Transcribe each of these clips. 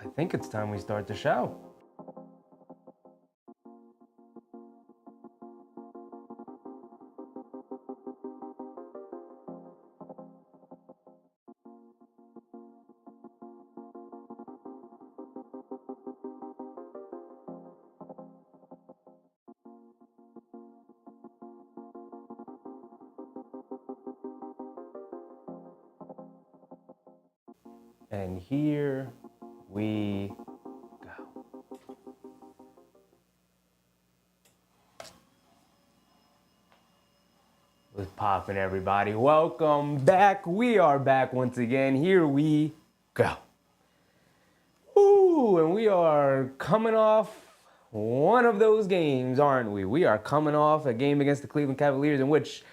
I think it's time we start the show. And here we go. What's poppin', everybody? Welcome back. We are back once again. Here we go. Ooh, and we are coming off one of those games, aren't we? We are coming off a game against the Cleveland Cavaliers in which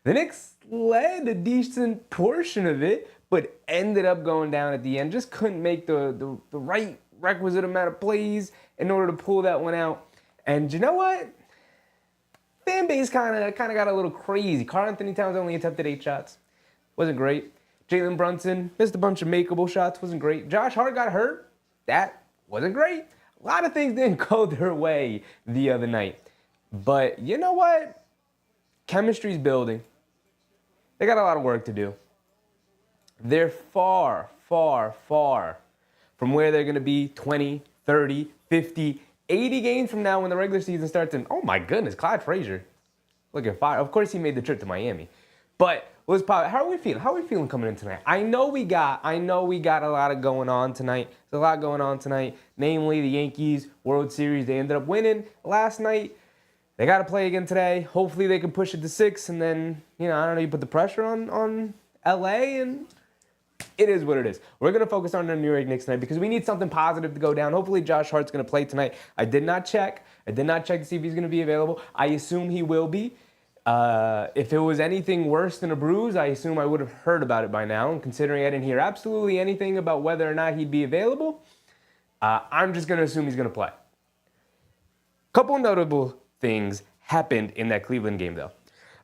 the Knicks led a decent portion of it, but ended up going down at the end. Just couldn't make the right requisite amount of plays in order to pull that one out. And you know what? Fan base kind of got a little crazy. Karl-Anthony Towns only attempted 8 shots. Wasn't great. Jalen Brunson missed a bunch of makeable shots. Wasn't great. Josh Hart got hurt. That wasn't great. A lot of things didn't go their way the other night. But you know what? Chemistry's building. They got a lot of work to do. They're far, far, far from where they're going to be 20, 30, 50, 80 games from now when the regular season starts. And oh my goodness, Clyde Frazier looking fire. Of course, he made the trip to Miami. But how are we feeling? How are we feeling coming in tonight? I know we got a lot going on tonight. There's a lot going on tonight. Namely, the Yankees World Series. They ended up winning last night. They got to play again today. Hopefully they can push it to 6, and then, I don't know, you put the pressure on LA, and it is what it is. We're going to focus on the New York Knicks tonight because we need something positive to go down. Hopefully Josh Hart's going to play tonight. I did not check to see if he's going to be available. I assume he will be. If it was anything worse than a bruise, I assume I would have heard about it by now. And considering I didn't hear absolutely anything about whether or not he'd be available, I'm just going to assume he's going to play. Couple notable things happened in that Cleveland game, though.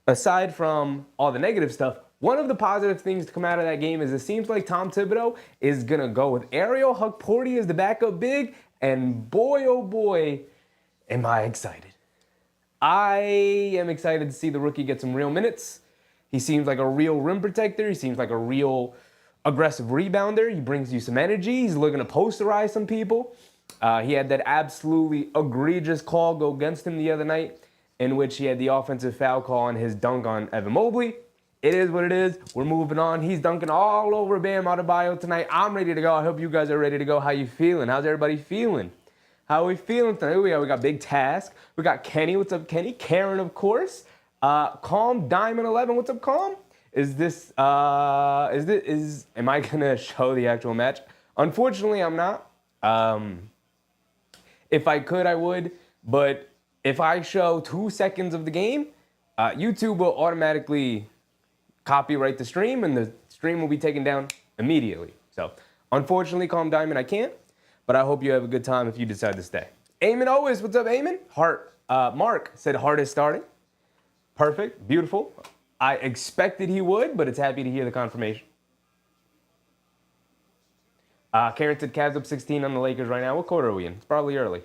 Aside from all the negative stuff, one of the positive things to come out of that game is it seems like Tom Thibodeau is going to go with Ariel Hukporti as the backup big, and boy, oh boy, am I excited. I am excited to see the rookie get some real minutes. He seems like a real rim protector. He seems like a real aggressive rebounder. He brings you some energy. He's looking to posterize some people. He had that absolutely egregious call go against him the other night in which he had the offensive foul call on his dunk on Evan Mobley. It is what it is. We're moving on. He's dunking all over Bam Adebayo tonight. I'm ready to go. I hope you guys are ready to go. How you feeling? How's everybody feeling? How are we feeling tonight? We got Big Task. We got Kenny. What's up, Kenny? Karen, of course. Calm Diamond 11. What's up, Calm? Am I gonna show the actual match? Unfortunately, I'm not. If I could, I would. But if I show 2 seconds of the game, YouTube will automatically copyright the stream, and the stream will be taken down immediately. So, unfortunately, Calm Diamond, I can't. But I hope you have a good time if you decide to stay. Eamon Owens, what's up, Eamon? Mark said Hart is starting. Perfect, beautiful. I expected he would, but it's happy to hear the confirmation. Karen said Cavs up 16 on the Lakers right now. What quarter are we in? It's probably early.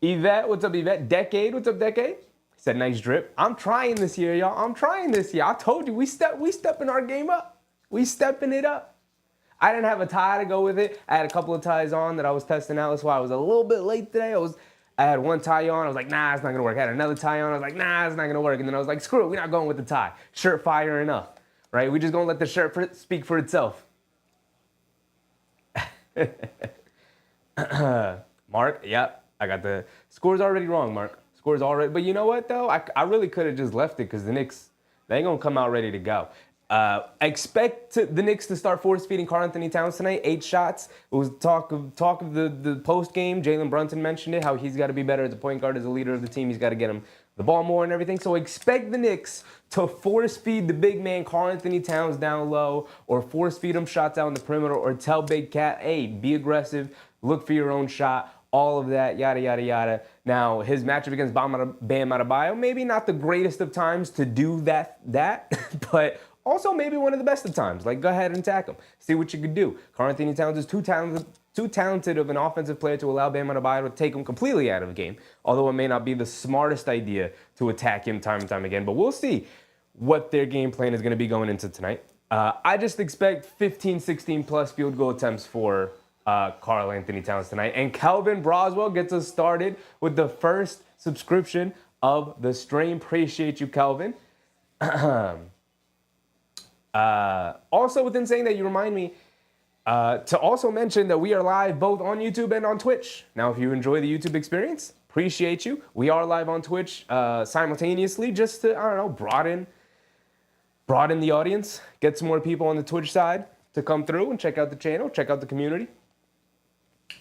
Yvette, what's up, Yvette? Decade, what's up, Decade? Said nice drip. I'm trying this year, y'all. I'm trying this year. I told you, we stepping our game up. We stepping it up. I didn't have a tie to go with it. I had a couple of ties on that I was testing out. That's why I was a little bit late today. I had one tie on. I was like, nah, it's not going to work. I had another tie on. I was like, nah, it's not going to work. And then I was like, screw it. We're not going with the tie. Shirt fire enough, right? We're just going to let the shirt speak for itself. Mark, yep. I got the score's already wrong, Mark. Score's already. But you know what, though? I really could have just left it because the Knicks, they ain't going to come out ready to go. Expect the Knicks to start force-feeding Karl-Anthony Towns tonight. 8 shots. It was talk of the post-game. Jalen Brunson mentioned it, how he's got to be better as a point guard, as a leader of the team. He's got to get him the ball more and everything. So expect the Knicks to force-feed the big man Karl-Anthony Towns down low, or force-feed him shots out in the perimeter, or tell Big Cat, hey, be aggressive, look for your own shot, all of that, yada, yada, yada. Now, his matchup against Bam Adebayo, maybe not the greatest of times to do that, but also maybe one of the best of times. Like, go ahead and attack him. See what you can do. Karl-Anthony Towns is too talented too talented of an offensive player to allow Bam Adebayo to take him completely out of the game, although it may not be the smartest idea to attack him time and time again. But we'll see what their game plan is going to be going into tonight. I just expect 15, 16 plus field goal attempts for Karl Anthony Towns tonight. And Calvin Broswell gets us started with the first subscription of the stream. Appreciate you, Calvin. Also, within saying that, you remind me to also mention that we are live both on YouTube and on Twitch. Now, if you enjoy the YouTube experience, appreciate you. We are live on Twitch simultaneously just to, I don't know, broaden the audience, get some more people on the Twitch side to come through and check out the channel, check out the community.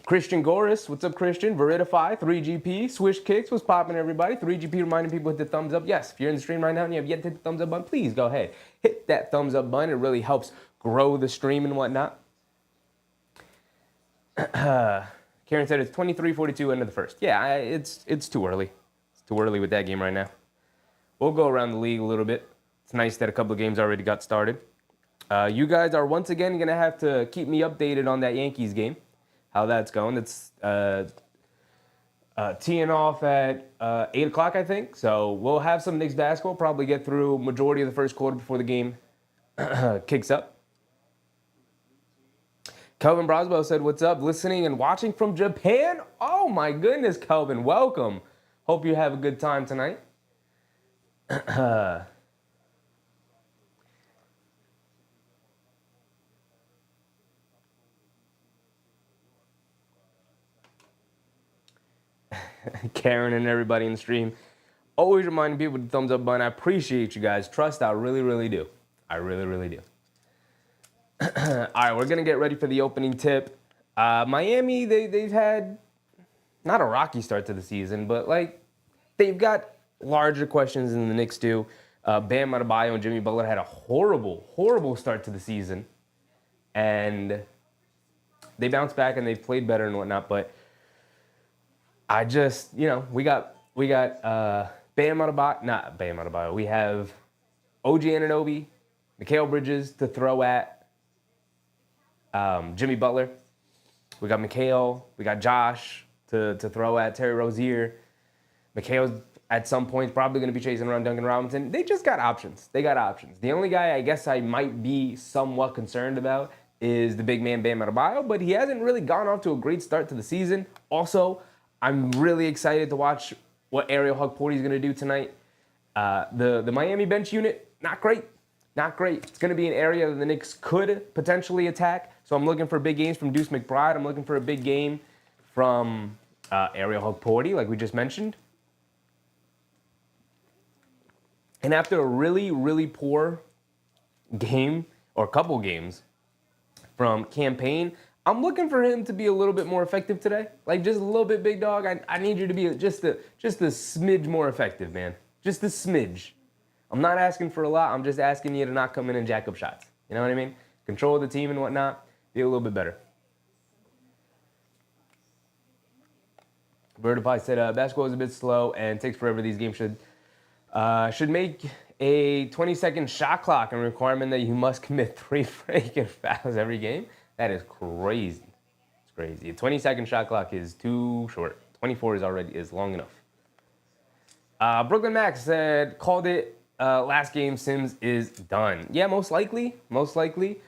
Christian Goris, what's up, Christian? Veridify, 3GP, Swish Kicks, what's popping, everybody? 3GP reminding people to hit the thumbs up. Yes, if you're in the stream right now and you have yet to hit the thumbs up button, please go ahead. Hit that thumbs up button. It really helps grow the stream and whatnot. Karen said it's 23-42 end of the first. Yeah, it's too early. It's too early with that game right now. We'll go around the league a little bit. It's nice that a couple of games already got started. You guys are once again going to have to keep me updated on that Yankees game, how that's going. It's teeing off at 8 o'clock, I think. So we'll have some Knicks basketball, probably get through majority of the first quarter before the game kicks up. Kelvin Broswell said, what's up? Listening and watching from Japan? Oh, my goodness, Kelvin. Welcome. Hope you have a good time tonight. Karen and everybody in the stream. Always reminding people with the thumbs up button. I appreciate you guys. Trust, I really, really do. I really, really do. All right, we're going to get ready for the opening tip. Miami, they've had not a rocky start to the season, but like they've got larger questions than the Knicks do. Bam Adebayo and Jimmy Butler had a horrible, horrible start to the season. And they bounced back and they've played better and whatnot, but I just, we got Bam Adebayo, not Bam Adebayo. We have OG Anunoby, Mikal Bridges to throw at Jimmy Butler. We got Mikal. We got Josh to throw at Terry Rozier. Mikal's at some point probably going to be chasing around Duncan Robinson. They just got options. They got options. The only guy I guess I might be somewhat concerned about is the big man Bam Adebayo, but he hasn't really gone off to a great start to the season. Also, I'm really excited to watch what Ariel Hukporti is going to do tonight. The Miami bench unit, not great. Not great. It's going to be an area that the Knicks could potentially attack. So I'm looking for big games from Deuce McBride. I'm looking for a big game from Ariel Hukporti, like we just mentioned. And after a really, really poor game, or couple games, from Campaign, I'm looking for him to be a little bit more effective today. Like just a little bit, big dog. I need you to be just a smidge more effective, man. Just a smidge. I'm not asking for a lot. I'm just asking you to not come in and jack up shots. You know what I mean? Control the team and whatnot. Be a little bit better. Vertify said, basketball is a bit slow and takes forever. These games should make a 20-second shot clock and requirement that you must commit 3 freaking fouls every game. That is crazy. It's crazy. A 20-second shot clock is too short. 24 is long enough. Brooklyn Max said, called it. Last game, Sims is done. Yeah, most likely. Most likely.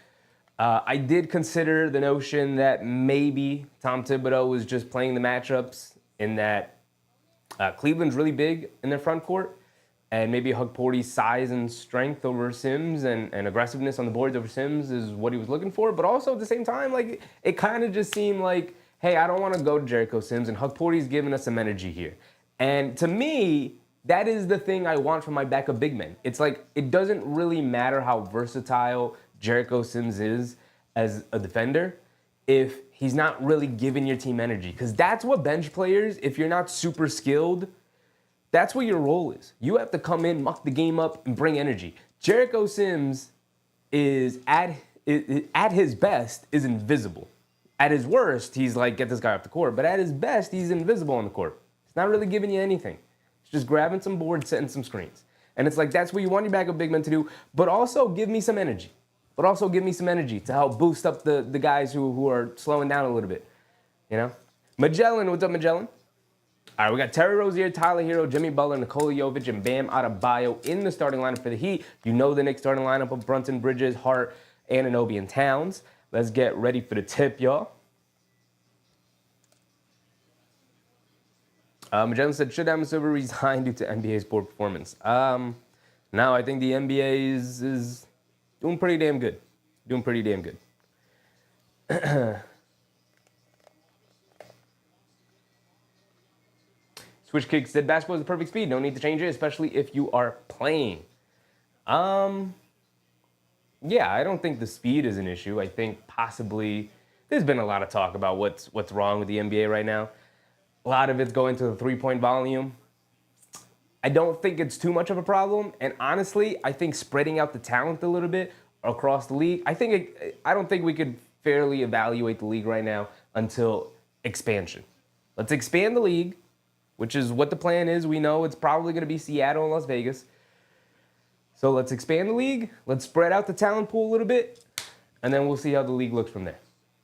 I did consider the notion that maybe Tom Thibodeau was just playing the matchups in that Cleveland's really big in their front court, and maybe Hukporti's size and strength over Sims and aggressiveness on the boards over Sims is what he was looking for. But also at the same time, like it kind of just seemed like, hey, I don't want to go to Jericho Sims, and Hukporti's giving us some energy here. And to me, that is the thing I want from my backup big men. It's like, it doesn't really matter how versatile Jericho Sims is as a defender if he's not really giving your team energy. Because that's what bench players, if you're not super skilled, that's what your role is. You have to come in, muck the game up, and bring energy. Jericho Sims is, at his best, is invisible. At his worst, he's like, get this guy off the court. But at his best, he's invisible on the court. He's not really giving you anything. Just grabbing some boards, setting some screens. And it's like, that's what you want your backup big men to do, but also give me some energy. To help boost up the guys who are slowing down a little bit. You know? Magellan, what's up, Magellan? All right, we got Terry Rozier, Tyler Hero, Jimmy Butler, Nikola Jovic, and Bam Adebayo in the starting lineup for the Heat. You know the Knicks starting lineup of Brunson, Bridges, Hart, Anunoby, and Towns. Let's get ready for the tip, y'all. Magellan said, should Adam Silver resign due to NBA's poor performance? No, I think the NBA is doing pretty damn good. Doing pretty damn good. Switch Kick said, basketball is the perfect speed. No need to change it, especially if you are playing. Yeah, I don't think the speed is an issue. I think possibly there's been a lot of talk about what's wrong with the NBA right now. A lot of it's going to the three-point volume. I don't think it's too much of a problem. And honestly, I think spreading out the talent a little bit across the league, I don't think we could fairly evaluate the league right now until expansion. Let's expand the league, which is what the plan is. We know it's probably going to be Seattle and Las Vegas. So let's expand the league. Let's spread out the talent pool a little bit, and then we'll see how the league looks from there.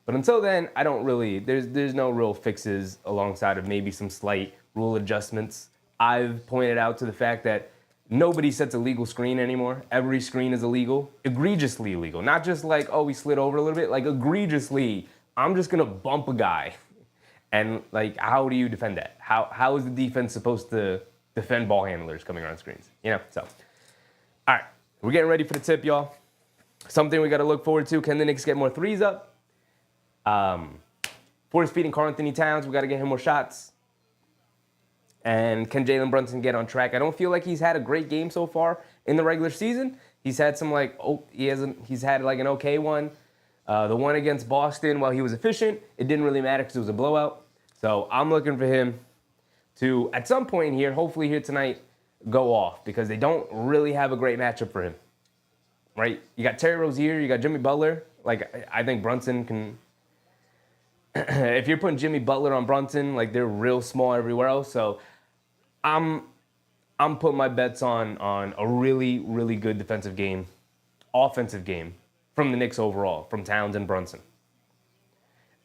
But until then, I don't really, there's no real fixes alongside of maybe some slight rule adjustments. I've pointed out to the fact that nobody sets a legal screen anymore. Every screen is illegal, egregiously illegal. Not just like, oh, we slid over a little bit, like egregiously, I'm just gonna bump a guy. And like, how do you defend that? How is the defense supposed to defend ball handlers coming around screens? You know, so. All right, we're getting ready for the tip, y'all. Something we gotta look forward to. Can the Knicks get more threes up? Force feeding Karl Anthony Towns, we got to get him more shots. And can Jalen Brunson get on track? I don't feel like he's had a great game so far in the regular season. He's had some he's had like an okay one. The one against Boston, while he was efficient, it didn't really matter because it was a blowout. So I'm looking for him to, at some point here, hopefully here tonight, go off because they don't really have a great matchup for him. Right? You got Terry Rozier, you got Jimmy Butler. Like, I think Brunson can. If you're putting Jimmy Butler on Brunson, like they're real small everywhere else. So I'm putting my bets on a really, really good defensive game, offensive game from the Knicks overall, from Towns and Brunson.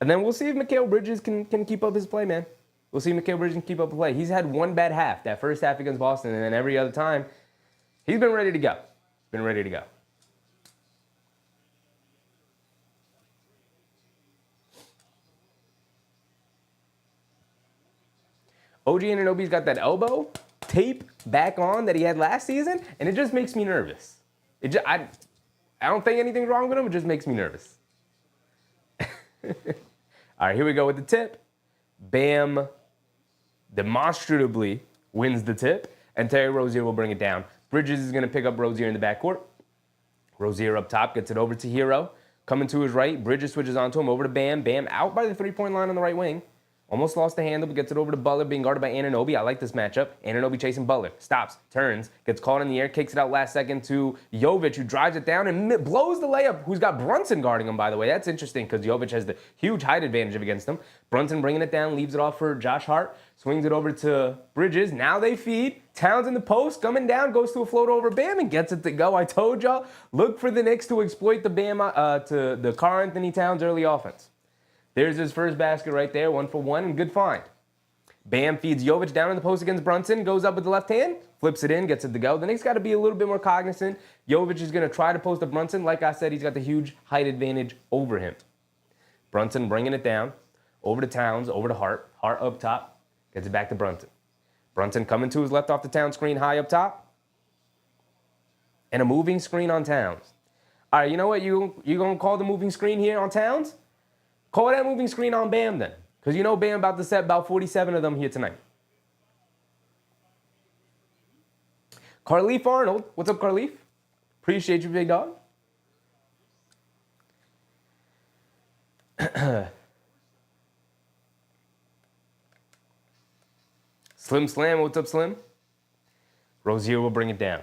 And then we'll see if Mikal Bridges can keep up his play, man. We'll see if Mikal Bridges can keep up the play. He's had one bad half, that first half against Boston, and then every other time, he's been ready to go. Been ready to go. OG Anunoby's got that elbow tape back on that he had last season, and it just makes me nervous. I don't think anything's wrong with him. It just makes me nervous. All right, here we go with the tip. Bam demonstratively wins the tip, and Terry Rozier will bring it down. Bridges is going to pick up Rozier in the backcourt. Rozier up top gets it over to Hero. Coming to his right, Bridges switches onto him, over to Bam. Bam out by the three-point line on the right wing. Almost lost the handle, but gets it over to Butler, being guarded by Anunoby. I like this matchup. Anunoby chasing Butler. Stops, turns, gets caught in the air, kicks it out last second to Jovic, who drives it down and blows the layup, who's got Brunson guarding him, by the way. That's interesting because Jovic has the huge height advantage against him. Brunson bringing it down, leaves it off for Josh Hart, swings it over to Bridges. Now they feed. Towns in the post, coming down, goes to a float over Bam and gets it to go. I told y'all, look for the Knicks to exploit the Bam to the Karl Anthony Towns early offense. There's his first basket right there, 1 for 1, and good find. Bam feeds Jovic down in the post against Brunson, goes up with the left hand, flips it in, gets it to go. The Knicks got to be a little bit more cognizant. Jovic is going to try to post up Brunson. Like I said, he's got the huge height advantage over him. Brunson bringing it down, over to Towns, over to Hart. Hart up top, gets it back to Brunson. Brunson coming to his left off the Towns screen, high up top. And a moving screen on Towns. All right, you know what? You going to call the moving screen here on Towns? Call that moving screen on Bam then. Because you know Bam about to set about 47 of them here tonight. Carleaf Arnold. What's up, Carleaf? Appreciate you, big dog. Slim Slam. What's up, Slim? Rozier will bring it down.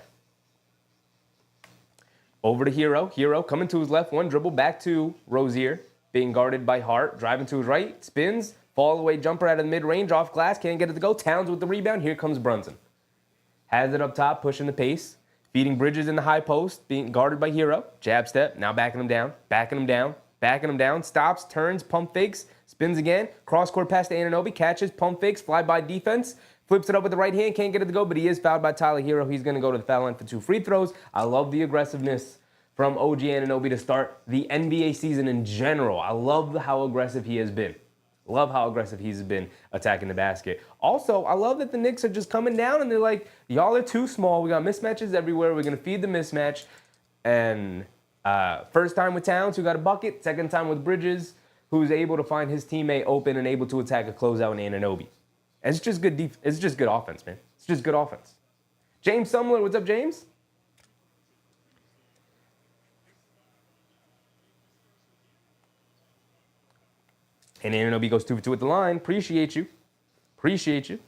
Over to Hero. Hero coming to his left. One dribble back to Rozier. Being guarded by Hart, driving to his right, spins, fall away jumper out of the mid-range, off glass, can't get it to go. Towns with the rebound, here comes Brunson. Has it up top, pushing the pace, feeding Bridges in the high post, being guarded by Hero, jab step, now backing him down, Backing him down, stops, turns, pump fakes, spins again, cross-court pass to Anunoby, catches, pump fakes, fly-by defense, flips it up with the right hand, can't get it to go, but he is fouled by Tyler Hero. He's going to go to the foul line for 2 free throws. I love the aggressiveness from OG Anunoby to start the NBA season in general. I love how aggressive he has been. Love how aggressive he's been attacking the basket. Also, I love that the Knicks are just coming down and they're like, y'all are too small. We got mismatches everywhere. We're going to feed the mismatch. And first time with Towns, who got a bucket. Second time with Bridges, who's able to find his teammate open and able to attack a closeout in Anunoby. It's just good it's just good offense, man. It's just good offense. James Sumler, what's up, James? And Anunoby goes 2 for 2 at the line. Appreciate you. Appreciate you.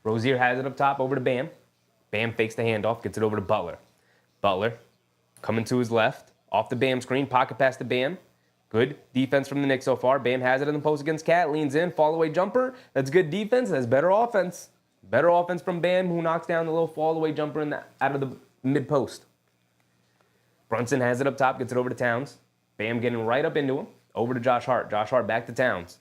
Rozier has it up top over to Bam. Bam fakes the handoff, gets it over to Butler. Butler coming to his left. Off the Bam screen, pocket pass to Bam. Good defense from the Knicks so far. Bam has it in the post against Cat. Leans in, fall away jumper. That's good defense. That's better offense. Better offense from Bam, who knocks down the little fall away jumper out of the mid post. Brunson has it up top, gets it over to Towns. Bam getting right up into him. Over to Josh Hart. Josh Hart back to Towns.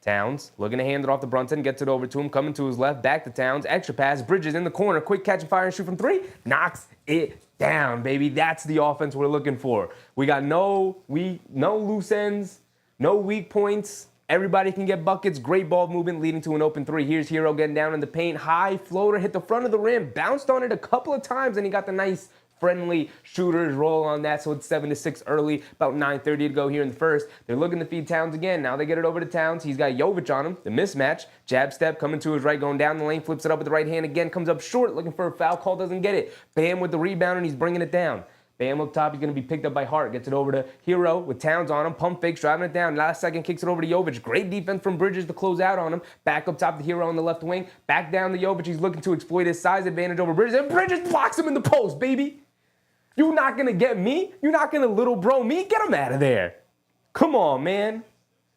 Towns looking to hand it off to Brunson. Gets it over to him. Coming to his left. Back to Towns. Extra pass. Bridges in the corner. Quick catch and fire and shoot from 3. Knocks it down, baby. That's the offense we're looking for. We got no loose ends. No weak points. Everybody can get buckets. Great ball movement leading to an open 3. Here's Hero getting down in the paint. High floater. Hit the front of the rim. Bounced on it a couple of times and he got the nice friendly shooters roll on that, so it's 7-6 early, about 9:30 to go here in the first. They're looking to feed Towns again. Now they get it over to Towns. He's got Jovic on him. The mismatch. Jab step coming to his right, going down the lane, flips it up with the right hand again, comes up short, looking for a foul call, doesn't get it. Bam with the rebound, and he's bringing it down. Bam up top, he's going to be picked up by Hart. Gets it over to Hero with Towns on him. Pump fakes, driving it down. Last second, kicks it over to Jovic. Great defense from Bridges to close out on him. Back up top to Hero on the left wing. Back down to Jovic. He's looking to exploit his size advantage over Bridges. And Bridges blocks him in the post, baby. You're not going to get me. You're not going to little bro me. Get him out of there. Come on, man.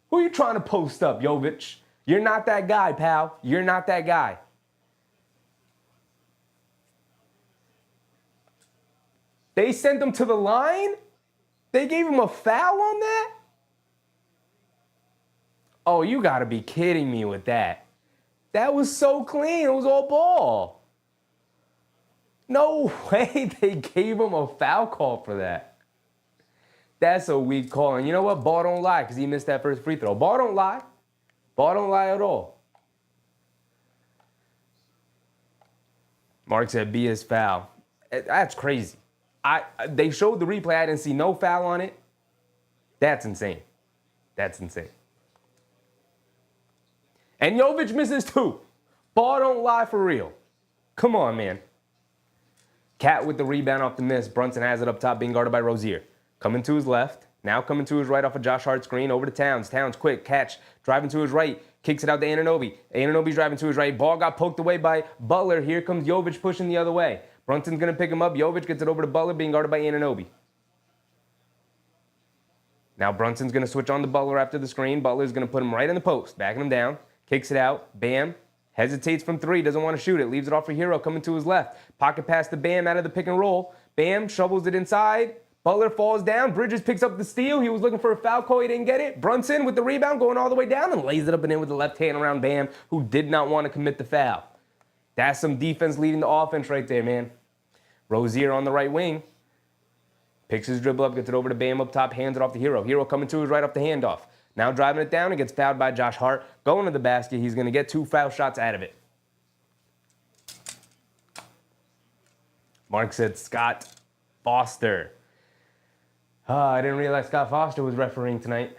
Who are you trying to post up, Jovic? You're not that guy, pal. You're not that guy. They sent him to the line? They gave him a foul on that? Oh, you got to be kidding me with that. That was so clean. It was all ball. No way they gave him a foul call for that. That's a weak call. And you know what? Ball don't lie because he missed that first free throw. Ball don't lie. Ball don't lie at all. Mark said B is foul. That's crazy. They showed the replay. I didn't see no foul on it. That's insane. That's insane. And Jovic misses 2. Ball don't lie for real. Come on, man. Cat with the rebound off the miss. Brunson has it up top, being guarded by Rozier. Coming to his left. Now coming to his right off a Josh Hart screen. Over to Towns. Towns quick. Catch. Driving to his right. Kicks it out to Anunoby. Anunoby's driving to his right. Ball got poked away by Butler. Here comes Jovic pushing the other way. Brunson's going to pick him up. Jovic gets it over to Butler, being guarded by Anunoby. Now Brunson's going to switch on to Butler after the screen. Butler's going to put him right in the post. Backing him down. Kicks it out. Bam. Hesitates from 3, doesn't want to shoot it. Leaves it off for Hero coming to his left. Pocket pass to Bam out of the pick and roll. Bam shovels it inside. Butler falls down. Bridges picks up the steal. He was looking for a foul call. He didn't get it. Brunson with the rebound going all the way down and lays it up and in with the left hand around Bam, who did not want to commit the foul. That's some defense leading the offense right there, man. Rozier on the right wing. Picks his dribble up, gets it over to Bam up top, hands it off to Hero. Hero coming to his right off the handoff. Now driving it down and gets fouled by Josh Hart. Going to the basket. He's going to get 2 foul shots out of it. Mark said Scott Foster. I didn't realize Scott Foster was refereeing tonight.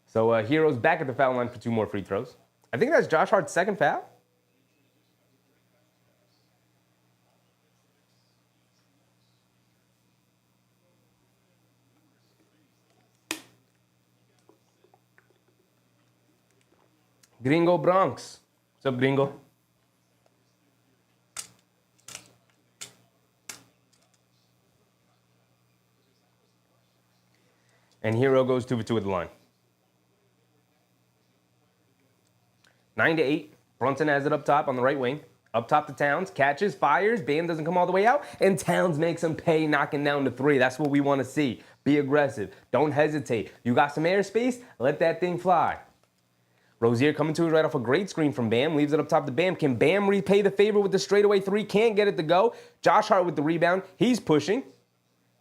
So Hero's back at the foul line for 2 more free throws. I think that's Josh Hart's second foul. Gringo Bronx. What's up, Gringo? And Hero goes 2 for 2 at the line. 9-8. Brunson has it up top on the right wing. Up top to Towns, catches, fires, Bam doesn't come all the way out, and Towns makes him pay, knocking down to 3. That's what we want to see. Be aggressive. Don't hesitate. You got some airspace, let that thing fly. Rozier coming to his right off a great screen from Bam, leaves it up top to Bam. Can Bam repay the favor with the straightaway 3? Can't get it to go. Josh Hart with the rebound. He's pushing.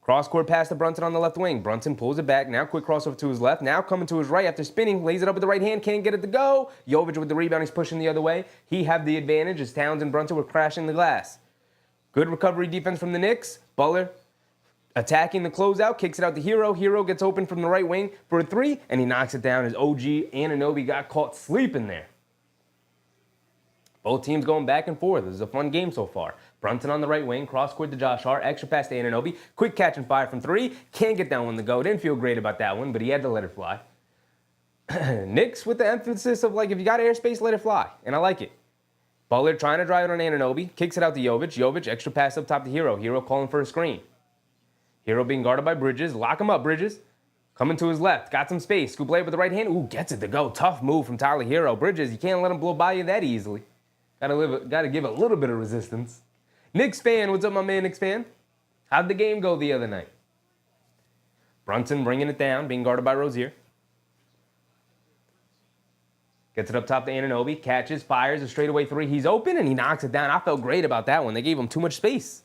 Cross-court pass to Brunson on the left wing. Brunson pulls it back. Now quick crossover to his left. Now coming to his right after spinning. Lays it up with the right hand. Can't get it to go. Jovic with the rebound. He's pushing the other way. He had the advantage as Towns and Brunson were crashing the glass. Good recovery defense from the Knicks. Butler attacking the closeout. Kicks it out to Hero. Hero gets open from the right wing for a 3. And he knocks it down as OG Anunoby got caught sleeping there. Both teams going back and forth. This is a fun game so far. Brunson on the right wing, cross court to Josh Hart, extra pass to Anunoby, quick catch and fire from 3. Can't get that one to go. Didn't feel great about that one, but he had to let it fly. Knicks with the emphasis of, like, if you got airspace, let it fly. And I like it. Butler trying to drive it on Anunoby, kicks it out to Jovic. Jovic, extra pass up top to Hero. Hero calling for a screen. Hero being guarded by Bridges. Lock him up, Bridges. Coming to his left, got some space. Scoop layup with the right hand. Ooh, gets it to go. Tough move from Tyler Hero. Bridges, you can't let him blow by you that easily. Gotta give a little bit of resistance. Knicks fan, what's up, my man, Knicks fan? How'd the game go the other night? Brunson bringing it down, being guarded by Rozier. Gets it up top to Anunoby, catches, fires a straightaway 3. He's open and he knocks it down. I felt great about that one. They gave him too much space.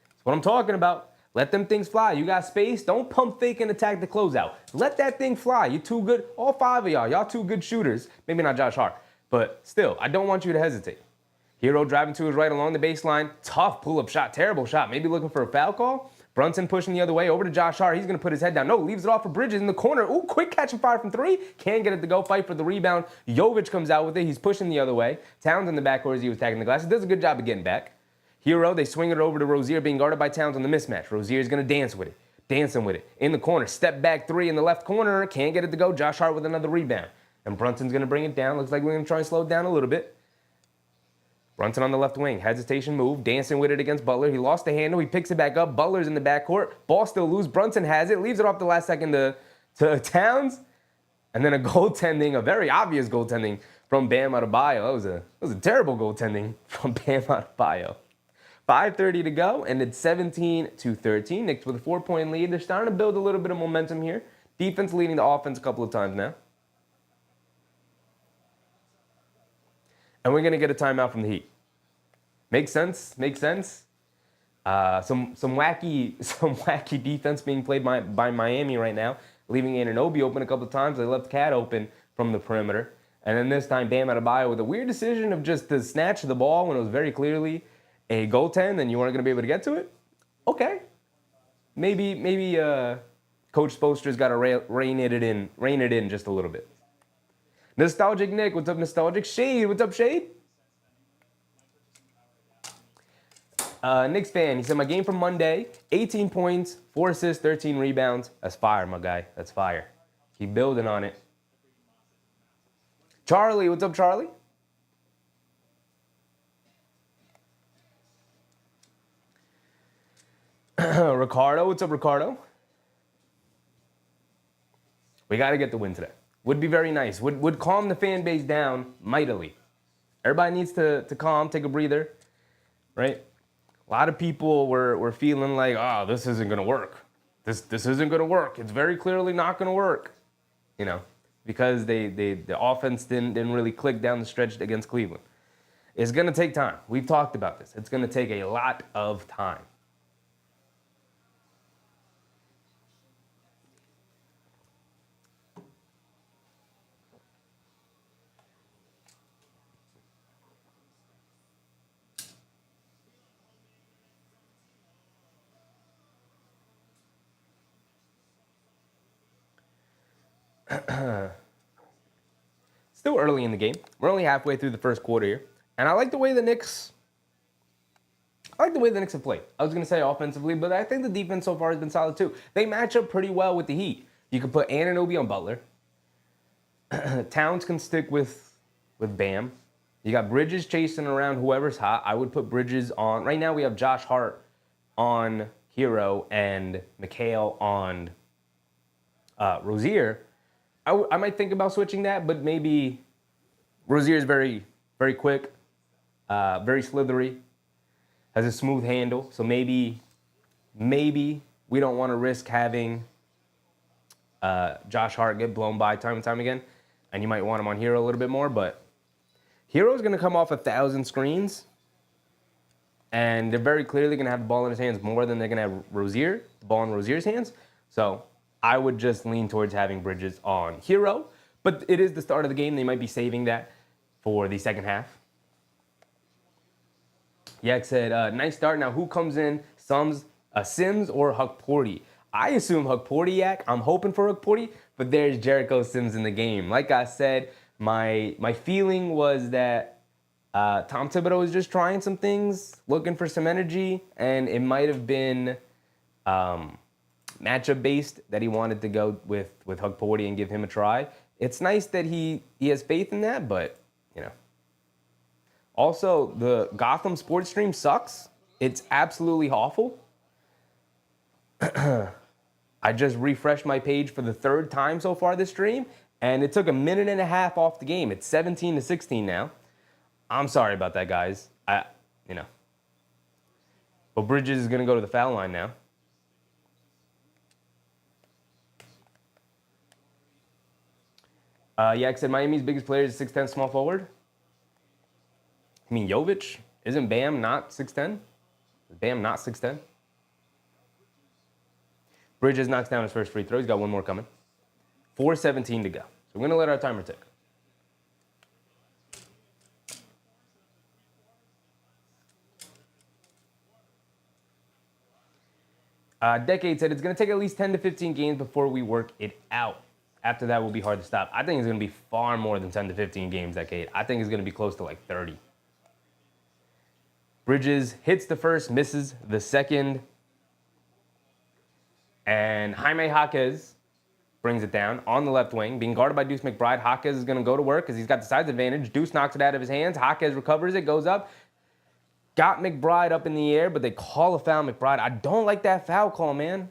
That's what I'm talking about. Let them things fly. You got space. Don't pump fake and attack the closeout. Let that thing fly. You too good. All 5 of y'all. Y'all too good shooters. Maybe not Josh Hart, but still, I don't want you to hesitate. Hero driving to his right along the baseline. Tough pull-up shot. Terrible shot. Maybe looking for a foul call. Brunson pushing the other way over to Josh Hart. He's going to put his head down. No, leaves it off for Bridges in the corner. Ooh, quick catch and fire from 3. Can't get it to go. Fight for the rebound. Jovic comes out with it. He's pushing the other way. Towns in the backcourt as he was tagging the glass. He does a good job of getting back. Hero, they swing it over to Rozier, being guarded by Towns on the mismatch. Rozier's going to dance with it. Dancing with it. In the corner. Step back 3 in the left corner. Can't get it to go. Josh Hart with another rebound. And Brunson's going to bring it down. Looks like we're going to try and slow it down a little bit. Brunson on the left wing, hesitation move, dancing with it against Butler. He lost the handle, he picks it back up. Butler's in the backcourt, ball still loose. Brunson has it, leaves it off the last second to Towns. And then a goaltending, a very obvious goaltending from Bam Adebayo. That was a terrible goaltending from Bam Adebayo. 5:30 to go, and it's 17-13. Knicks with a 4-point lead. They're starting to build a little bit of momentum here. Defense leading the offense a couple of times now. And we're going to get a timeout from the Heat. Makes sense. Makes sense. Some wacky defense being played by Miami right now, leaving Anunoby open a couple of times. They left Cat open from the perimeter. And then this time, Bam Adebayo with a weird decision of just to snatch the ball when it was very clearly a goaltend and you weren't going to be able to get to it. Okay. Maybe Coach Spoelstra's got to rein it in just a little bit. Nostalgic Nick, what's up, Nostalgic? Shade, what's up, Shade? Knicks fan, he said, my game from Monday, 18 points, 4 assists, 13 rebounds. That's fire, my guy. That's fire. Keep building on it. Charlie, what's up, Charlie? Ricardo, what's up, Ricardo? We got to get the win today. Would be very nice. Would calm the fan base down mightily. Everybody needs to calm, take a breather, right? A lot of people were feeling like, oh, this isn't going to work. This isn't going to work. It's very clearly not going to work, because the offense didn't really click down the stretch against Cleveland. It's going to take time. We've talked about this. It's going to take a lot of time. Still early in the game. We're only halfway through the first quarter here. And I like the way the Knicks have played. I was going to say offensively, but I think the defense so far has been solid too. They match up pretty well with the Heat. You can put Anunoby on Butler. Towns can stick with Bam. You got Bridges chasing around whoever's hot. I would put Bridges on. Right now we have Josh Hart on Hero and Mikhail on Rozier. I might think about switching that, but maybe Rozier is very, Very quick, very slithery, has a smooth handle. So maybe we don't want to risk having Josh Hart get blown by time and time again. And you might want him on Hero a little bit more, but Hero's going to come off 1,000 screens. And they're very clearly going to have the ball in his hands more than they're going to have the ball in Rozier's hands. So I would just lean towards having Bridges on Hero. But it is the start of the game. They might be saving that for the second half. Yak said, nice start. Now, who comes in? Sims or Hukporty? I assume Hukporty, Yak. I'm hoping for Hukporty, but there's Jericho Sims in the game. Like I said, my feeling was that Tom Thibodeau was just trying some things, looking for some energy, and it might have been matchup based that he wanted to go with Hukporty and give him a try. It's nice that he has faith in that, but you know. Also, the Gotham sports stream sucks. It's absolutely awful. I just refreshed my page for the third time so far this stream, and it took a minute and a half off the game. It's 17-16 now. I'm sorry about that, guys. But Bridges is going to go to the foul line now. Yak said Miami's biggest player is 6'10" small forward. You mean Jovic? Isn't Bam not 6'10"? Is Bam not 6'10"? Bridges knocks down his first free throw. He's got one more coming. 4:17 to go. So we're going to let our timer tick. Decade said it's going to take at least 10 to 15 games before we work it out. After that, will be hard to stop. I think it's going to be far more than 10 to 15 games, Decade. I think it's going to be close to like 30. Bridges hits the first, misses the second. And Jaime Jaquez brings it down on the left wing, being guarded by Deuce McBride. Jaquez is going to go to work because he's got the size advantage. Deuce knocks it out of his hands. Jaquez recovers it, goes up. Got McBride up in the air, but they call a foul McBride. I don't like that foul call, man.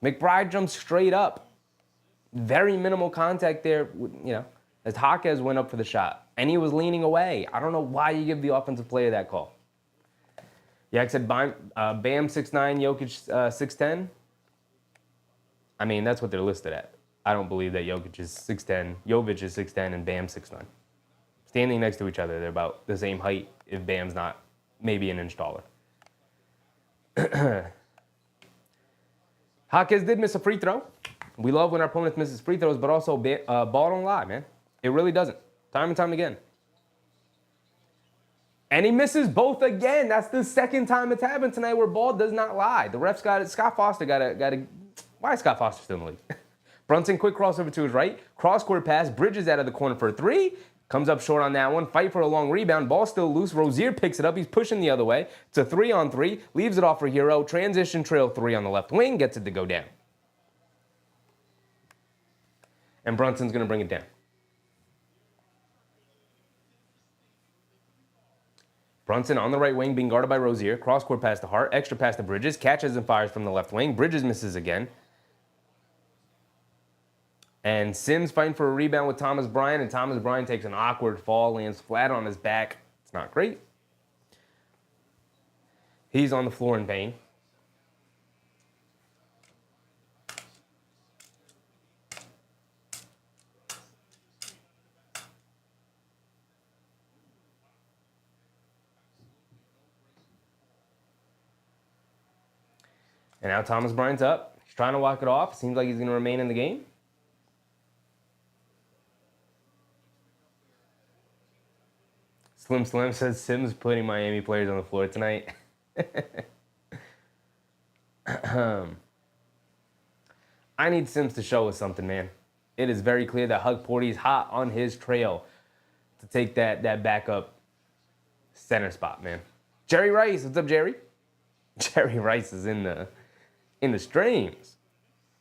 McBride jumps straight up. Very minimal contact there, as Jaquez went up for the shot. And he was leaning away. I don't know why you give the offensive player that call. Yak said Bam 6'9", Jokic 6'10". I mean, that's what they're listed at. I don't believe that Jokic is 6'10", Jovic is 6'10", and Bam 6'9". Standing next to each other, they're about the same height if Bam's not maybe an inch taller. Jaquez did miss a free throw. We love when our opponents misses free throws, but also ball don't lie, man. It really doesn't. Time and time again. And he misses both again. That's the second time it's happened tonight where ball does not lie. The refs got it. Scott Foster got to. Why is Scott Foster still in the league? Brunson, quick crossover to his right. Cross-court pass. Bridges out of the corner for a three. Comes up short on that one. Fight for a long rebound. Ball still loose. Rozier picks it up. He's pushing the other way. It's a 3-on-3. Leaves it off for Hero. Transition trail three on the left wing. Gets it to go down. And Brunson's going to bring it down. Brunson on the right wing being guarded by Rozier. Cross-court pass to Hart. Extra pass to Bridges. Catches and fires from the left wing. Bridges misses again. And Sims fighting for a rebound with Thomas Bryant. And Thomas Bryant takes an awkward fall. Lands flat on his back. It's not great. He's on the floor in pain. And now Thomas Bryant's up. He's trying to walk it off. Seems like he's going to remain in the game. Slim says Sims putting Miami players on the floor tonight. I need Sims to show us something, man. It is very clear that Hukporty is hot on his trail to take that backup center spot, man. Jerry Rice, what's up, Jerry? Jerry Rice is in the streams.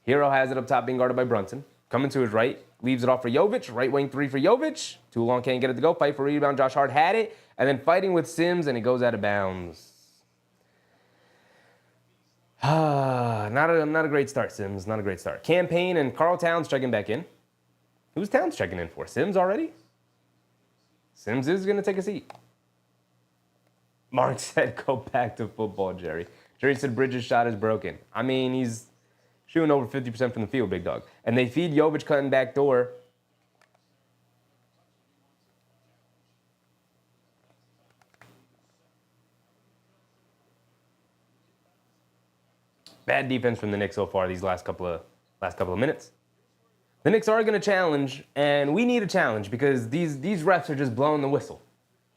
Hero has it up top, being guarded by Brunson. Coming to his right, leaves it off for Jovic. Right wing three for Jovic. Too long, can't get it to go. Fight for rebound. Josh Hart had it. And then fighting with Sims, and it goes out of bounds. Not a great start, Sims. Not a great start. Campaign and Karl Towns checking back in. Who's Towns checking in for? Sims already? Sims is going to take a seat. Mark said, go back to football, Jerry. Jerry said Bridges' shot is broken. I mean, he's shooting over 50% from the field, big dog. And they feed Jovic cutting back door. Bad defense from the Knicks so far these last couple of minutes. The Knicks are going to challenge, and we need a challenge because these refs are just blowing the whistle.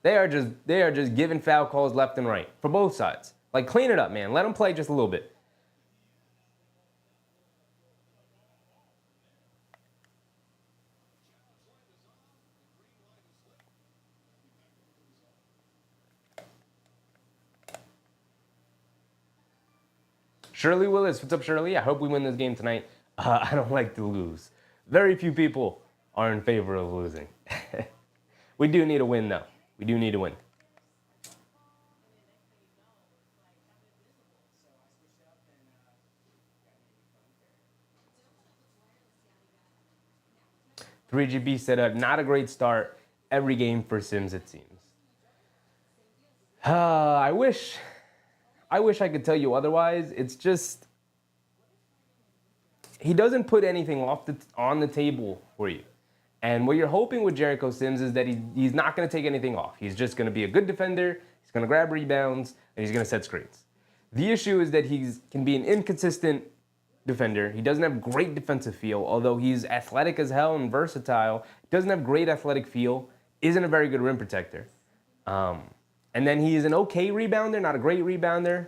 They are just giving foul calls left and right for both sides. Like, clean it up, man. Let them play just a little bit. Shirley Willis, what's up, Shirley? I hope we win this game tonight. I don't like to lose. Very few people are in favor of losing. We do need a win, though. We do need a win. $3GB said, not a great start every game for Sims, it seems. I wish I could tell you otherwise. It's just, he doesn't put anything on the table for you. And what you're hoping with Jericho Sims is that he's not going to take anything off. He's just going to be a good defender, he's going to grab rebounds, and he's going to set screens. The issue is that he can be an inconsistent defender. He doesn't have great defensive feel, although he's athletic as hell and versatile. Doesn't have great athletic feel, isn't a very good rim protector. And then he is an okay rebounder, not a great rebounder.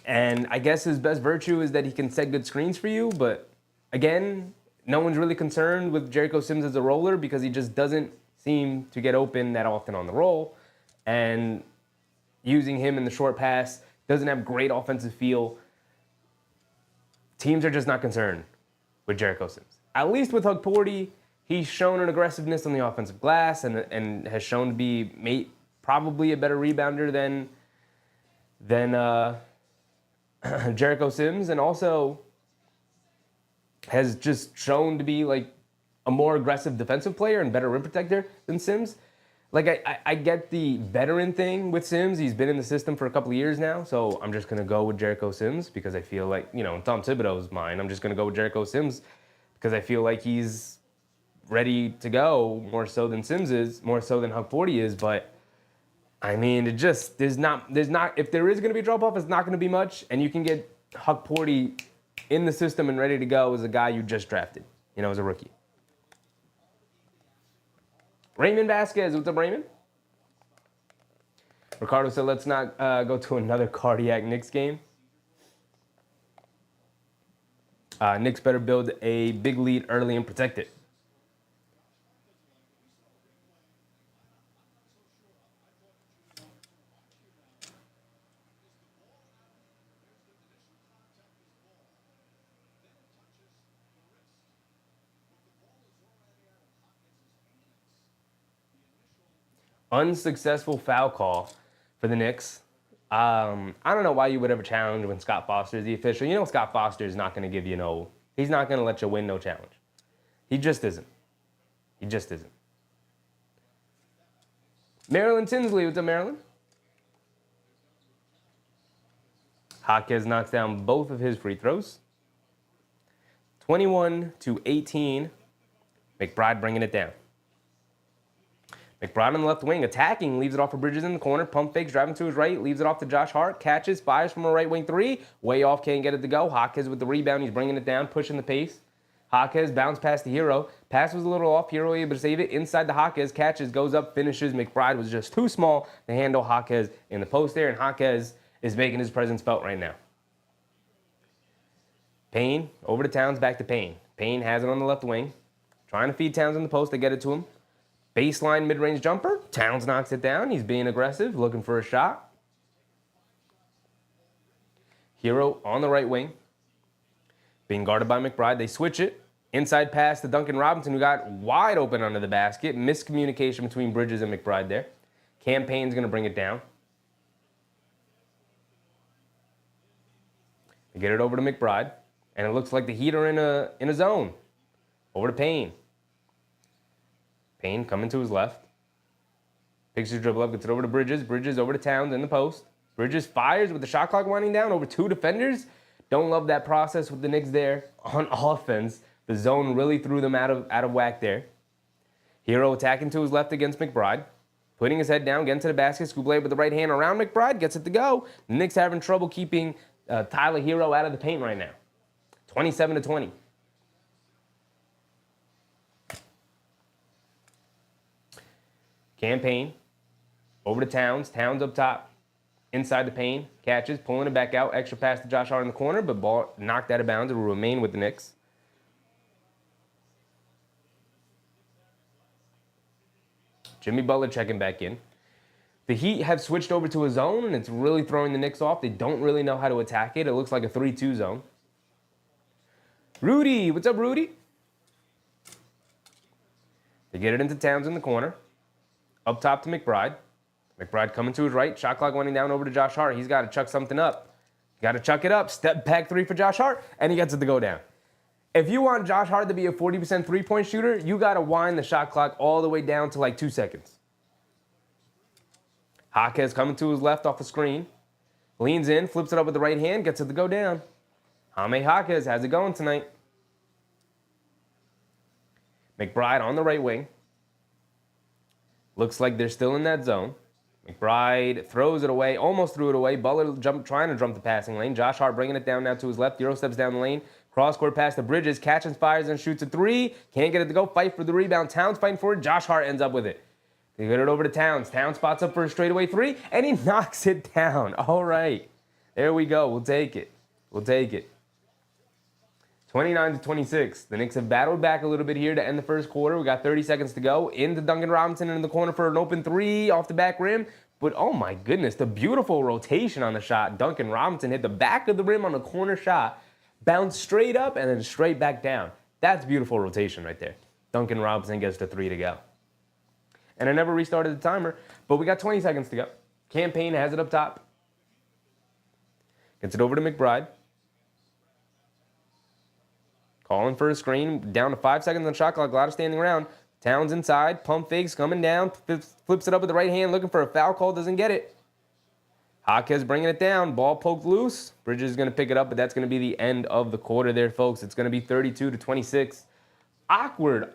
And I guess his best virtue is that he can set good screens for you, but again, no one's really concerned with Jericho Sims as a roller because he just doesn't seem to get open that often on the roll. And using him in the short pass doesn't have great offensive feel. Teams are just not concerned with Jericho Sims. At least with Hug Porty, he's shown an aggressiveness on the offensive glass and has shown to be probably a better rebounder than Jericho Sims, and also has just shown to be like a more aggressive defensive player and better rim protector than Sims. Like, I get the veteran thing with Sims. He's been in the system for a couple of years now, so I'm just going to go with Jericho Sims because I feel like, in Tom Thibodeau's mind, I'm just going to go with Jericho Sims because I feel like he's ready to go more so than Sims is, more so than Hug Porty is. But, I mean, there's not, if there is going to be a drop-off, it's not going to be much, and you can get Hug Porty in the system and ready to go as a guy you just drafted, as a rookie. Raymond Vasquez, what's up, Raymond? Ricardo said, let's not go to another cardiac Knicks game. Knicks better build a big lead early and protect it. Unsuccessful foul call for the Knicks. I don't know why you would ever challenge when Scott Foster is the official. Scott Foster is not going to give you he's not going to let you win no challenge. He just isn't. He just isn't. Marilyn Tinsley, what's up, Marilyn? Jaquez knocks down both of his free throws. 21-18. McBride bringing it down. McBride on the left wing, attacking, leaves it off for Bridges in the corner, pump fakes, driving to his right, leaves it off to Josh Hart, catches, fires from a right wing three, way off, can't get it to go. Jaquez with the rebound, he's bringing it down, pushing the pace. Jaquez bounce past the Hero, pass was a little off, Hero able to save it, inside the Jaquez, catches, goes up, finishes. McBride was just too small to handle Jaquez in the post there, and Jaquez is making his presence felt right now. Payne, over to Towns, back to Payne. Payne has it on the left wing, trying to feed Towns in the post, they get it to him. Baseline mid-range jumper. Towns knocks it down. He's being aggressive, looking for a shot. Hero on the right wing. Being guarded by McBride. They switch it. Inside pass to Duncan Robinson, who got wide open under the basket. Miscommunication between Bridges and McBride there. Campaign's going to bring it down. They get it over to McBride. And it looks like the Heat are in a zone. Over to Payne. Payne coming to his left. Picks his dribble up, gets it over to Bridges. Bridges over to Towns in the post. Bridges fires with the shot clock winding down over 2 defenders. Don't love that process with the Knicks there on offense. The zone really threw them out of whack there. Hero attacking to his left against McBride. Putting his head down, getting to the basket. Scoop with the right hand around McBride. Gets it to go. The Knicks having trouble keeping Tyler Hero out of the paint right now. 27-20. Campaign. Over to Towns. Towns up top. Inside the paint. Catches. Pulling it back out. Extra pass to Josh Hart in the corner. But ball knocked out of bounds. It will remain with the Knicks. Jimmy Butler checking back in. The Heat have switched over to a zone, and it's really throwing the Knicks off. They don't really know how to attack it. It looks like a 3-2 zone. Rudy, what's up, Rudy? They get it into Towns in the corner. Up top to McBride. McBride coming to his right. Shot clock winding down over to Josh Hart. He's got to chuck something up. Got to chuck it up. Step back 3 for Josh Hart, and he gets it to go down. If you want Josh Hart to be a 40% three-point shooter, you got to wind the shot clock all the way down to like 2 seconds. Jaquez coming to his left off a screen. Leans in, flips it up with the right hand, gets it to go down. Jaime Jaquez has it going tonight. McBride on the right wing. Looks like they're still in that zone. McBride throws it away, almost threw it away. Butler trying to jump the passing lane. Josh Hart bringing it down now to his left. Euro steps down the lane. Cross-court pass to Bridges. Catches, fires, and shoots a 3. Can't get it to go. Fight for the rebound. Towns fighting for it. Josh Hart ends up with it. They get it over to Towns. Towns spots up for a straightaway 3, and he knocks it down. All right. There we go. We'll take it. We'll take it. 29-26. The Knicks have battled back a little bit here to end the first quarter. We got 30 seconds to go. Into Duncan Robinson in the corner for an open 3 off the back rim. But, oh, my goodness, the beautiful rotation on the shot. Duncan Robinson hit the back of the rim on the corner shot. Bounced straight up and then straight back down. That's beautiful rotation right there. Duncan Robinson gets the 3 to go. And I never restarted the timer, but we got 20 seconds to go. Campaign has it up top. Gets it over to McBride. Calling for a screen. Down to 5 seconds on shot clock. A lot of standing around. Towns inside. Pump fakes coming down. Flips it up with the right hand. Looking for a foul call. Doesn't get it. Jaquez bringing it down. Ball poked loose. Bridges is going to pick it up, but that's going to be the end of the quarter there, folks. It's going to be 32-26. Awkward,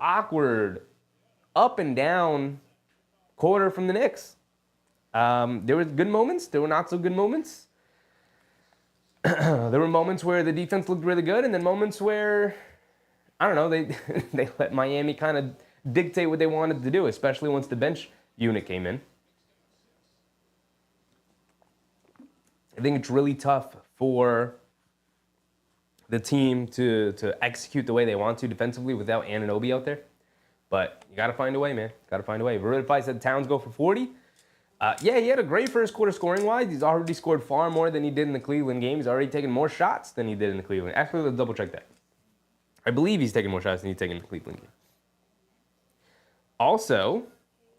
up and down quarter from the Knicks. There were good moments. There were not so good moments. There were moments where the defense looked really good, and then moments where, I don't know, they let Miami kind of dictate what they wanted to do, especially once the bench unit came in. I think it's really tough for the team to execute the way they want to defensively without Anunoby out there. But you got to find a way, man. Got to find a way. Verify said Towns go for 40. Yeah, he had a great first quarter scoring-wise. He's already scored far more than he did in the Cleveland game. He's already taken more shots than he did in the Cleveland. Actually, let's double-check that. I believe he's taken more shots than he's taken in the Cleveland game. Also,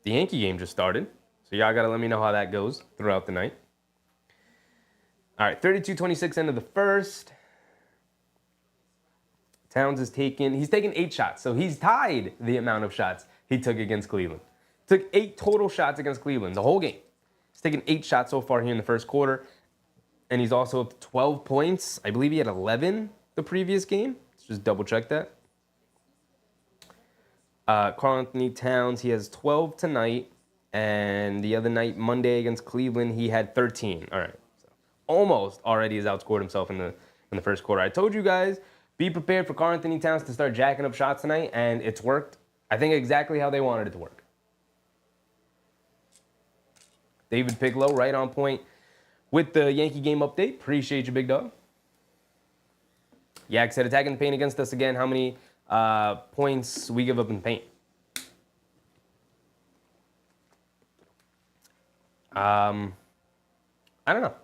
the Yankee game just started. So y'all got to let me know how that goes throughout the night. All right, 32-26 end of the first. Towns he's taken 8 shots. So he's tied the amount of shots he took against Cleveland. Took 8 total shots against Cleveland the whole game. He's taken 8 shots so far here in the first quarter. And he's also up to 12 points. I believe he had 11 the previous game. Let's just double check that. Karl-Anthony Towns, he has 12 tonight. And the other night, Monday against Cleveland, he had 13. All right. So almost already has outscored himself in the first quarter. I told you guys, be prepared for Karl-Anthony Towns to start jacking up shots tonight. And it's worked, I think, exactly how they wanted it to work. David Piccolo, right on point with the Yankee game update. Appreciate you, big dog. Yak said, attacking the paint against us again. How many points we give up in paint? I don't know.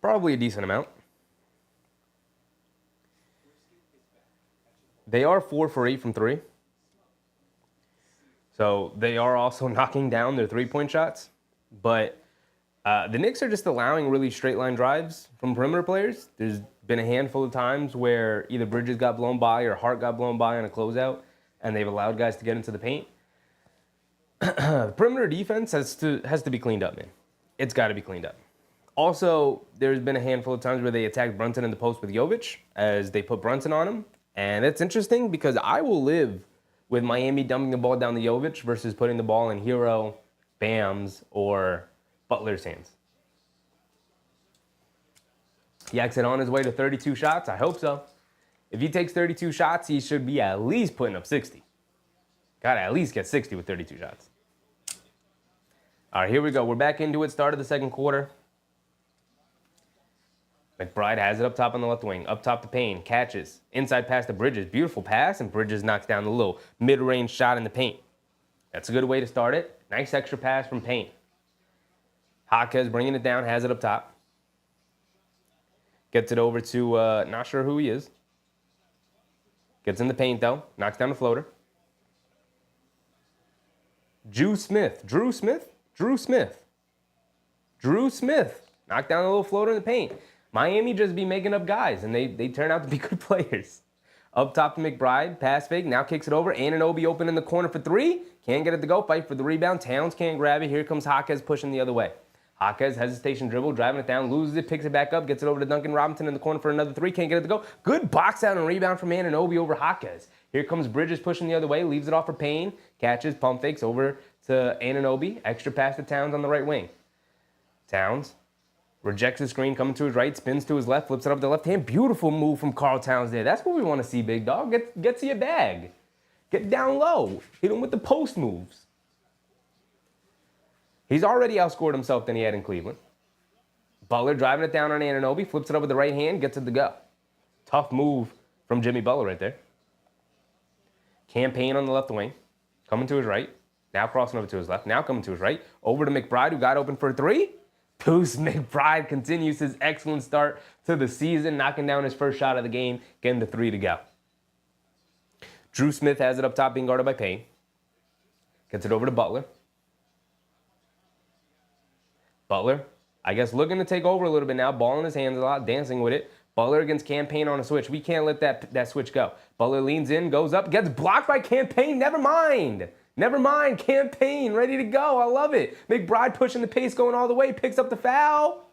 Probably a decent amount. They are 4 for 8 from 3. So they are also knocking down their three-point shots. But the Knicks are just allowing really straight-line drives from perimeter players. There's been a handful of times where either Bridges got blown by or Hart got blown by on a closeout. and they've allowed guys to get into the paint. The perimeter defense has to be cleaned up, man. It's got to be cleaned up. Also, there's been a handful of times where they attacked Brunson in the post with Jovic as they put Brunson on him. And it's interesting because I will live with Miami dumping the ball down to Jovic versus putting the ball in Hero, Bam's, or Butler's hands. Yaxit on his way to 32 shots? I hope so. If he takes 32 shots, he should be at least putting up 60. Gotta at least get 60 with 32 shots. All right, here we go. We're back into it. Start of the second quarter. McBride has it up top on the left wing. Up top to Payne. Catches. Inside pass to Bridges. Beautiful pass, and Bridges knocks down the little mid-range shot in the paint. That's a good way to start it. Nice extra pass from Payne. Jaquez bringing it down. Has it up top. Gets it over to, not sure who he is. Gets in the paint, though. Knocks down the floater. Drew Smith. Knocked down a little floater in the paint. Miami just be making up guys, and they turn out to be good players. Up top to McBride. Pass fake. Now kicks it over. Anunoby open in the corner for three. Can't get it to go. Fight for the rebound. Towns can't grab it. Here comes Jaquez pushing the other way. Jaquez, hesitation dribble, driving it down, loses it, picks it back up, gets it over to Duncan Robinson in the corner for another three. Can't get it to go. Good box out and rebound from Anunoby over Jaquez. Here comes Bridges pushing the other way, leaves it off for Payne. Catches, pump fakes over to Anunoby. Extra pass to Towns on the right wing. Towns rejects the screen, coming to his right, spins to his left, flips it up to the left hand. Beautiful move from Karl Towns there. That's what we want to see, big dog. Get to your bag. Get down low. Hit him with the post moves. He's already outscored himself than he had in Cleveland. Butler driving it down on Anunoby, flips it up with the right hand, gets it to go. Tough move from Jimmy Butler right there. Campaign on the left wing, coming to his right. Now crossing over to his left, now coming to his right. Over to McBride, who got open for a three. Deuce McBride continues his excellent start to the season, knocking down his first shot of the game, getting the three to go. Drew Smith has it up top, being guarded by Payne. Gets it over to Butler. Butler, I guess, looking to take over a little bit now. Ball in his hands a lot, dancing with it. Butler against Campaign on a switch. We can't let that switch go. Butler leans in, goes up, gets blocked by Campaign. Never mind. Campaign, ready to go. I love it. McBride pushing the pace, going all the way, picks up the foul.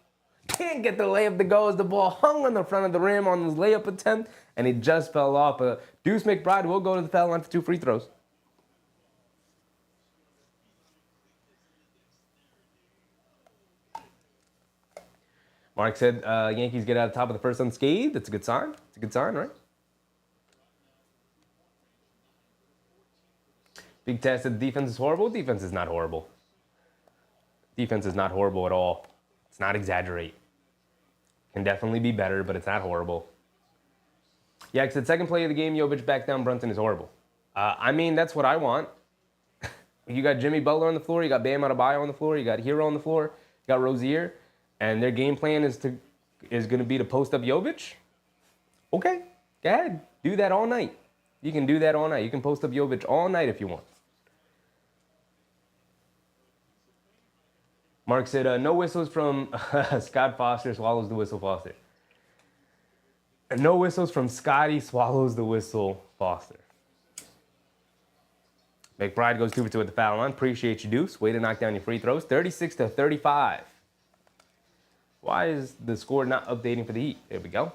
Can't get the layup to go as the ball hung on the front of the rim on his layup attempt, and it just fell off. Deuce McBride will go to the foul line for 2 free throws. Mark said Yankees get out of top of the first unscathed. That's a good sign. It's a good sign, right? Big Test said defense is horrible. Defense is not horrible. Defense is not horrible at all. Let's not exaggerate. Can definitely be better, but it's not horrible. Yeah, I said second play of the game, Jovic back down Brunson is horrible. I mean, that's what I want. You got Jimmy Butler on the floor. You got Bam Adebayo on the floor. You got Hero on the floor. You got Rozier. And their game plan is going to be to post up Jovic? Okay, go ahead. Do that all night. You can do that all night. You can post up Jovic all night if you want. Mark said, no whistles from Scott Foster swallows the whistle Foster. No whistles from Scotty swallows the whistle Foster. McBride goes 2 for 2 at the foul line. Appreciate you, Deuce. Way to knock down your free throws. 36-35. Why is the score not updating for the Heat? There we go.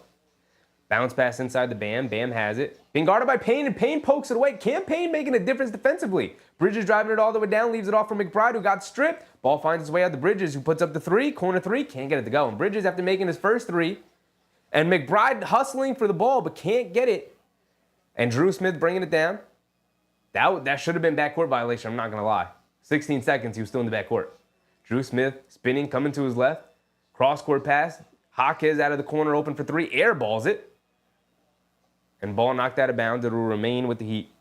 Bounce pass inside the Bam. Bam has it. Being guarded by Payne, and Payne pokes it away. Campaign making a difference defensively. Bridges driving it all the way down, leaves it off for McBride, who got stripped. Ball finds its way out to Bridges, who puts up the three. Corner three, can't get it to go. And Bridges, after making his first three, and McBride hustling for the ball, but can't get it. And Drew Smith bringing it down. That should have been backcourt violation, I'm not going to lie. 16 seconds, he was still in the backcourt. Drew Smith spinning, coming to his left. Cross-court pass. Jaquez out of the corner, open for three. Airballs it. And ball knocked out of bounds. It will remain with the Heat.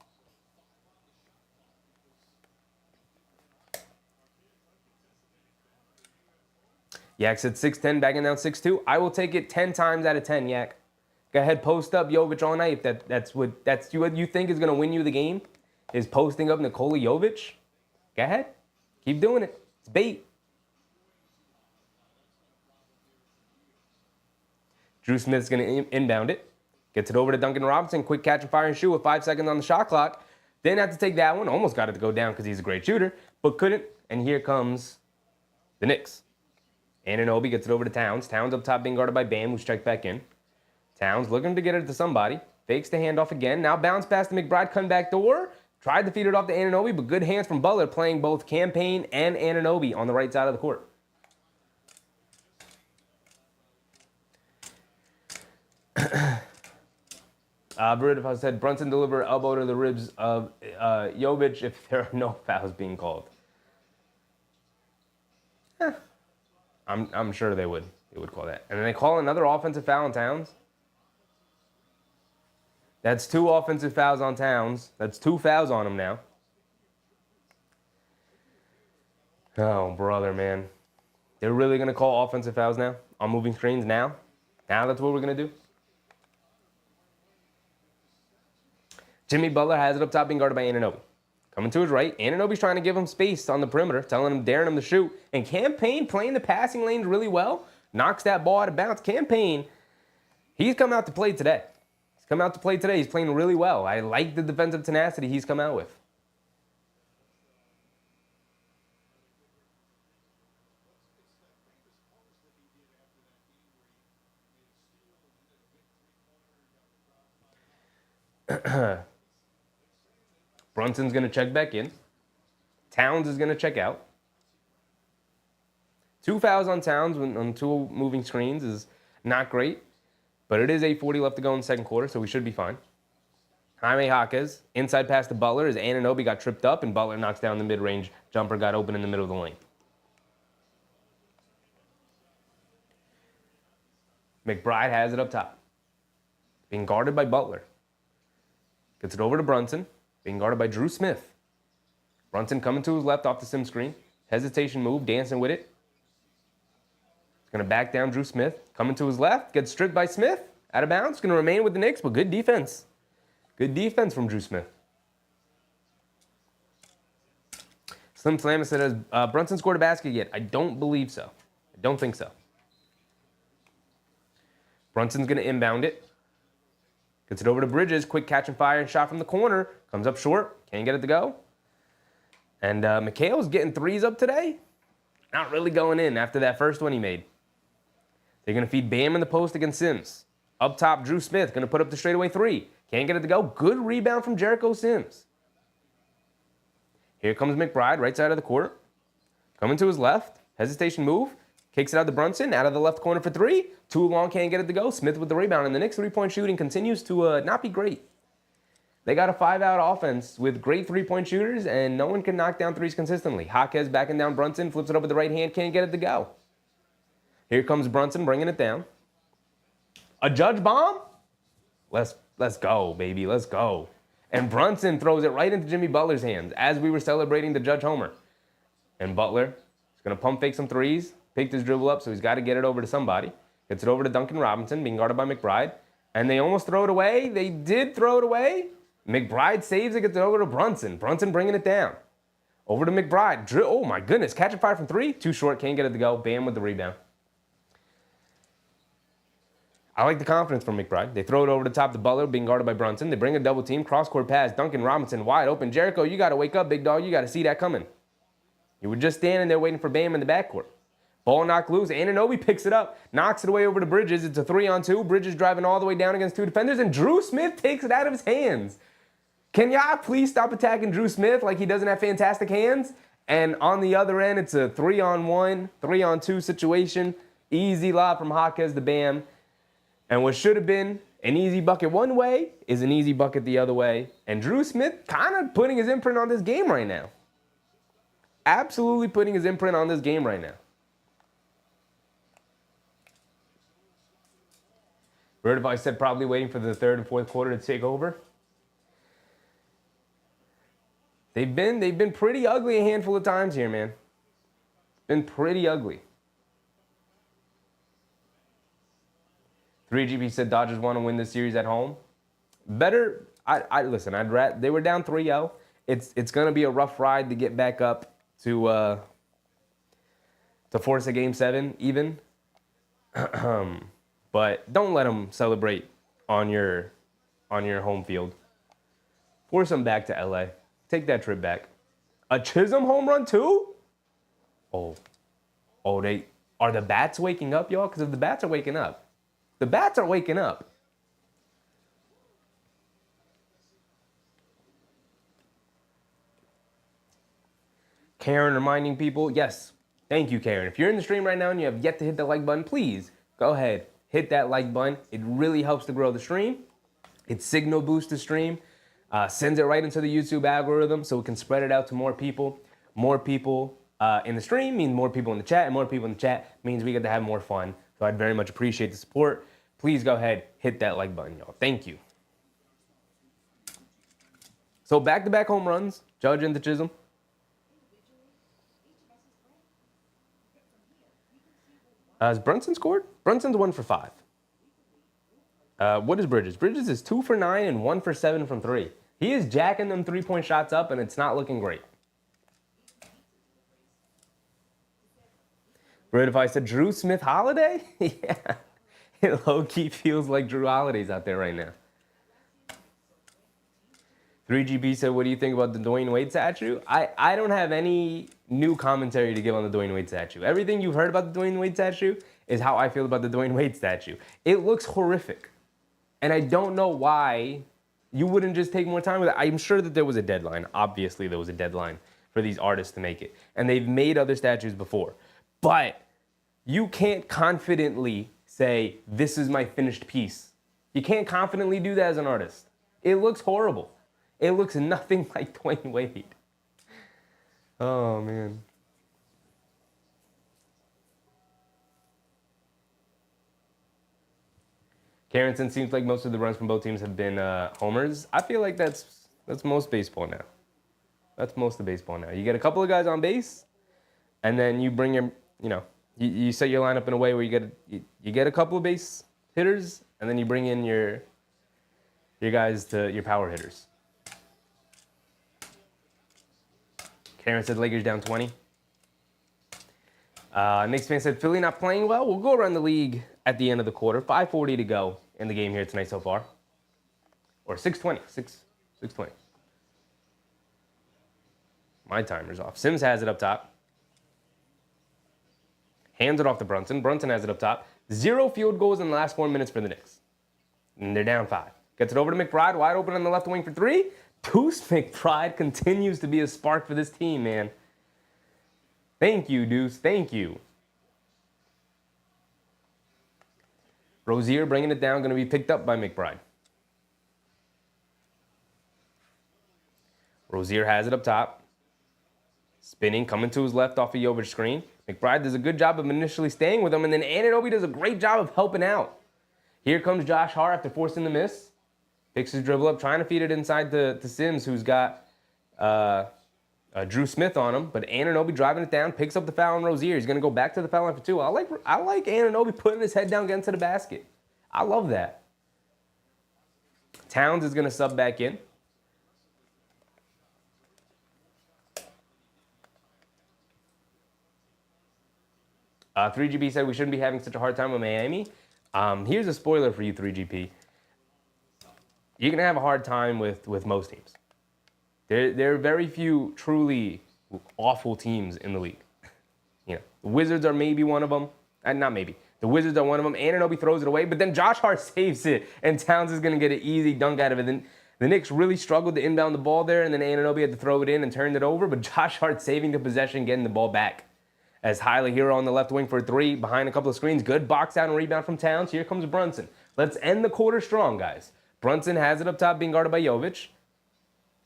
Yak said 6'10", backing down 6'2". I will take it 10 times out of 10, Yak. Go ahead, post up Jovic all night. If that's what you think is going to win you the game, is posting up Nikola Jovic. Go ahead. Keep doing it. It's bait. Drew Smith's going to inbound it. Gets it over to Duncan Robinson. Quick catch and fire and shoot with 5 seconds on the shot clock. Didn't have to take that one. Almost got it to go down because he's a great shooter, but couldn't. And here comes the Knicks. Anunoby gets it over to Towns. Towns up top being guarded by Bam, who's checked back in. Towns looking to get it to somebody. Fakes the handoff again. Now bounce pass to McBride, come back door. Tried to feed it off to Anunoby, but good hands from Butler playing both Campaign and Anunoby on the right side of the court. Veridov said Brunson delivered elbow to the ribs of Jovic if there are no fouls being called. I'm sure they would call that. And then they call another offensive foul on Towns. That's 2 offensive fouls on Towns. That's 2 fouls on him now. Oh, brother, man. They're really going to call offensive fouls now on moving screens now? Now that's what we're going to do? Jimmy Butler has it up top being guarded by Anunoby. Coming to his right. Anunoby's trying to give him space on the perimeter, daring him to shoot. And Campaign playing the passing lanes really well. Knocks that ball out of bounds. Campaign, he's come out to play today. He's playing really well. I like the defensive tenacity he's come out with. Brunson's going to check back in. Towns is going to check out. 2 fouls on Towns on 2 moving screens is not great, but it is 8:40 left to go in the second quarter, so we should be fine. Jaime Jaquez, inside pass to Butler as Anunoby got tripped up and Butler knocks down the mid-range jumper, got open in the middle of the lane. McBride has it up top. Being guarded by Butler. Gets it over to Brunson. Being guarded by Drew Smith. Brunson coming to his left off the sim screen. Hesitation move, dancing with it. He's going to back down Drew Smith. Coming to his left, gets stripped by Smith. Out of bounds, going to remain with the Knicks, but good defense. Good defense from Drew Smith. Slim Slammer said, has Brunson scored a basket yet? I don't believe so. I don't think so. Brunson's going to inbound it. Gets it over to Bridges. Quick catch and fire and shot from the corner. Comes up short. Can't get it to go. And McHale's getting 3s up today. Not really going in after that first one he made. They're going to feed Bam in the post against Sims. Up top, Drew Smith going to put up the straightaway 3. Can't get it to go. Good rebound from Jericho Sims. Here comes McBride, right side of the court. Coming to his left. Hesitation move. Kicks it out to Brunson, out of the left corner for 3. Too long, can't get it to go. Smith with the rebound, and the Knicks' 3-point shooting continues to not be great. They got a 5-out offense with great 3-point shooters, and no one can knock down 3s consistently. Jaquez backing down Brunson, flips it up with the right hand, can't get it to go. Here comes Brunson bringing it down. A judge bomb? Let's go, baby, let's go. And Brunson throws it right into Jimmy Butler's hands as we were celebrating the judge homer. And Butler is going to pump fake some 3s. Picked his dribble up, so he's got to get it over to somebody. Gets it over to Duncan Robinson, being guarded by McBride. And they almost throw it away. They did throw it away. McBride saves it, gets it over to Brunson. Brunson bringing it down. Over to McBride. Oh, my goodness. Catch and fire from 3. Too short. Can't get it to go. Bam with the rebound. I like the confidence from McBride. They throw it over the top to Butler, being guarded by Brunson. They bring a double team. Cross-court pass. Duncan Robinson wide open. Jericho, you got to wake up, big dog. You got to see that coming. You were just standing there waiting for Bam in the backcourt. Ball knocked loose. Anunoby picks it up. Knocks it away over to Bridges. It's a 3-on-2. Bridges driving all the way down against 2 defenders. And Drew Smith takes it out of his hands. Can y'all please stop attacking Drew Smith like he doesn't have fantastic hands? And on the other end, it's a 3-on-1, 3-on-2 situation. Easy lob from Jaquez to Bam. And what should have been an easy bucket one way is an easy bucket the other way. And Drew Smith kind of putting his imprint on this game right now. Absolutely putting his imprint on this game right now. Vertify said probably waiting for the third and fourth quarter to take over. They've been pretty ugly a handful of times here, man. Been pretty ugly. 3GP said Dodgers want to win this series at home. Better, listen, they were down 3-0. It's going to be a rough ride to get back up to force a game 7 even. But don't let them celebrate on your home field. Force them back to LA. Take that trip back. A Chisholm home run too? Oh, are the bats waking up, y'all? Because if the bats are waking up, the bats are waking up. Karen reminding people, yes, thank you, Karen. If you're in the stream right now and you have yet to hit the like button, please go ahead, hit that like button. It really helps to grow the stream. It signal boosts the stream, sends it right into the YouTube algorithm so it can spread it out to more people. More people in the stream means more people in the chat, and more people in the chat means we get to have more fun. So I'd very much appreciate the support. Please go ahead, hit that like button, y'all. Thank you. So back-to-back home runs, Judge and the Chisholm. Has Brunson scored? Brunson's 1 for 5. What is Bridges? Bridges is 2 for 9 and 1 for 7 from 3. He is jacking them three-point shots up, and it's not looking great. Bro, if I said Drew Smith Holiday? Yeah. It low-key feels like Drew Holiday's out there right now. 3GB said, what do you think about the Dwayne Wade statue? I don't have any new commentary to give on the Dwayne Wade statue. Everything you've heard about the Dwayne Wade statue is how I feel about the Dwayne Wade statue. It looks horrific. And I don't know why you wouldn't just take more time with it. I'm sure that there was a deadline. Obviously, there was a deadline for these artists to make it. And they've made other statues before. But you can't confidently say, this is my finished piece. You can't confidently do that as an artist. It looks horrible. It looks nothing like Dwayne Wade. Oh, man. Carrington seems like most of the runs from both teams have been homers. I feel like that's most baseball now. That's most of baseball now. You get a couple of guys on base, and then you bring your, you set your lineup in a way where you get a couple of base hitters, and then you bring in your guys to your power hitters. Karen said Lakers down 20. Knicks fan said Philly not playing well. We'll go around the league at the end of the quarter. 5:40 to go in the game here tonight so far. Or 6:20. 6:20. My timer's off. Sims has it up top. Hands it off to Brunson. Brunson has it up top. 0 field goals in the last 4 minutes for the Knicks. And they're down 5. Gets it over to McBride. Wide open on the left wing for 3. Deuce McBride continues to be a spark for this team, man. Thank you, Deuce. Thank you. Rozier bringing it down, going to be picked up by McBride. Rozier has it up top. Spinning, coming to his left off a Jovic screen. McBride does a good job of initially staying with him, and then Anunoby does a great job of helping out. Here comes Josh Hart after forcing the miss. Picks his dribble up, trying to feed it inside to Sims, who's got Drew Smith on him. But Anunoby driving it down, picks up the foul on Rozier. He's going to go back to the foul line for 2. I like Anunoby putting his head down, getting to the basket. I love that. Towns is going to sub back in. Uh, 3GP said we shouldn't be having such a hard time with Miami. Here's a spoiler for you, 3GP. You're going to have a hard time with most teams. There are very few truly awful teams in the league. The Wizards are maybe one of them. Not maybe. The Wizards are one of them. Anunoby throws it away, but then Josh Hart saves it, and Towns is going to get an easy dunk out of it. Then the Knicks really struggled to inbound the ball there, and then Anunoby had to throw it in and turned it over, but Josh Hart saving the possession, getting the ball back. As Hyla Hero on the left wing for a 3, behind a couple of screens. Good box out and rebound from Towns. Here comes Brunson. Let's end the quarter strong, guys. Brunson has it up top, being guarded by Jovic.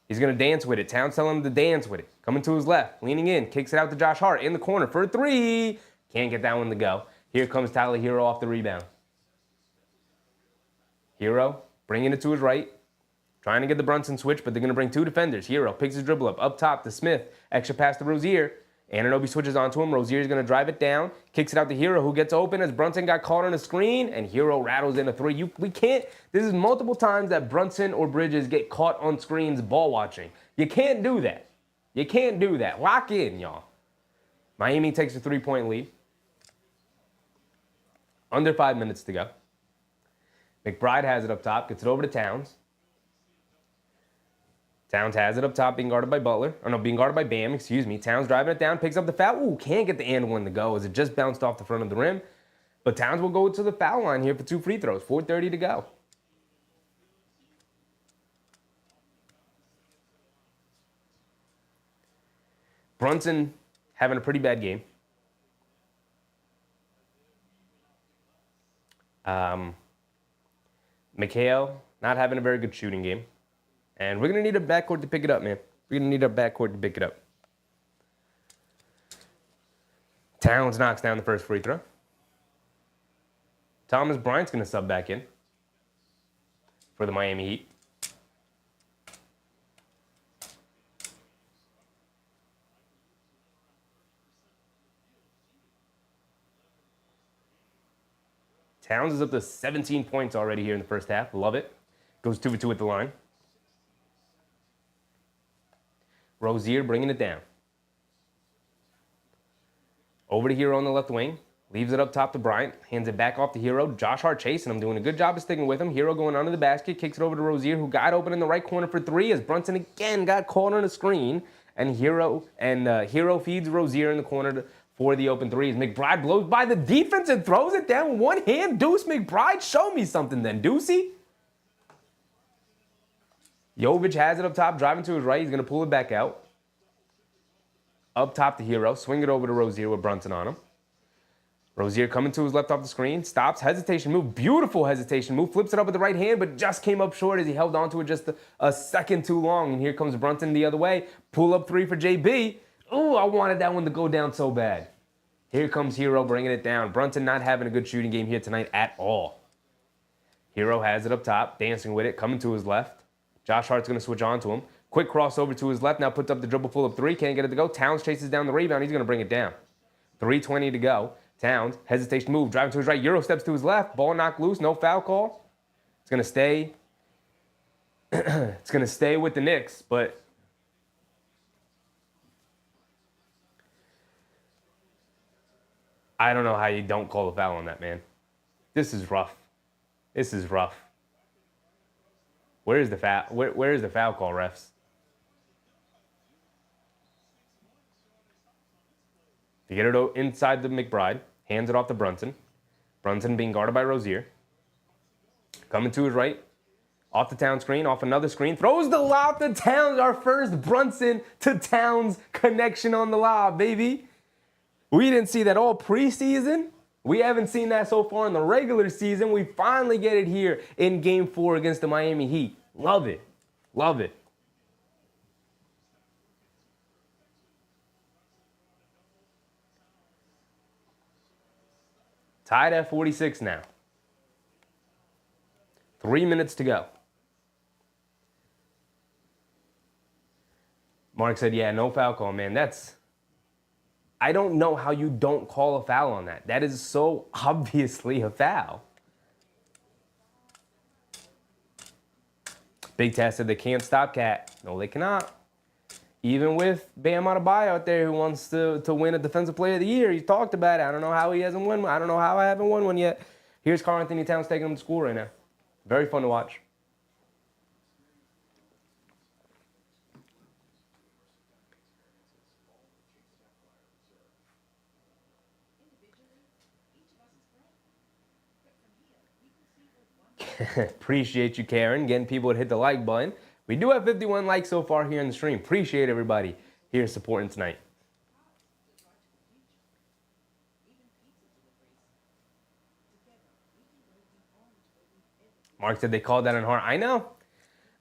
He's going to dance with it. Towns telling him to dance with it. Coming to his left, leaning in, kicks it out to Josh Hart in the corner for a 3. Can't get that one to go. Here comes Tyler Hero off the rebound. Hero bringing it to his right. Trying to get the Brunson switch, but they're going to bring 2 defenders. Hero picks his dribble up top to Smith. Extra pass to Rozier. Anunoby switches onto him. Rozier's going to drive it down. Kicks it out to Hero, who gets open as Brunson got caught on a screen, and Hero rattles in a 3. We can't. This is multiple times that Brunson or Bridges get caught on screens ball watching. You can't do that. You can't do that. Lock in, y'all. Miami takes a 3-point lead. Under 5 minutes to go. McBride has it up top. Gets it over to Towns. Towns has it up top, being guarded by Butler. Or no, being guarded by Bam, excuse me. Towns driving it down, picks up the foul. Ooh, can't get the and one to go as it just bounced off the front of the rim. But Towns will go to the foul line here for 2 free throws. 4:30 to go. Brunson having a pretty bad game. Mikhail not having a very good shooting game. And we're going to need a backcourt to pick it up, man. We're going to need a backcourt to pick it up. Towns knocks down the first free throw. Thomas Bryant's going to sub back in for the Miami Heat. Towns is up to 17 points already here in the first half. Love it. Goes 2 for 2 at the line. Rozier bringing it down. Over to Hero on the left wing. Leaves it up top to Bryant. Hands it back off to Hero. Josh Hart chasing him. Doing a good job of sticking with him. Hero going under the basket. Kicks it over to Rozier, who got open in the right corner for 3 as Brunson again got caught on a screen. And Hero feeds Rozier in the corner for the open 3 as McBride blows by the defense and throws it down with one hand. Deuce McBride, show me something then, Deucey. Jovic has it up top, driving to his right. He's going to pull it back out. Up top to Hero. Swing it over to Rozier with Brunson on him. Rozier coming to his left off the screen. Stops. Hesitation move. Beautiful hesitation move. Flips it up with the right hand, but just came up short as he held onto it just a second too long. And here comes Brunson the other way. Pull up 3 for JB. Ooh, I wanted that one to go down so bad. Here comes Hero bringing it down. Brunson not having a good shooting game here tonight at all. Hero has it up top, dancing with it, coming to his left. Josh Hart's going to switch on to him. Quick crossover to his left. Now puts up the dribble full of 3. Can't get it to go. Towns chases down the rebound. He's going to bring it down. 3:20 to go. Towns, hesitation move, driving to his right. Euro steps to his left. Ball knocked loose. No foul call. It's going to stay. It's going to stay with the Knicks, but I don't know how you don't call a foul on that, man. This is rough. This is rough. Where is the foul? Where is the foul call, refs? They get it inside the McBride. Hands it off to Brunson. Brunson being guarded by Rozier. Coming to his right. Off the Towns screen. Off another screen. Throws the lob to Towns. Our first Brunson to Towns connection on the lob, baby. We didn't see that all preseason. We haven't seen that so far in the regular season. We finally get it here in Game 4 against the Miami Heat. Love it. Love it. Tied at 46 now. 3 minutes to go. Mark said, yeah, no foul call, man. I don't know how you don't call a foul on that. That is so obviously a foul. Big Taz said they can't stop Cat. No, they cannot. Even with Bam Adebayo out there who wants to win a Defensive Player of the Year. He talked about it. I don't know how he hasn't won one. I don't know how I haven't won one yet. Here's Karl Anthony Towns taking him to school right now. Very fun to watch. Appreciate you, Karen, getting people to hit the like button. We do have 51 likes so far here in the stream. Appreciate everybody here supporting tonight. Mark said they called that on Hart. I know.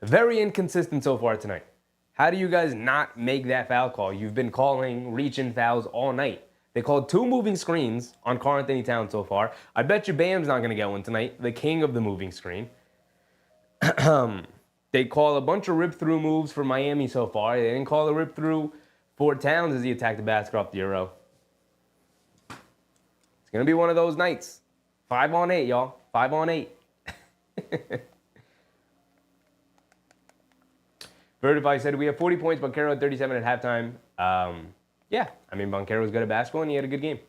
Very inconsistent so far tonight. How do you guys not make that foul call? You've been calling reach-in fouls all night. They called 2 moving screens on Karl Anthony Towns so far. I bet you Bam's not going to get one tonight. The king of the moving screen. They call a bunch of rip-through moves for Miami so far. They didn't call a rip-through for Towns as he attacked the basket off the Euro. It's going to be one of those nights. 5 on 8, y'all. 5 on 8. Vertify said we have 40 points. Banchero had 37 at halftime. Yeah, I mean, Banchero was good at basketball and he had a good game.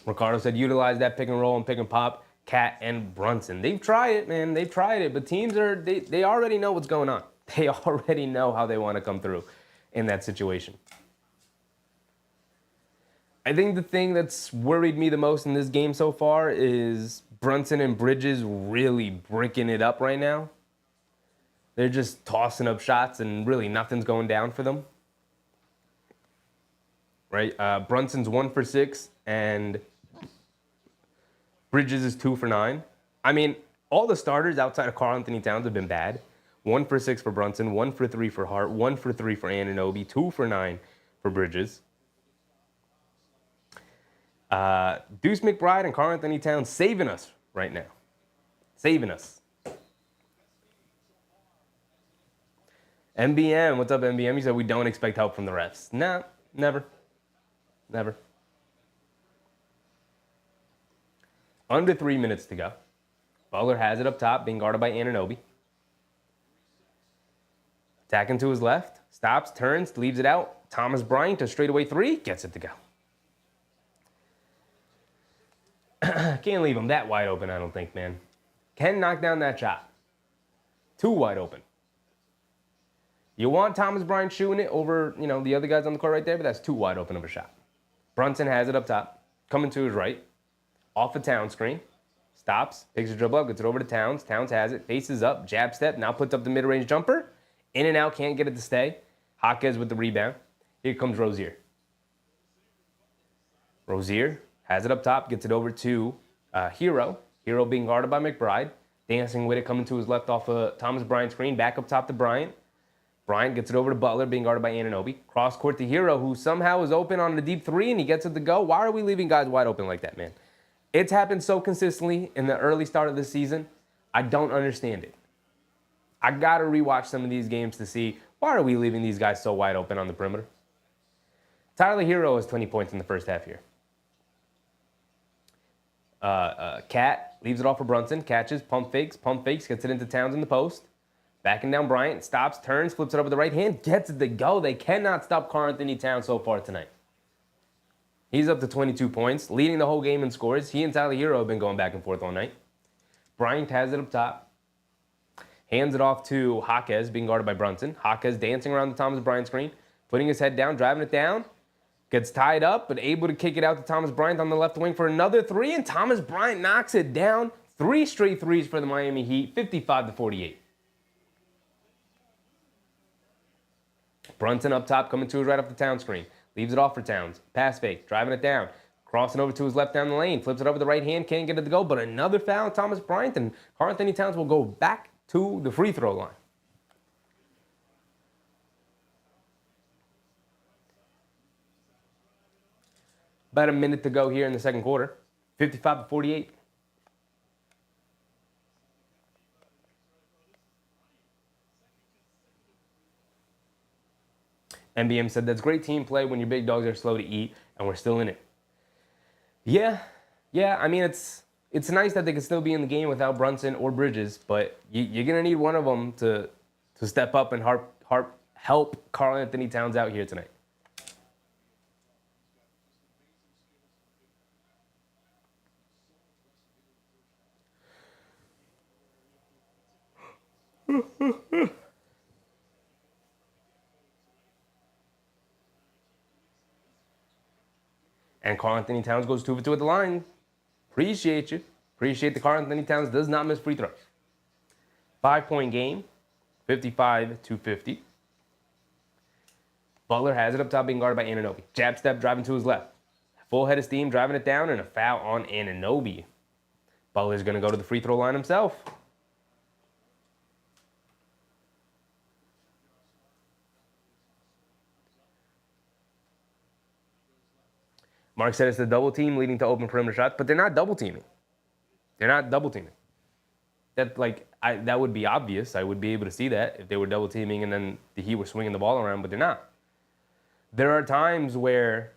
Ricardo said utilize that pick and roll and pick and pop. Cat and Brunson. They've tried it, man. They've tried it, but teams they already know what's going on. They already know how they want to come through in that situation. I think the thing that's worried me the most in this game so far is Brunson and Bridges really breaking it up right now. They're just tossing up shots and really nothing's going down for them. Right? Brunson's 1 for 6 and Bridges is 2 for 9. I mean, all the starters outside of Karl-Anthony Towns have been bad. 1 for 6 for Brunson, 1 for 3 for Hart, 1 for 3 for Anunoby, 2 for 9 for Bridges. Deuce McBride and Karl-Anthony Towns saving us right now. Saving us. MBM, what's up, MBM? He said we don't expect help from the refs. Nah, never. Never. Under 3 minutes to go. Butler has it up top, being guarded by Anunoby. Attacking to his left. Stops, turns, leaves it out. Thomas Bryant, a straightaway 3, gets it to go. Can't leave him that wide open, I don't think, man. Can knock down that shot. Too wide open. You want Thomas Bryant shooting it over, the other guys on the court right there, but that's too wide open of a shot. Brunson has it up top, coming to his right, off a Towns screen, stops, takes a dribble up, gets it over to Towns. Towns has it, faces up, jab step, now puts up the mid-range jumper. In and out, can't get it to stay. Jaquez with the rebound. Here comes Rozier. Rozier has it up top, gets it over to Hero. Hero being guarded by McBride. Dancing with it, coming to his left off of Thomas Bryant's screen. Back up top to Bryant. Bryant gets it over to Butler, being guarded by Anunoby. Cross court to Hero, who somehow is open on the deep 3, and he gets it to go. Why are we leaving guys wide open like that, man? It's happened so consistently in the early start of the season. I don't understand it. I got to rewatch some of these games to see why are we leaving these guys so wide open on the perimeter. Tyler Hero has 20 points in the first half here. Cat leaves it off for Brunson, catches, pump fakes, gets it into Towns in the post. Backing down Bryant, stops, turns, flips it over the right hand, gets it to go. They cannot stop Karl-Anthony Towns so far tonight. He's up to 22 points, leading the whole game in scores. He and Tyler Hero have been going back and forth all night. Bryant has it up top. Hands it off to Jaquez, being guarded by Brunson. Jaquez dancing around the Thomas Bryant screen, putting his head down, driving it down. Gets tied up, but able to kick it out to Thomas Bryant on the left wing for another 3, and Thomas Bryant knocks it down. 3 straight threes for the Miami Heat, 55-48. Brunson up top, coming to his right off the Towns screen. Leaves it off for Towns. Pass fake, driving it down. Crossing over to his left down the lane. Flips it over the right hand, can't get it to go, but another foul on Thomas Bryant, and Karl-Anthony Towns will go back to the free throw line. About a minute to go here in the second quarter. 55-48. NBM said that's great team play when your big dogs are slow to eat and we're still in it. Yeah. I mean, it's nice that they can still be in the game without Brunson or Bridges, but you're going to need one of them to step up and help Karl-Anthony Towns out here tonight. And Karl-Anthony Towns goes 2 for 2 at the line. Appreciate you. Appreciate the Karl-Anthony Towns does not miss free throws. 5-point game, 55-50. Butler has it up top, being guarded by Anunoby. Jab step, driving to his left. Full head of steam, driving it down, and a foul on Anunoby. Butler's going to go to the free throw line himself. Mark said it's the double team leading to open perimeter shots, but they're not double teaming. That would be obvious. I would be able to see that if they were double teaming and then the Heat were swinging the ball around, but they're not. There are times where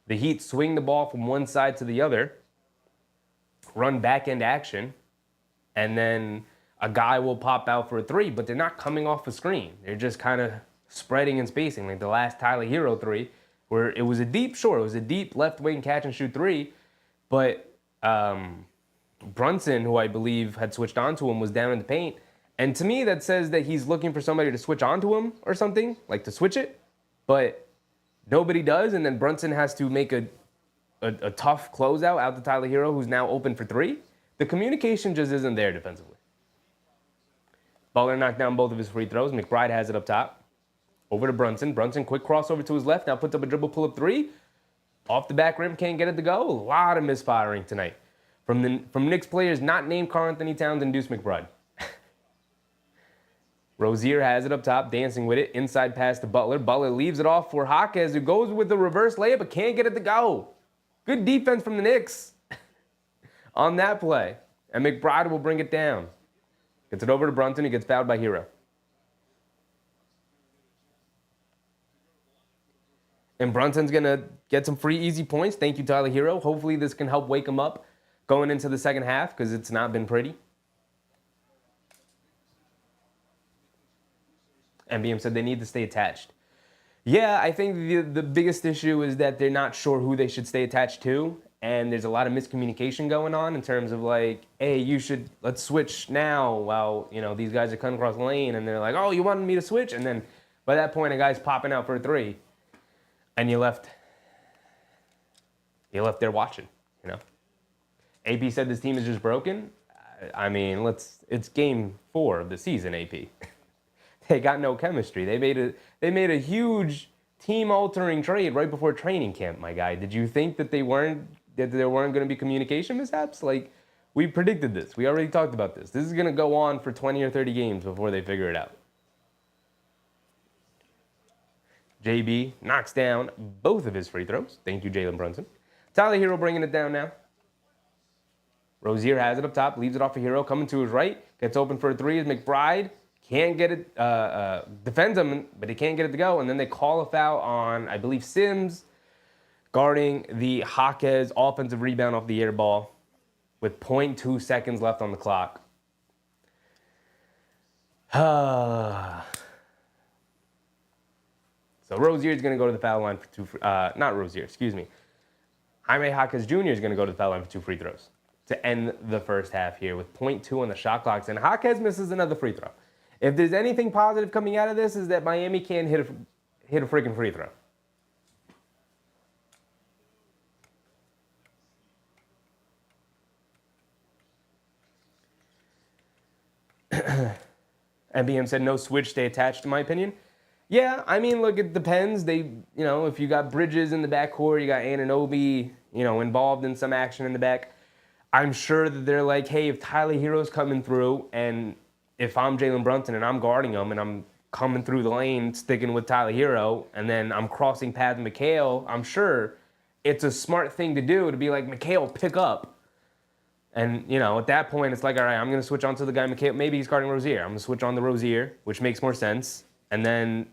the Heat swing the ball from one side to the other, run back-end action, and then a guy will pop out for a 3, but they're not coming off a screen. They're just kind of spreading and spacing, like the last Tyler Hero 3, where it was a deep left wing catch and shoot 3, but Brunson, who I believe had switched onto him, was down in the paint. And to me, that says that he's looking for somebody to switch onto him or something, like to switch it. But nobody does, and then Brunson has to make a tough closeout out to Tyler Hero, who's now open for three. The communication just isn't there defensively. Butler knocked down both of his free throws. McBride has it up top. Over to Brunson. Brunson, quick crossover to his left. Now puts up a dribble pull-up three. Off the back rim, can't get it to go. A lot of misfiring tonight from Knicks players not named Karl-Anthony Towns and Deuce McBride. Rozier has it up top, dancing with it. Inside pass to Butler. Butler leaves it off for Jaquez, who goes with the reverse layup but can't get it to go. Good defense from the Knicks on that play. And McBride will bring it down. Gets it over to Brunson. He gets fouled by Hero. And Brunson's going to get some free, easy points. Thank you, Tyler Hero. Hopefully this can help wake him up going into the second half because it's not been pretty. NBM said they need to stay attached. Yeah, I think the biggest issue is that they're not sure who they should stay attached to. And there's a lot of miscommunication going on in terms of like, hey, let's switch now while, these guys are coming across the lane. And they're like, oh, you wanted me to switch? And then by that point, a guy's popping out for a three. And you left there watching, AP said this team is just broken. I mean, it's game 4 of the season, AP. They got no chemistry. They made a huge team-altering trade right before training camp, my guy. Did you think that there weren't going to be communication mishaps? Like, we predicted this. We already talked about this. This is going to go on for 20 or 30 games before they figure it out. JB knocks down both of his free throws. Thank you, Jalen Brunson. Tyler Hero bringing it down now. Rozier has it up top, leaves it off for Hero, coming to his right, gets open for a three as McBride can't get it, defends him, but he can't get it to go. And then they call a foul on, I believe, Sims, guarding the Jaquez offensive rebound off the air ball with 0.2 seconds left on the clock. So Rozier is going to go to the foul line for not Rozier, excuse me. Jaime Jaquez Jr. is going to go to the foul line for 2 free throws to end the first half here with 0.2 on the shot clocks. And Jaquez misses another free throw. If there's anything positive coming out of this is that Miami can't hit a freaking free throw. NBM said no switch, stay attached, in my opinion. Yeah, I mean, look, it depends. If you got Bridges in the backcourt, you got Anunoby, involved in some action in the back. I'm sure that they're like, hey, if Tyler Hero's coming through, and if I'm Jalen Brunson and I'm guarding him and I'm coming through the lane, sticking with Tyler Hero, and then I'm crossing paths with Mikal, I'm sure it's a smart thing to do to be like, Mikal, pick up. And, at that point, it's like, all right, I'm going to switch on to the guy, Mikal. Maybe he's guarding Rozier. I'm going to switch on to Rozier, which makes more sense. And then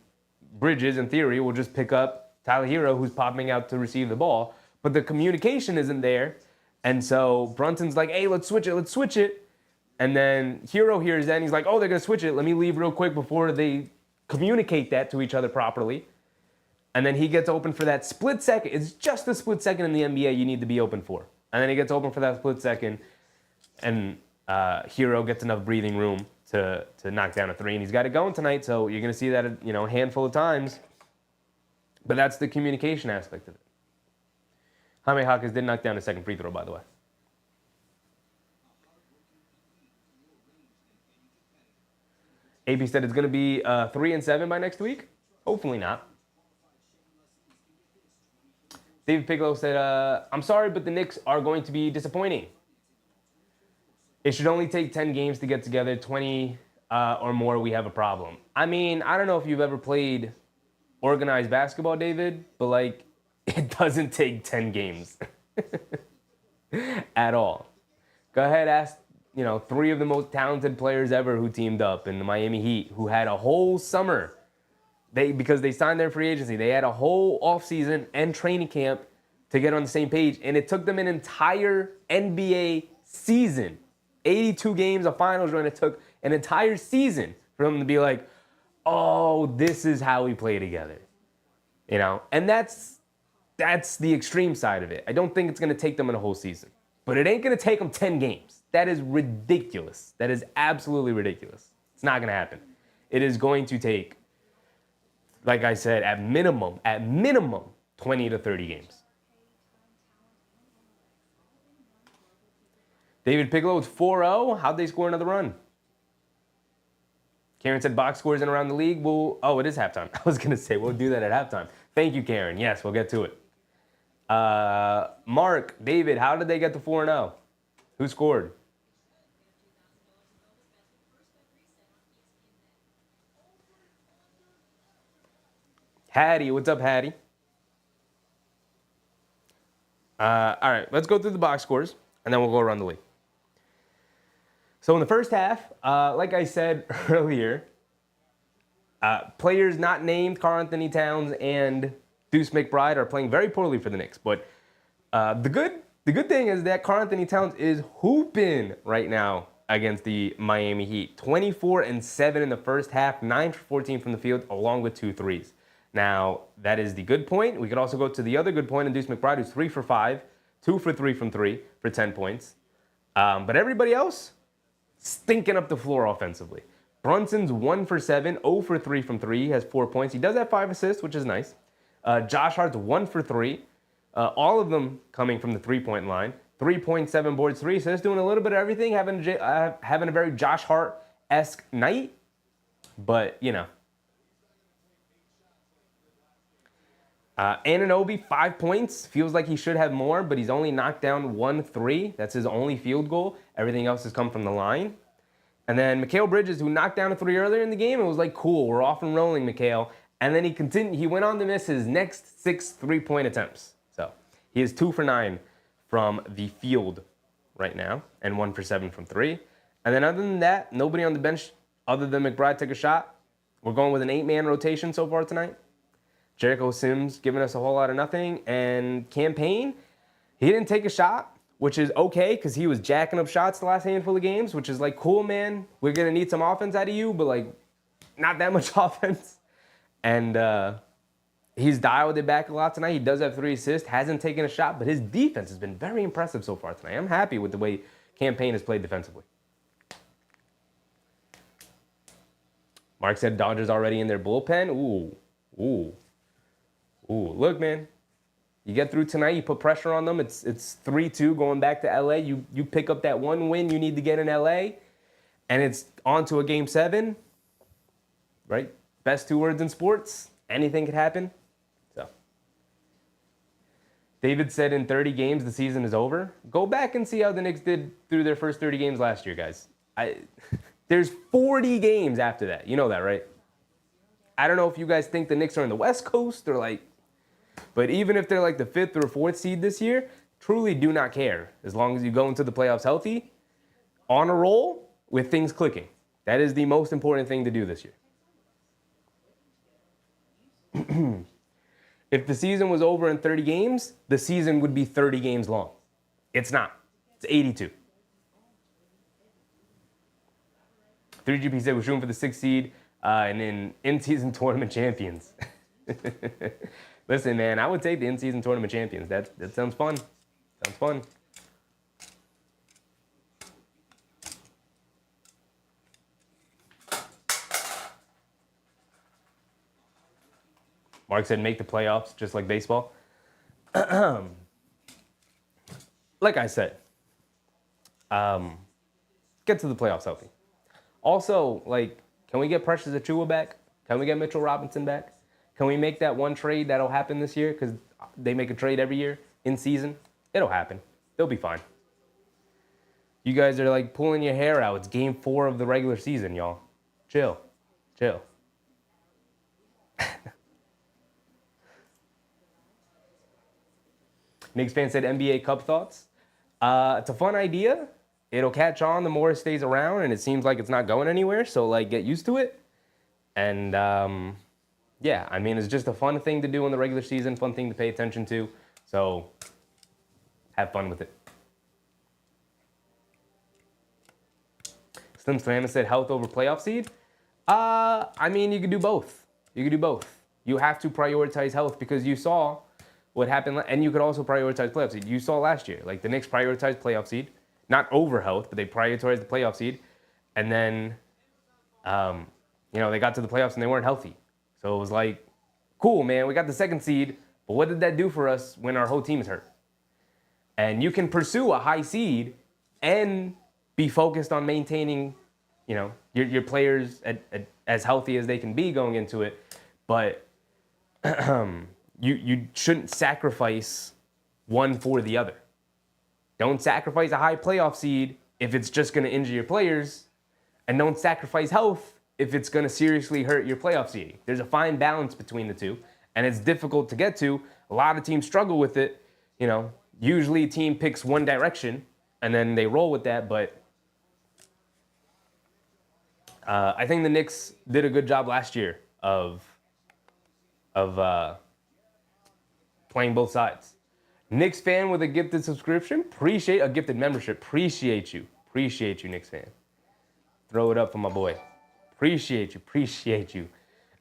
Bridges, in theory, will just pick up Tyler Hero, who's popping out to receive the ball. But the communication isn't there. And so Brunson's like, hey, let's switch it. And then Hero hears that, and he's like, oh, they're going to switch it. Let me leave real quick before they communicate that to each other properly. And then he gets open for that split second. It's just a split second in the NBA you need to be open for. And then he gets open for that split second, and Hero gets enough breathing room to knock down a three, and he's got it going tonight. So you're going to see that a handful of times. But that's the communication aspect of it. Jaime Jaquez did knock down a second free throw, by the way. AB said it's going to be 3-7 by next week. Hopefully not. David Piccolo said, I'm sorry, but the Knicks are going to be disappointing. It should only take 10 games to get together. 20 or more, we have a problem. I mean, I don't know if you've ever played organized basketball, David, but, it doesn't take 10 games at all. Go ahead, ask, 3 of the most talented players ever who teamed up in the Miami Heat, who had a whole summer. Because they signed their free agency, they had a whole offseason and training camp to get on the same page, and it took them an entire NBA season, 82 games, a finals run. It took an entire season for them to be like, oh, this is how we play together, And that's the extreme side of it. I don't think it's going to take them in a whole season, but it ain't going to take them 10 games. That is ridiculous. That is absolutely ridiculous. It's not going to happen. It is going to take, like I said, at minimum, 20 to 30 games. David Piccolo with 4-0. How'd they score another run? Karen said box scores in around the league. It is halftime. I was going to say we'll do that at halftime. Thank you, Karen. Yes, we'll get to it. Mark, David, how did they get to 4-0? Who scored? Hattie, what's up, Hattie? All right, let's go through the box scores, and then we'll go around the league. So in the first half, like I said earlier, players not named Karl Anthony Towns and Deuce McBride are playing very poorly for the Knicks. But the good thing is that Karl Anthony Towns is hooping right now against the Miami Heat. 24-7 in the first half, 9 for 14 from the field, along with 2 threes. Now, that is the good point. We could also go to the other good point in Deuce McBride, who's 3 for 5, 2 for 3 from 3 for 10 points. But everybody else, stinking up the floor offensively. Brunson's 1 for 7, 0 for 3 from 3. He has 4 points. He does have 5 assists, which is nice. Josh Hart's 1 for 3. All of them coming from the three-point line. 3.7 boards, 3 assists, doing a little bit of everything, having a very Josh Hart-esque night. But, you know. Anunoby, 5 points. Feels like he should have more, but he's only knocked down 1 3. That's his only field goal. Everything else has come from the line. And then Mikal Bridges, who knocked down a 3 earlier in the game, it was like, cool, we're off and rolling, Mikal. And then he went on to miss his next 6 3-point attempts. So he is 2 for 9 from the field right now, and 1 for 7 from 3. And then other than that, nobody on the bench other than McBride took a shot. We're going with an 8-man rotation so far tonight. Jericho Sims giving us a whole lot of nothing. And Campaign, he didn't take a shot, which is okay because he was jacking up shots the last handful of games, which is like, cool, man. We're going to need some offense out of you, but like not that much offense. And he's dialed it back a lot tonight. He does have 3 assists, hasn't taken a shot, but his defense has been very impressive so far tonight. I'm happy with the way Campaign has played defensively. Mark said Dodgers already in their bullpen. Ooh, look, man. You get through tonight, you put pressure on them. It's 3-2 going back to LA. You pick up that one win you need to get in LA, and it's on to a game 7, right? Best 2 words in sports. Anything could happen. So, David said in 30 games the season is over. Go back and see how the Knicks did through their first 30 games last year, guys. There's 40 games after that. You know that, right? I don't know if you guys think the Knicks are in the West Coast or like, but even if they're like the 5th or 4th seed this year, truly do not care. As long as you go into the playoffs healthy, on a roll, with things clicking. That is the most important thing to do this year. If the season was over in 30 games, the season would be 30 games long. It's not. It's 82. 3GP said we're shooting for the 6th seed and then in-season tournament champions. Listen, man, I would take the in-season tournament champions. That sounds fun. Sounds fun. Mark said make the playoffs, just like baseball. Like I said, get to the playoffs healthy. Also, like, can we get Precious Achiuwa back? Can we get Mitchell Robinson back? Can we make that one trade that'll happen this year? Because they make a trade every year in season. It'll happen. They'll be fine. You guys are like pulling your hair out. It's game 4 of the regular season, y'all. Chill. Knicks fan said NBA Cup thoughts. It's a fun idea. It'll catch on the more it stays around, and it seems like it's not going anywhere. So, like, get used to it. And, yeah, I mean, it's just a fun thing to do in the regular season, fun thing to pay attention to. So, have fun with it. Slim Slam said health over playoff seed. I mean, you could do both. You have to prioritize health because you saw what happened, and you could also prioritize playoff seed. You saw last year, like the Knicks prioritized playoff seed. not over health, but they prioritized the playoff seed. And then, they got to the playoffs and they weren't healthy. So it was like, cool, man, we got the second seed, but what did that do for us when our whole team is hurt? And you can pursue a high seed and be focused on maintaining, your players as healthy as they can be going into it. But you shouldn't sacrifice one for the other. Don't sacrifice a high playoff seed if it's just going to injure your players, and don't sacrifice health if it's going to seriously hurt your playoff seeding. There's a fine balance between the two, and it's difficult to get to. A lot of teams struggle with it. Usually a team picks one direction, and then they roll with that, but I think the Knicks did a good job last year of playing both sides. Knicks fan with a gifted subscription, a gifted membership. Appreciate you, Knicks fan. Throw it up for my boy. Appreciate you.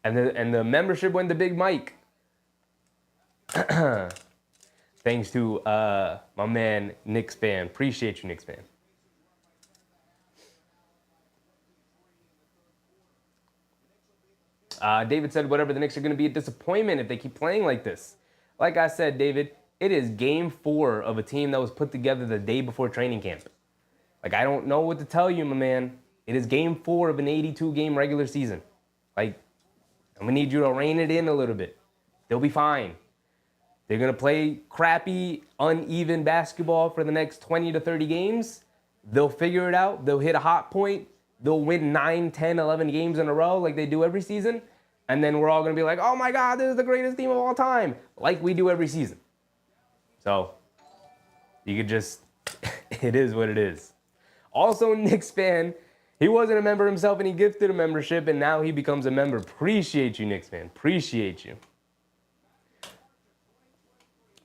And the membership went to Big Mike. Thanks to my man Knicks fan. Appreciate you, Knicks fan. David said, whatever, the Knicks are going to be a disappointment if they keep playing like this. Like I said, David, it is game 4 of a team that was put together the day before training camp. Like, I don't know what to tell you, my man. It is game 4 of an 82-game regular season. Like, I'm going to need you to rein it in a little bit. They'll be fine. They're going to play crappy, uneven basketball for the next 20 to 30 games. They'll figure it out. They'll hit a hot point. They'll win 9, 10, 11 games in a row like they do every season. And then we're all going to be like, oh my God, this is the greatest team of all time. Like we do every season. So, you could just, it is what it is. Also, Knicks fan, he wasn't a member himself and he gifted a membership and now he becomes a member. Appreciate you, Knicks fan. Appreciate you.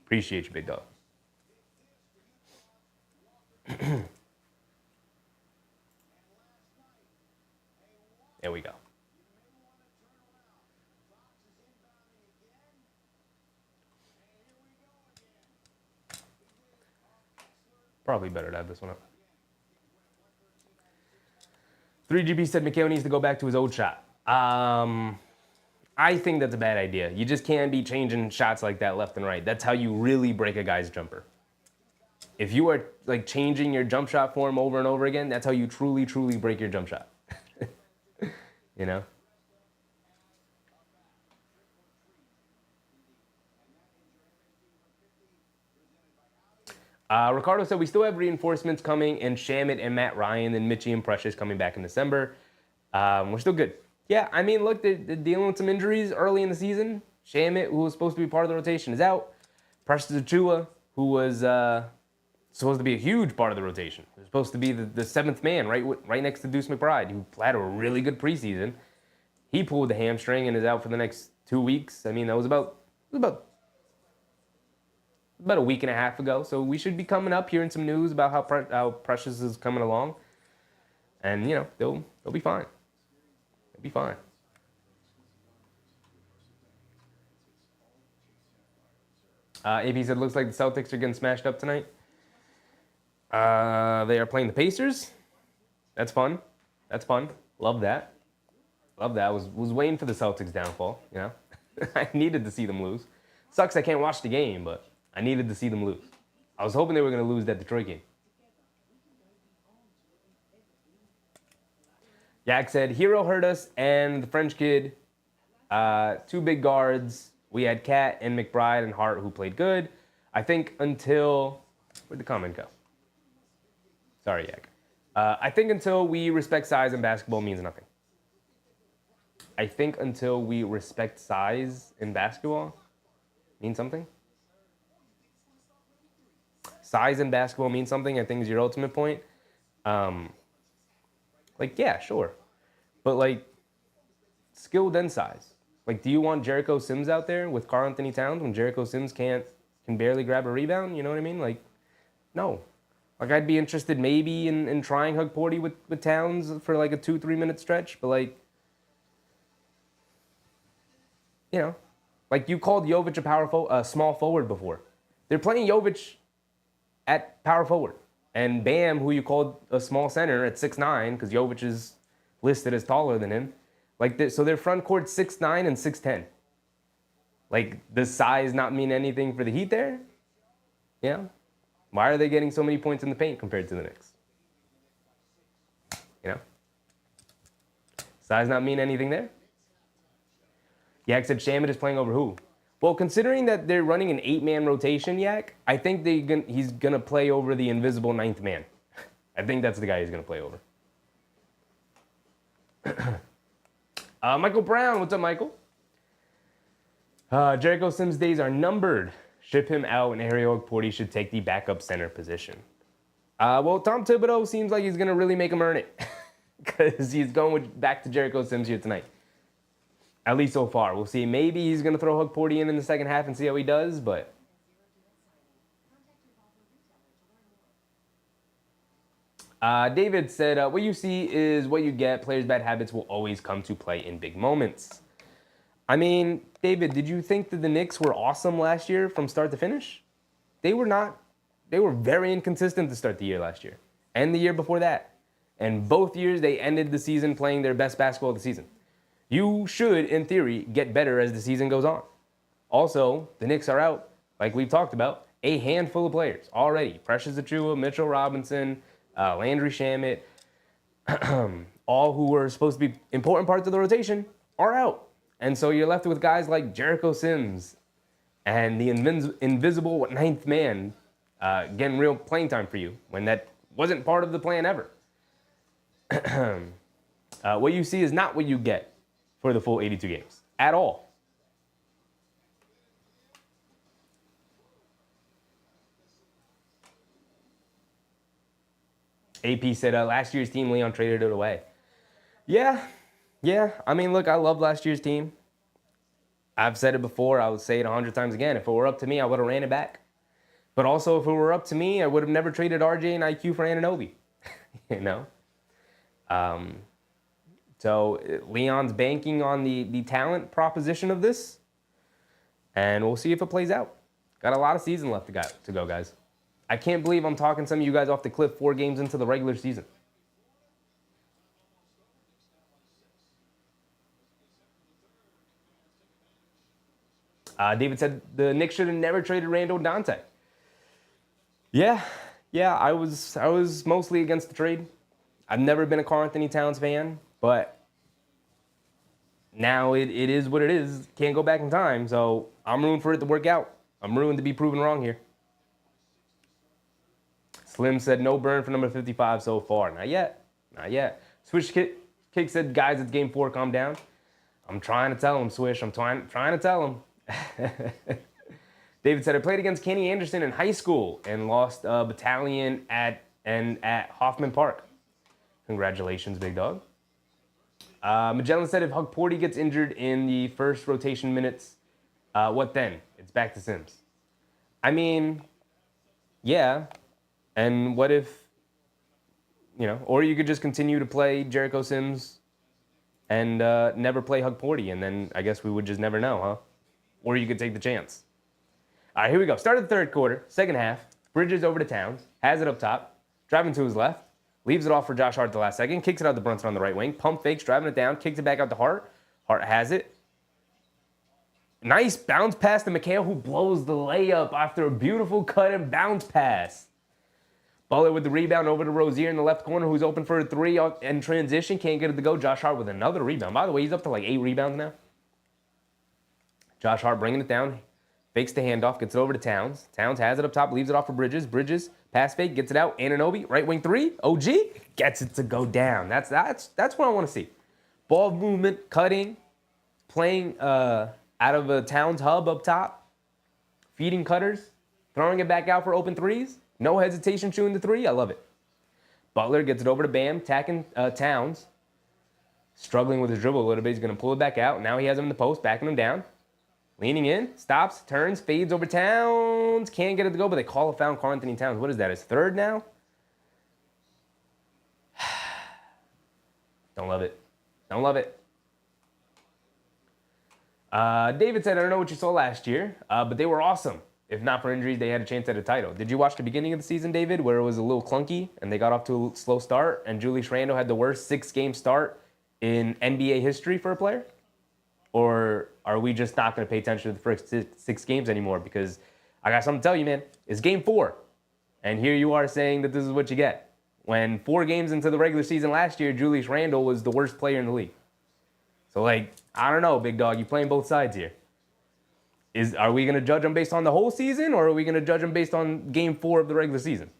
Appreciate you, big dog. There we go. Probably better to have this one up. 3GB said McHale needs to go back to his old shot. I think that's a bad idea. You just can't be changing shots like that left and right. That's how you really break a guy's jumper. If you are like changing your jump shot form over and over again, that's how you truly, truly break your jump shot. You know? Ricardo said we still have reinforcements coming in Shamit and Matt Ryan and Mitchie and Precious coming back in December. We're still good. Yeah, I mean, look, they're dealing with some injuries early in the season. Shamit, who was supposed to be part of the rotation, is out. Precious Achiuwa, who was supposed to be a huge part of the rotation. He was supposed to be the seventh man, right next to Deuce McBride, who had a really good preseason. He pulled the hamstring and is out for the next 2 weeks. I mean, that was about a week and a half ago. So we should be coming up hearing some news about how Precious is coming along. And, you know, they'll be fine. They'll be fine. AP said, looks like the Celtics are getting smashed up tonight. They are playing the Pacers. That's fun. Love that. I was waiting for the Celtics downfall, you know. I needed to see them lose. Sucks I can't watch the game, but I needed to see them lose. I was hoping they were going to lose that Detroit game. Yak said, Hero hurt us and the French kid, 2 big guards. We had Cat and McBride and Hart who played good. I think until... Where'd the comment go? Sorry, Yak. I think until we respect size in basketball means nothing. I think until we respect size in basketball means something. Size in basketball means something, I think, is your ultimate point. Like, yeah, sure. But, like, skill then size. Like, do you want Jericho Sims out there with Karl Anthony Towns when Jericho Sims can barely grab a rebound? You know what I mean? Like, no. Like, I'd be interested maybe in trying Hug Porty with Towns for, like, a 2-3 minute stretch. But, like, you know, like you called Jovic a small forward before. They're playing Jovic at power forward. And Bam, who you called a small center at 6'9", because Jovic is listed as taller than him. So their front court's 6'9" and 6'10". Like, does size not mean anything for the Heat there? Yeah. Why are they getting so many points in the paint compared to the Knicks? You know? Size not mean anything there? Yak said Shamit is playing over who? Well, considering that they're running an 8-man rotation, Yak, I think he's going to play over the invisible 9th man. I think that's the guy he's going to play over. Michael Brown, what's up, Michael? Jericho Sims' days are numbered. Ship him out, and Ariel Porty should take the backup center position. Well, Tom Thibodeau seems like he's going to really make him earn it. Because he's going back to Jericho Sims here tonight. At least so far. We'll see. Maybe he's going to throw Hug Porty in the second half and see how he does, but... David said, what you see is what you get. Players' bad habits will always come to play in big moments. I mean, David, did you think that the Knicks were awesome last year from start to finish? They were not. They were very inconsistent to start the year last year. And the year before that. And both years, they ended the season playing their best basketball of the season. You should, in theory, get better as the season goes on. Also, the Knicks are out, like we've talked about, a handful of players already. Precious Achiuwa, Mitchell Robinson, Landry Shamet, all who were supposed to be important parts of the rotation are out. And so you're left with guys like Jericho Sims and the invisible 9th man getting real playing time for you when that wasn't part of the plan ever. What you see is not what you get for the full 82 games at all. AP said last year's team, Leon traded it away. Yeah. I mean, look, I love last year's team. I've said it before. I would say it 100 times again. If it were up to me, I would have ran it back. But also, if it were up to me, I would have never traded RJ and IQ for Anunoby. You know? So Leon's banking on the talent proposition of this. And we'll see if it plays out. Got a lot of season left to go, guys. I can't believe I'm talking some of you guys off the cliff 4 games into the regular season. David said the Knicks should have never traded Randall Dante. Yeah, I was mostly against the trade. I've never been a Karl Anthony Towns fan, but now it is what it is. Can't go back in time, so I'm rooting for it to work out. I'm rooting to be proven wrong here. Slim said no burn for number 55 so far. Not yet. Swish Kick said, guys, it's game 4. Calm down. I'm trying to tell him, Swish. I'm trying to tell him. David said, I played against Kenny Anderson in high school and lost a battalion at Hoffman Park. Congratulations, big dog. Magellan said, if Hug Porty gets injured in the first rotation minutes, what then? It's back to Sims. I mean, yeah. And what if, or you could just continue to play Jericho Sims and never play Hug Porty, and then I guess we would just never know, huh? Or you could take the chance. All right, here we go. Start of the third quarter, second half. Bridges over to Towns, has it up top, driving to his left, leaves it off for Josh Hart the last second, kicks it out to Brunson on the right wing, pump fakes, driving it down, kicks it back out to Hart. Hart has it. Nice bounce pass to McHale, who blows the layup after a beautiful cut and bounce pass. Butler with the rebound over to Rozier in the left corner, who's open for a 3 in transition. Can't get it to go. Josh Hart with another rebound. By the way, he's up to like 8 rebounds now. Josh Hart bringing it down. Fakes the handoff, gets it over to Towns. Towns has it up top, leaves it off for Bridges. Bridges, pass fake, gets it out. Anunoby, right wing 3. OG gets it to go down. That's what I want to see. Ball movement, cutting, playing out of a Towns hub up top, feeding cutters, throwing it back out for open 3s. No hesitation shooting the 3. I love it. Butler gets it over to Bam, attacking Towns. Struggling with his dribble a little bit. He's going to pull it back out. Now he has him in the post, backing him down. Leaning in, stops, turns, fades over Towns. Can't get it to go, but they call a foul on Karl Anthony Towns. What is that, his 3rd now? Don't love it. David said, I don't know what you saw last year, but they were awesome. If not for injuries, they had a chance at a title. Did you watch the beginning of the season, David, where it was a little clunky and they got off to a slow start and Julius Randle had the worst 6-game start in NBA history for a player? Or are we just not going to pay attention to the first six games anymore? Because I got something to tell you, man. It's game 4. And here you are saying that this is what you get. When 4 games into the regular season last year, Julius Randle was the worst player in the league. So, I don't know, big dog. You're playing both sides here. Are we going to judge them based on the whole season, or are we going to judge them based on game 4 of the regular season?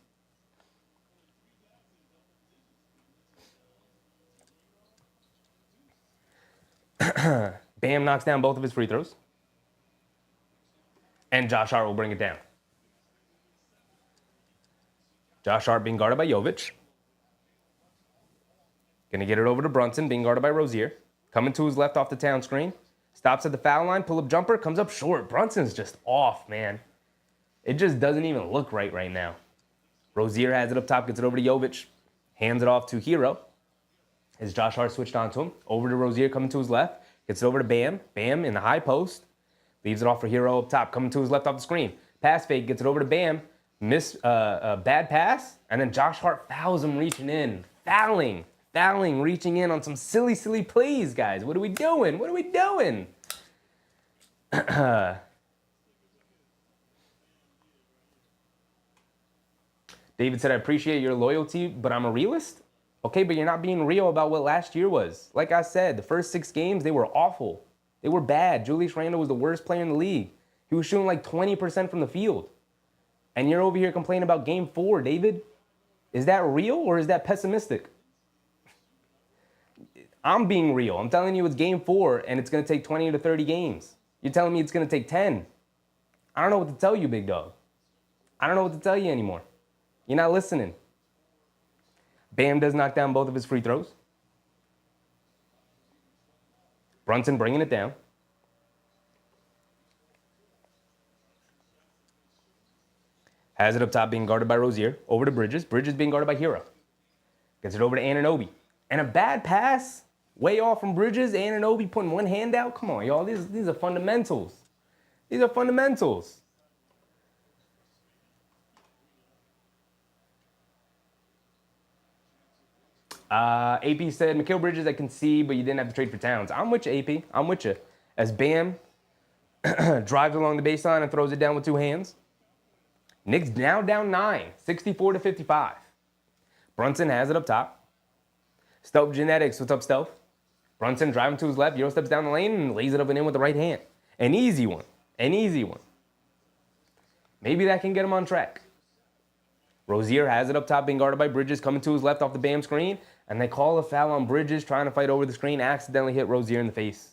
Bam knocks down both of his free throws. And Josh Hart will bring it down. Josh Hart being guarded by Jovic. Going to get it over to Brunson, being guarded by Rozier. Coming to his left off the Town screen. Stops at the foul line, pull-up jumper, comes up short. Brunson's just off, man. It just doesn't even look right now. Rozier has it up top, gets it over to Jovic. Hands it off to Hero. As Josh Hart switched onto him. Over to Rozier, coming to his left. Gets it over to Bam. Bam in the high post. Leaves it off for Hero up top. Coming to his left off the screen. Pass fake. Gets it over to Bam. Bad pass. And then Josh Hart fouls him reaching in. Fouling, reaching in on some silly plays, guys. What are we doing? David said, I appreciate your loyalty, but I'm a realist. Okay, but you're not being real about what last year was. Like I said, the first 6 games, they were awful. They were bad. Julius Randle was the worst player in the league. He was shooting like 20% from the field. And you're over here complaining about game 4, David. Is that real or is that pessimistic? I'm being real. I'm telling you it's game 4 and it's going to take 20 to 30 games. You're telling me it's going to take 10. I don't know what to tell you, big dog. I don't know what to tell you anymore. You're not listening. Bam does knock down both of his free throws. Brunson bringing it down. Has it up top, being guarded by Rozier. Over to Bridges. Bridges being guarded by Hero. Gets it over to Anunoby. And a bad pass. Way off from Bridges. Anunoby putting one hand out. Come on, y'all. These are fundamentals. These are fundamentals. AP said, Mikal Bridges, I can see, but you didn't have to trade for Towns. I'm with you, AP. I'm with you. As Bam drives along the baseline and throws it down with 2 hands. Knicks now down 9, 64 to 55. Brunson has it up top. Stealth Genetics, what's up, Stealth? Brunson driving to his left. Euro steps down the lane and lays it up and in with the right hand. An easy one. Maybe that can get him on track. Rozier has it up top, being guarded by Bridges, coming to his left off the Bam screen. And they call a foul on Bridges, trying to fight over the screen, accidentally hit Rozier in the face.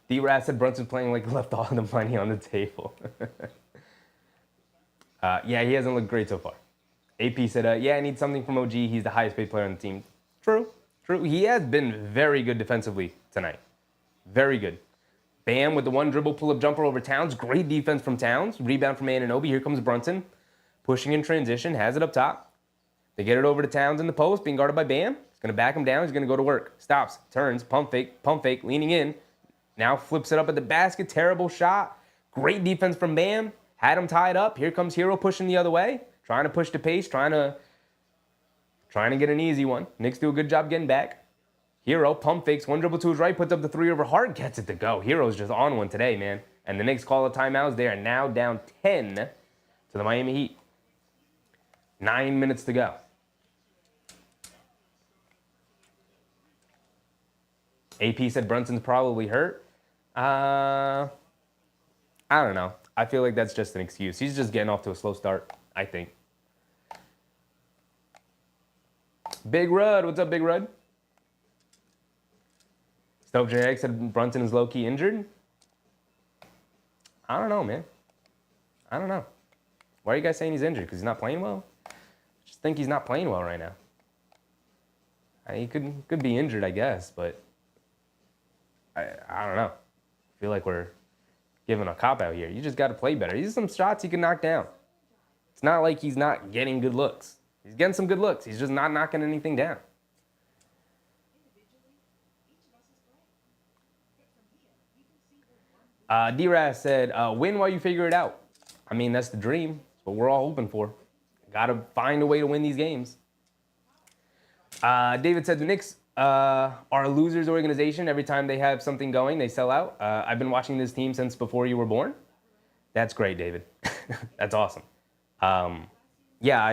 D-Rat said Brunson's playing like left all the money on the table. Yeah, he hasn't looked great so far. AP said, yeah, I need something from OG. He's the highest paid player on the team. True. He has been very good defensively tonight. Very good. Bam with the one dribble pull-up jumper over Towns. Great defense from Towns. Rebound from Anunoby. Here comes Brunson. Pushing in transition. Has it up top. They get it over to Towns in the post. Being guarded by Bam. He's going to back him down. He's going to go to work. Stops. Turns. Pump fake. Leaning in. Now flips it up at the basket. Terrible shot. Great defense from Bam. Had him tied up. Here comes Hero pushing the other way. Trying to push the pace. Trying to get an easy one. Knicks do a good job getting back. Hero pump fakes, one dribble to his right, puts up the 3 over Hart, gets it to go. Hero's just on one today, man. And the Knicks call a timeout. They are now down 10 to the Miami Heat. 9 minutes to go. AP said Brunson's probably hurt. I don't know. I feel like that's just an excuse. He's just getting off to a slow start, I think. Big Rud, what's up, Big Rud? Stoke Genetics said Brunson is low-key injured. I don't know, man. I don't know. Why are you guys saying he's injured? Because he's not playing well? I just think he's not playing well right now. He could be injured, I guess, but I don't know. I feel like we're giving a cop-out here. You just got to play better. These are some shots he can knock down. It's not like he's not getting good looks. He's getting some good looks. He's just not knocking anything down. D-Raz said, win while you figure it out. I mean, that's the dream. That's what we're all hoping for. Got to find a way to win these games. David said, the Knicks are a losers organization. Every time they have something going, they sell out. I've been watching this team since before you were born. That's great, David. That's awesome. Yeah,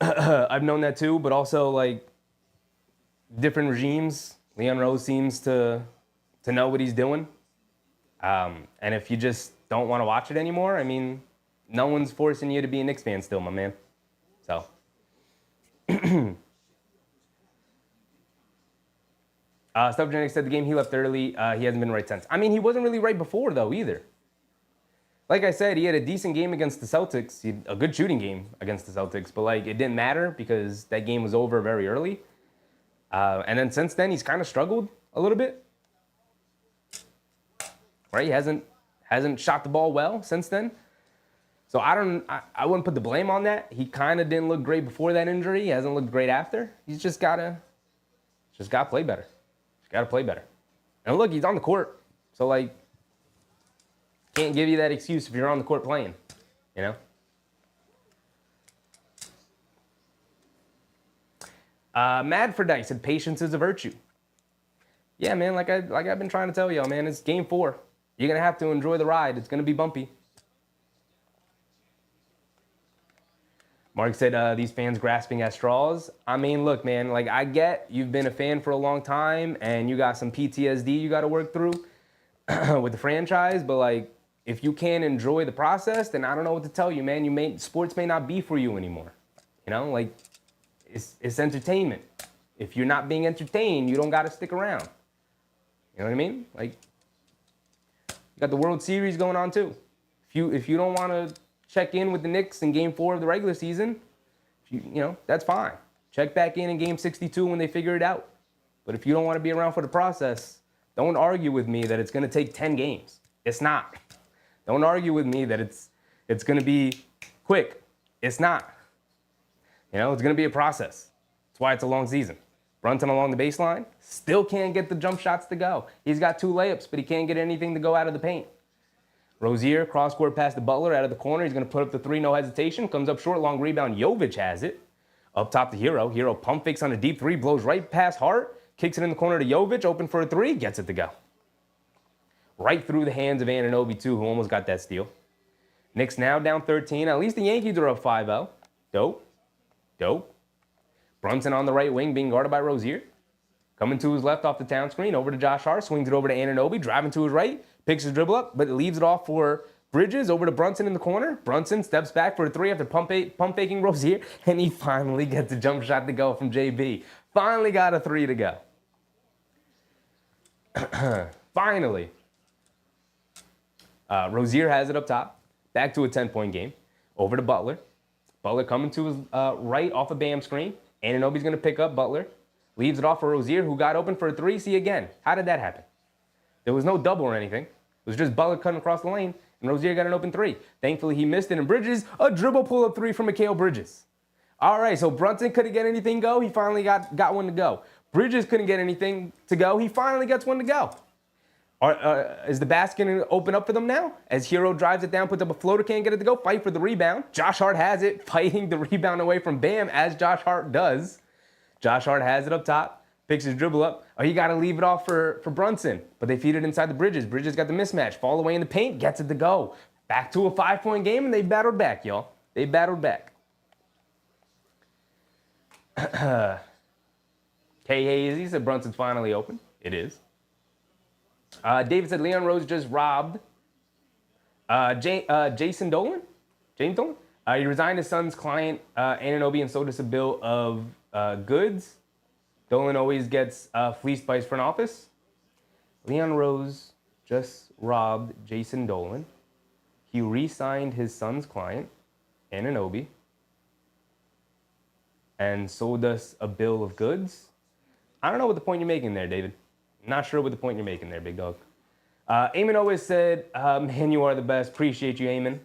I've known that too, but also like different regimes. Leon Rose seems to know what he's doing. And if you just don't want to watch it anymore, I mean, no one's forcing you to be a Knicks fan still, my man. So. Stubgenic said the game he left early, he hasn't been right since. I mean, he wasn't really right before, though, either. Like I said, he had a decent game against the Celtics, a good shooting game against the Celtics, but like it didn't matter because that game was over very early. And then since then, he's kind of struggled a little bit. Right? He hasn't shot the ball well since then. So I wouldn't put the blame on that. He kind of didn't look great before that injury. He hasn't looked great after. He's just gotta play better. Just gotta play better. And look, he's on the court. So like, can't give you that excuse if you're on the court playing, you know? Mad for Dice said patience is a virtue. Yeah, man, like I've been trying to tell y'all, man, it's game 4. You're gonna have to enjoy the ride. It's gonna be bumpy. Mark said, these fans grasping at straws. I mean, look, man, like I get you've been a fan for a long time and you got some PTSD you got to work through with the franchise, but like, if you can't enjoy the process, then I don't know what to tell you, man. Sports may not be for you anymore. You know, like it's entertainment. If you're not being entertained, you don't got to stick around. You know what I mean? Like, you got the World Series going on too. If you don't want to check in with the Knicks in Game 4 of the regular season, you know, that's fine. Check back in Game 62 when they figure it out. But if you don't want to be around for the process, don't argue with me that it's going to take 10 games. It's not. Don't argue with me that it's going to be quick. It's not. You know, it's going to be a process. That's why it's a long season. Brunson along the baseline, still can't get the jump shots to go. He's got 2 layups, but he can't get anything to go out of the paint. Rozier, cross-court pass to Butler out of the corner. He's going to put up the 3, no hesitation. Comes up short, long rebound. Jovic has it. Up top to Hero. Hero pump fakes on a deep 3, blows right past Hart. Kicks it in the corner to Jovic, open for a 3, gets it to go. Right through the hands of Anunoby, too, who almost got that steal. Knicks now down 13. At least the Yankees are up 5-0. Dope. Brunson on the right wing, being guarded by Rozier. Coming to his left off the town screen, over to Josh Hart, swings it over to Anunoby, driving to his right, picks his dribble up, but leaves it off for Bridges, over to Brunson in the corner. Brunson steps back for a 3 after pump faking Rozier, and he finally gets a jump shot to go from JB. Finally got a 3 to go. Finally. Rozier has it up top. Back to a 10-point game. Over to Butler. Butler coming to his right off a Bam screen. Anunoby's going to pick up Butler. Leaves it off for Rozier, who got open for a 3. See again. How did that happen? There was no double or anything. It was just Butler cutting across the lane, and Rozier got an open 3. Thankfully, he missed it, and Bridges, a dribble pull-up 3 from Mikal Bridges. All right, so Brunson couldn't get anything go. He finally got one to go. Bridges couldn't get anything to go. He finally gets one to go. Is the basket going to open up for them now? As Hero drives it down, puts up a floater, can't get it to go, fight for the rebound. Josh Hart has it, fighting the rebound away from Bam, as Josh Hart does. Josh Hart has it up top, picks his dribble up. Oh, you got to leave it off for Brunson. But they feed it inside the Bridges. Bridges got the mismatch. Fall away in the paint, gets it to go. Back to a 5-point game, and they battled back, y'all. They battled back. K-Hazy said Brunson's finally open. It is. David said Leon Rose just robbed Jason Dolan? James Dolan? He resigned his son's client, Anunoby, and sold us a bill of goods. Dolan always gets fleeced by his front office. Leon Rose just robbed Jason Dolan. He re-signed his son's client, Anunoby, and sold us a bill of goods. I don't know what the point you're making there, David. Not sure what the point you're making there, big dog. Eamon always said, man, you are the best. Appreciate you, Eamon.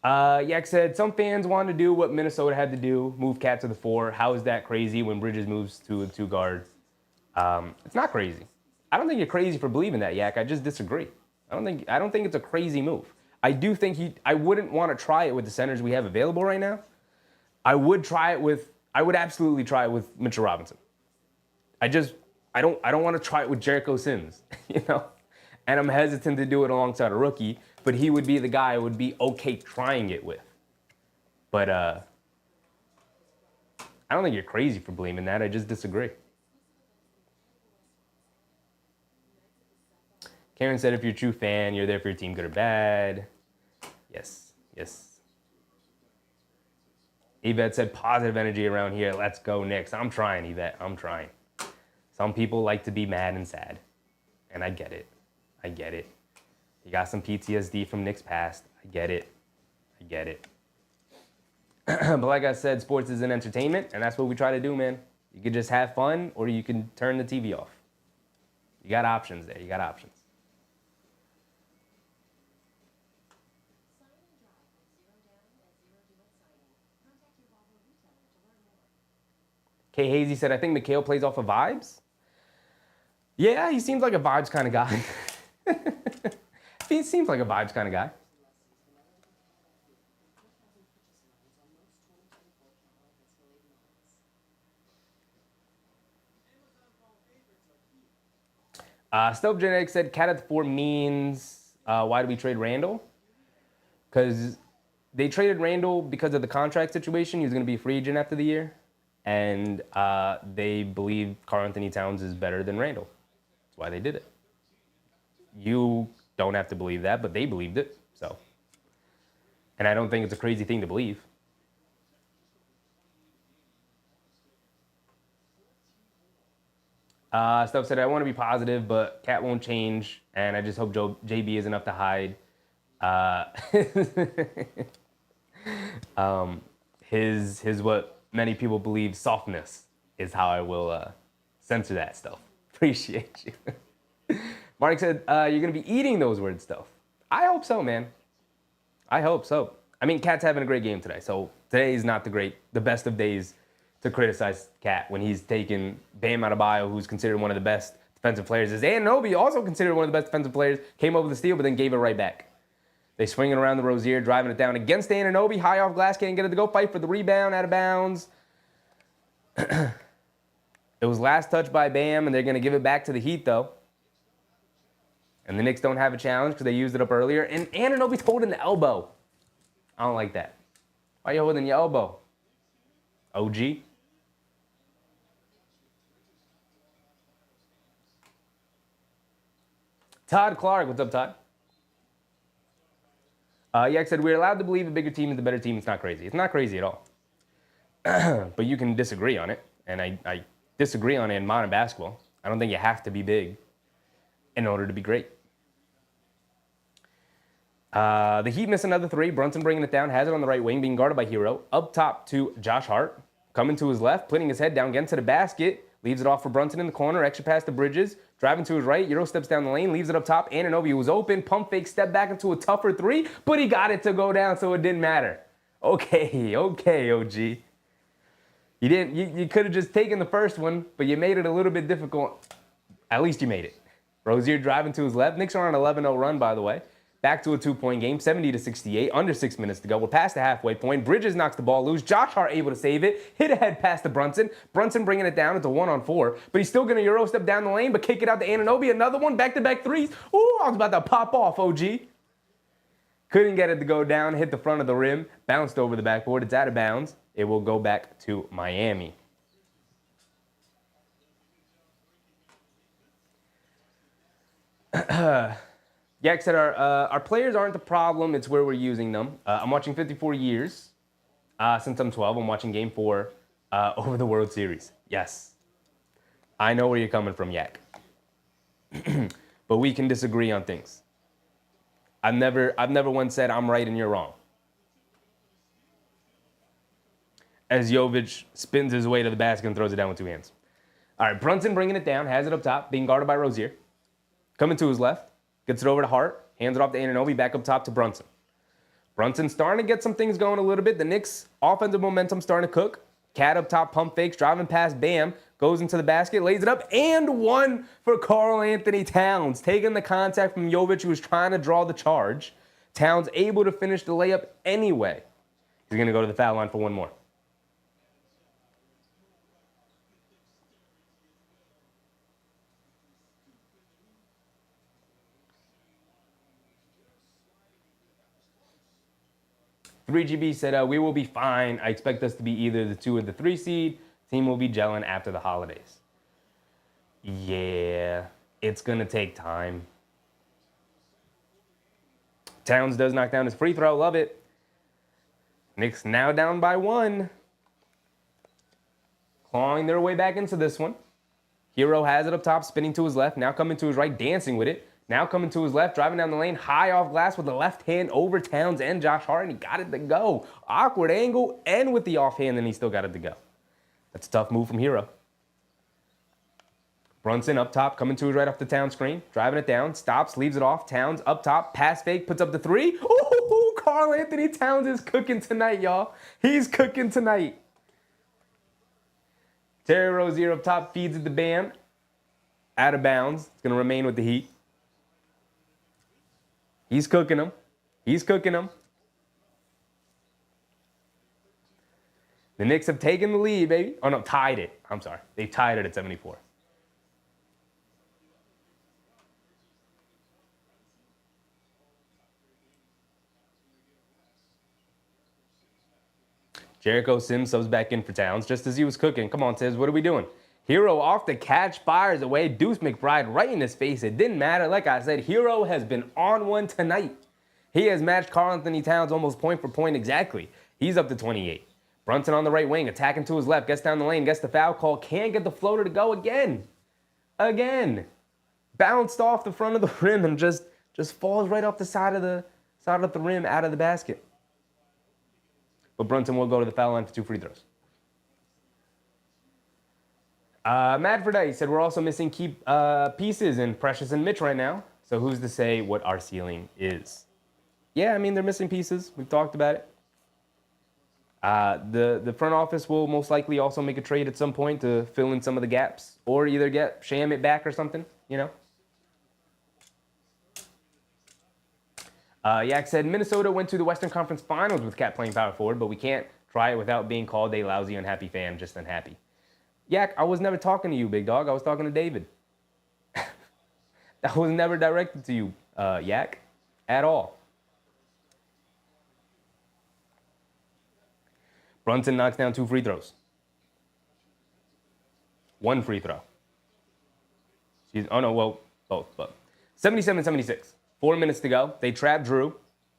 Yak said, some fans wanted to do what Minnesota had to do, move Cat to the 4. How is that crazy when Bridges moves to a 2 guard? It's not crazy. I don't think you're crazy for believing that, Yak. I just disagree. I don't think it's a crazy move. I do think I wouldn't want to try it with the centers we have available right now. I would absolutely try it with Mitchell Robinson. I don't want to try it with Jericho Sims, you know? And I'm hesitant to do it alongside a rookie, but he would be the guy I would be okay trying it with. But I don't think you're crazy for believing that. I just disagree. Karen said, if you're a true fan, you're there for your team, good or bad. Yes, yes. Yvette said, positive energy around here. Let's go, Knicks. I'm trying, Yvette. I'm trying. Some people like to be mad and sad. And I get it. I get it. You got some PTSD from Knicks past. I get it. I get it. But like I said, sports is an entertainment, and that's what we try to do, man. You can just have fun, or you can turn the TV off. You got options there. You got options. Kay Hazy said, I think Mikhail plays off of vibes. Yeah, he seems like a vibes kind of guy. He seems like a vibes kind of guy. Stove Genetic said, Cat at the 4 means, why do we trade Randall? Because they traded Randall because of the contract situation. He was going to be a free agent after the year. And they believe Karl-Anthony Towns is better than Randall. That's why they did it. You don't have to believe that, but they believed it. So, and I don't think it's a crazy thing to believe. Stuff said, I want to be positive, but Cat won't change, and I just hope JB is enough to hide. His what many people believe softness is how I will censor that stuff. Appreciate you. Mark said, you're going to be eating those words stuff. I hope so, man. I hope so. I mean, Cat's having a great game today, so today is not the best of days to criticize Cat when he's taken Bam Adebayo, who's considered one of the best defensive players. As Anunoby, also considered one of the best defensive players, came over the steal, but then gave it right back. They swing it around the Rozier, driving it down against Anunoby, high off glass, can't get it to go, fight for the rebound, out of bounds. It was last touch by Bam, and they're going to give it back to the Heat, though. And the Knicks don't have a challenge because they used it up earlier. And Anunoby's holding the elbow. I don't like that. Why are you holding your elbow? OG? Todd Clark, what's up, Todd? Yak said, we're allowed to believe a bigger team is the better team. It's not crazy. It's not crazy at all. But you can disagree on it. And I disagree on it in modern basketball. I don't think you have to be big in order to be great. The Heat miss another 3. Brunson bringing it down, has it on the right wing, being guarded by Hero. Up top to Josh Hart. Coming to his left, putting his head down, getting to the basket. Leaves it off for Brunson in the corner. Extra pass to Bridges. Driving to his right. Euro steps down the lane. Leaves it up top. Anunoby was open. Pump fake. Step back into a tougher 3. But he got it to go down, so it didn't matter. Okay, OG. You could have just taken the first one, but you made it a little bit difficult. At least you made it. Rozier driving to his left. Knicks are on an 11-0 run, by the way. Back to a 2-point game, 70-68, under 6 minutes to go. We're past the halfway point. Bridges knocks the ball loose. Josh Hart able to save it. Hit ahead pass to Brunson. Brunson bringing it down. It's a 1-on-4. But he's still going to Euro step down the lane, but kick it out to Anunoby. Another one, back-to-back threes. Ooh, I was about to pop off, OG. Couldn't get it to go down. Hit the front of the rim. Bounced over the backboard. It's out of bounds. It will go back to Miami. Yak said our players aren't the problem, it's where we're using them. I'm watching 54 years since I'm 12. I'm watching Game 4 over the World Series. Yes. I know where you're coming from, Yak. But we can disagree on things. I've never once said I'm right and you're wrong. As Jovic spins his way to the basket and throws it down with 2 hands. All right, Brunson bringing it down, has it up top, being guarded by Rozier. Coming to his left. Gets it over to Hart, hands it off to Anunoby, back up top to Brunson. Brunson starting to get some things going a little bit. The Knicks offensive momentum starting to cook. Cat up top, pump fakes, driving past, bam, goes into the basket, lays it up, and one for Karl Anthony Towns. Taking the contact from Jovic, who was trying to draw the charge. Towns able to finish the layup anyway. He's going to go to the foul line for one more. GB said, we will be fine. I expect us to be either the 2 or the 3 seed. Team will be gelling after the holidays. Yeah, it's going to take time. Towns does knock down his free throw. Love it. Knicks now down by 1. Clawing their way back into this one. Hero has it up top, spinning to his left. Now coming to his right, dancing with it. Now coming to his left, driving down the lane, high off glass with the left hand over Towns and Josh Hart, and he got it to go. Awkward angle, and with the offhand, and he still got it to go. That's a tough move from Hero. Brunson up top, coming to his right off the Towns screen, driving it down, stops, leaves it off. Towns up top, pass fake, puts up the 3. Ooh, Karl Anthony Towns is cooking tonight, y'all. He's cooking tonight. Terry Rozier up top, feeds it to Bam. Out of bounds. It's going to remain with the Heat. He's cooking them. He's cooking them. The Knicks have taken the lead, baby. Oh, no, tied it. I'm sorry. They tied it at 74. Jericho Sims subs back in for Towns just as he was cooking. Come on, Tibbs, what are we doing? Hero off the catch, fires away. Deuce McBride right in his face. It didn't matter. Like I said, Hero has been on one tonight. He has matched Karl Anthony Towns almost point for point exactly. He's up to 28. Brunson on the right wing, attacking to his left, gets down the lane, gets the foul call, can't get the floater to go again. Bounced off the front of the rim and just falls right off the side of the rim out of the basket. But Brunson will go to the foul line for 2 free throws. Madford said we're also missing key pieces in Precious and Mitch right now. So who's to say what our ceiling is? Yeah, I mean, they're missing pieces. We've talked about it. The front office will most likely also make a trade at some point to fill in some of the gaps, or either get Shamet back or something, you know. Yak said Minnesota went to the Western Conference Finals with Cat playing power forward, but we can't try it without being called a lousy, unhappy fan, just unhappy. Yak, I was never talking to you, big dog. I was talking to David. That was never directed to you, Yak, at all. Brunson knocks down 2 free throws. 1 free throw. Both, but 77-76. 4 minutes to go. They trap Drew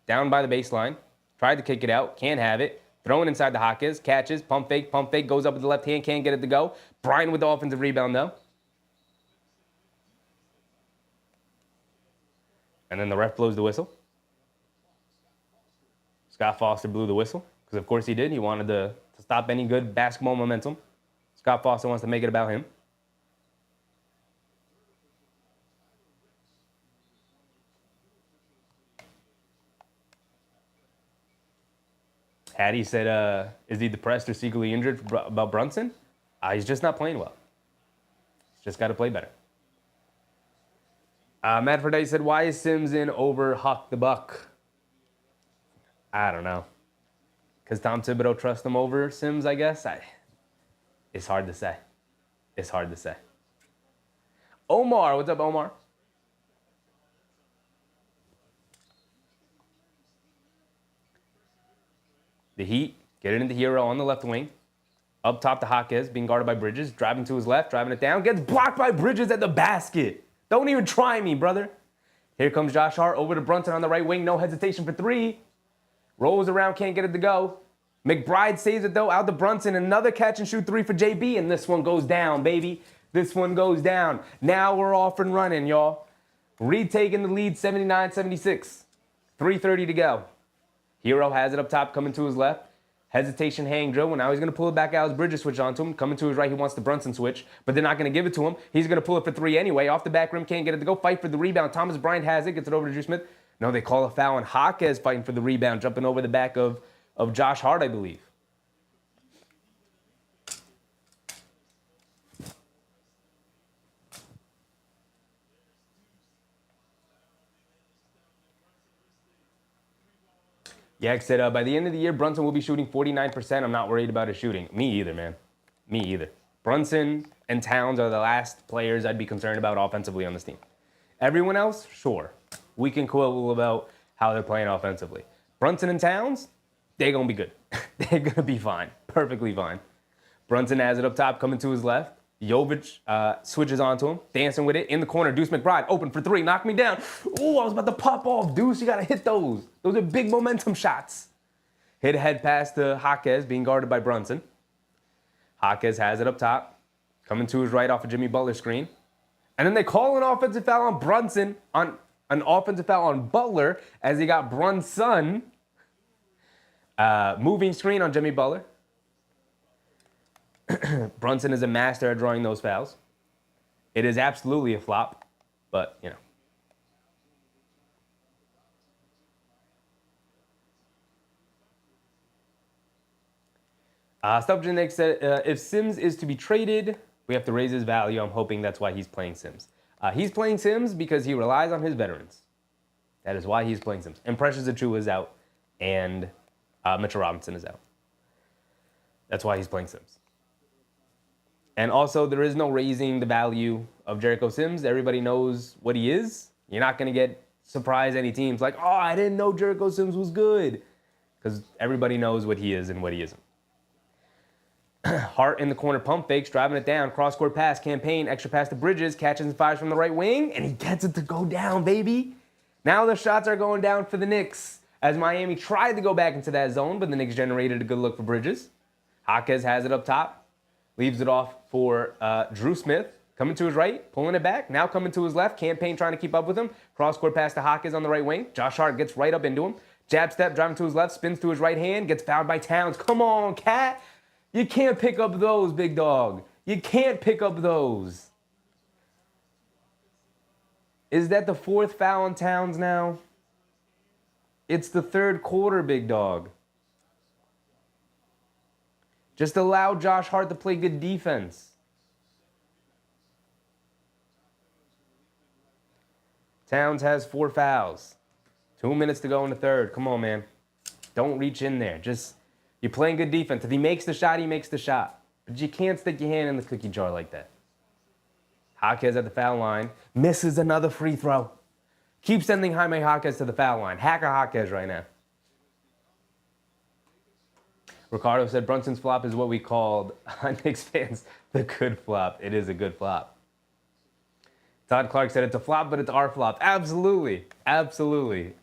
down by the baseline. Tried to kick it out. Can't have it. Throwing inside the Hawkins. Catches. Pump fake. Goes up with the left hand. Can't get it to go. Bryant with the offensive rebound, though. And then the ref blows the whistle. Scott Foster blew the whistle. Because, of course, he did. He wanted to stop any good basketball momentum. Scott Foster wants to make it about him. Hattie said, is he depressed or secretly injured about Brunson? He's just not playing well. He's just got to play better. Matt Forday said, why is Sims in over Huck the Buck? I don't know. Because Tom Thibodeau trusts him over Sims, I guess? It's hard to say. It's hard to say. Omar, what's up, Omar? The Heat get it into Hero on the left wing. Up top to Jaquez, being guarded by Bridges. Driving to his left, driving it down. Gets blocked by Bridges at the basket. Don't even try me, brother. Here comes Josh Hart over to Brunson on the right wing. No hesitation for 3. Rolls around, can't get it to go. McBride saves it, though, out to Brunson. Another catch and shoot 3 for JB, and this one goes down, baby. This one goes down. Now we're off and running, y'all. Retaking the lead, 79-76. 3:30 to go. Hero has it up top, coming to his left. Hesitation hang drill. Well, now he's going to pull it back out as Bridges switch onto him. Coming to his right, he wants the Brunson switch, but they're not going to give it to him. He's going to pull it for 3 anyway. Off the back rim, can't get it to go. Fight for the rebound. Thomas Bryant has it, gets it over to Drew Smith. No, they call a foul on Jaquez fighting for the rebound, jumping over the back of Josh Hart, I believe. Yak said, by the end of the year, Brunson will be shooting 49%. I'm not worried about his shooting. Me either, man. Me either. Brunson and Towns are the last players I'd be concerned about offensively on this team. Everyone else, sure. We can quibble about how they're playing offensively. Brunson and Towns, they're going to be good. They're going to be fine. Perfectly fine. Brunson has it up top, coming to his left. Jovic switches onto him, dancing with it. In the corner, Deuce McBride, open for three, knock me down. Ooh, I was about to pop off. Deuce, you got to hit those. Those are big momentum shots. Hit a head pass to Jaquez, being guarded by Brunson. Jaquez has it up top, coming to his right off a Jimmy Butler screen. And then they call an offensive foul on Brunson, on an offensive foul on Butler, as he got Brunson. Moving screen on Jimmy Butler. Brunson is a master at drawing those fouls. It is absolutely a flop, but, you know. Nick said, if Sims is to be traded, we have to raise his value. I'm hoping that's why he's playing Sims. He's playing Sims because he relies on his veterans. That is why he's playing Sims. And Precious Achiuwa is out, and Mitchell Robinson is out. That's why he's playing Sims. And also, there is no raising the value of Jericho Sims. Everybody knows what he is. You're not going to get surprised any teams like, oh, I didn't know Jericho Sims was good. Because everybody knows what he is and what he isn't. Hart in the corner, pump fakes, driving it down, cross-court pass, campaign, extra pass to Bridges, catches and fires from the right wing, and he gets it to go down, baby. Now the shots are going down for the Knicks, as Miami tried to go back into that zone, but the Knicks generated a good look for Bridges. Jaquez has it up top, leaves it off for Drew Smith, coming to his right, pulling it back, now coming to his left, campaign trying to keep up with him, cross-court pass to Jaquez on the right wing, Josh Hart gets right up into him, jab step, driving to his left, spins to his right hand, gets fouled by Towns. Come on, Cat. You can't pick up those, big dog. You can't pick up those. Is that the fourth foul on Towns now? It's the third quarter, big dog. Just allow Josh Hart to play good defense. Towns has 4 fouls. 2 minutes to go in the third. Come on, man. Don't reach in there. You're playing good defense. If he makes the shot, he makes the shot. But you can't stick your hand in the cookie jar like that. Jaquez at the foul line. Misses another free throw. Keep sending Jaime Jaquez to the foul line. Hacker Jaquez right now. Ricardo said Brunson's flop is what we called, Knicks fans, the good flop. It is a good flop. Todd Clark said it's a flop, but it's our flop. Absolutely. Absolutely.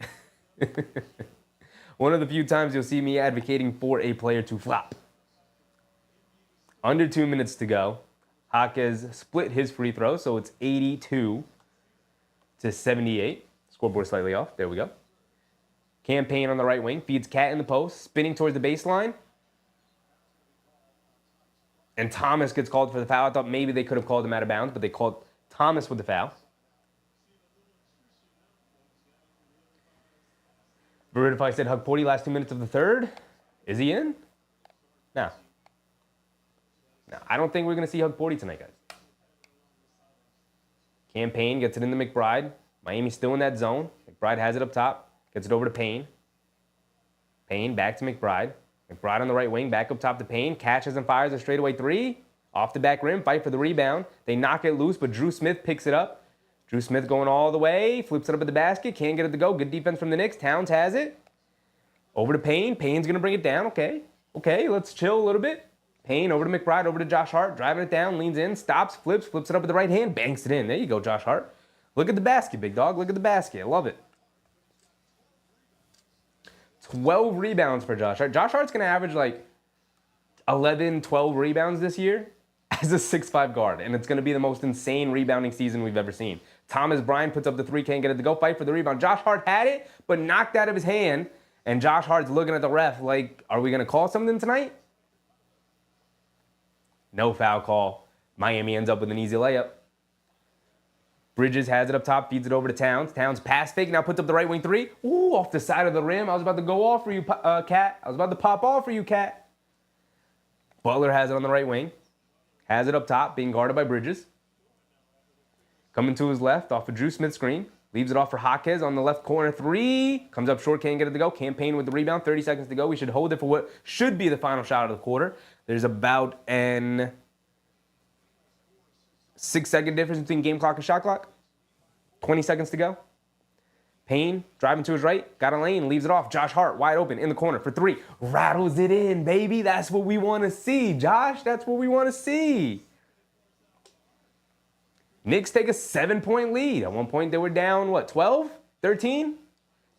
One of the few times you'll see me advocating for a player to flop. Under 2 minutes to go. Jaquez split his free throw, so it's 82 to 78. Scoreboard slightly off. There we go. Campaign on the right wing. Feeds Cat in the post. Spinning towards the baseline. And Thomas gets called for the foul. I thought maybe they could have called him out of bounds, but they called Thomas with the foul. Veridify said Hug Porty last 2 minutes of the third. Is he in? No. No, I don't think we're going to see Hug Porty tonight, guys. Campaign gets it into McBride. Miami's still in that zone. McBride has it up top. Gets it over to Payne. Payne back to McBride. McBride on the right wing, back up top to Payne. Catches and fires a straightaway three. Off the back rim, fight for the rebound. They knock it loose, but Drew Smith picks it up. Drew Smith going all the way, flips it up at the basket, can't get it to go. Good defense from the Knicks. Towns has it. Over to Payne. Payne's going to bring it down. Okay, let's chill a little bit. Payne over to McBride, over to Josh Hart, driving it down, leans in, stops, flips it up with the right hand, banks it in. There you go, Josh Hart. Look at the basket, big dog. Look at the basket. I love it. 12 rebounds for Josh Hart. Josh Hart's going to average like 11, 12 rebounds this year as a 6'5 guard, and it's going to be the most insane rebounding season we've ever seen. Thomas Bryant puts up the three, can't get it to go, fight for the rebound. Josh Hart had it, but knocked out of his hand, and Josh Hart's looking at the ref like, are we going to call something tonight? No foul call. Miami ends up with an easy layup. Bridges has it up top, feeds it over to Towns. Towns pass fake, now puts up the right wing three. Ooh, off the side of the rim. I was about to go off for you, Cat. I was about to pop off for you, Cat. Butler has it on the right wing. Has it up top, being guarded by Bridges. Coming to his left off a Drew Smith screen. Leaves it off for Jaquez on the left corner. Three. Comes up short, can't get it to go. Campaign with the rebound. 30 seconds to go. We should hold it for what should be the final shot of the quarter. There's about an 6-second difference between game clock and shot clock. 20 seconds to go. Payne driving to his right. Got a lane. Leaves it off. Josh Hart wide open in the corner for three. Rattles it in, baby. That's what we want to see, Josh. That's what we want to see. Knicks take a 7-point lead. At one point, they were down, 12? 13?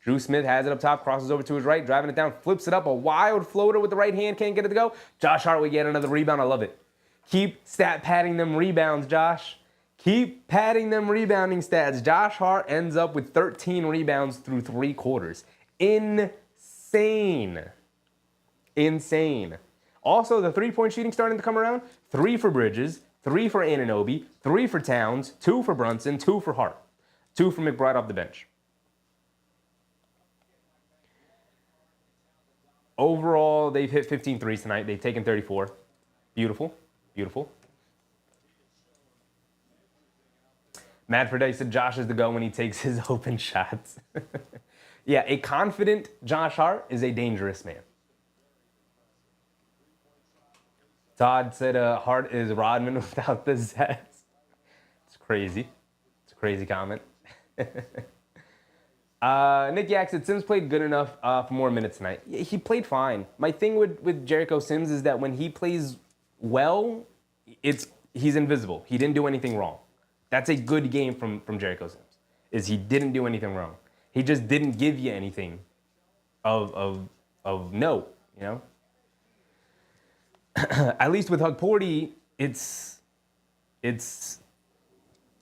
Drew Smith has it up top, crosses over to his right, driving it down, flips it up, a wild floater with the right hand, can't get it to go. Josh Hart will get another rebound. I love it. Keep stat padding them rebounds, Josh. Keep padding them rebounding stats. Josh Hart ends up with 13 rebounds through 3 quarters. Insane. Insane. Also, the three-point shooting starting to come around. 3 for Bridges. 3 for Anunoby, 3 for Towns, 2 for Brunson, 2 for Hart, 2 for McBride off the bench. Overall, they've hit 15 threes tonight. They've taken 34. Beautiful, beautiful. Matt Fredette said Josh is the go when he takes his open shots. Yeah, a confident Josh Hart is a dangerous man. Todd said Hart is Rodman without the zest. It's crazy. It's a crazy comment. Nick Yak said Sims played good enough for more minutes tonight. Yeah, he played fine. My thing with Jericho Sims is that when he plays well, he's invisible. He didn't do anything wrong. That's a good game from Jericho Sims, is he didn't do anything wrong. He just didn't give you anything of note, you know? At least with Hugporty, it's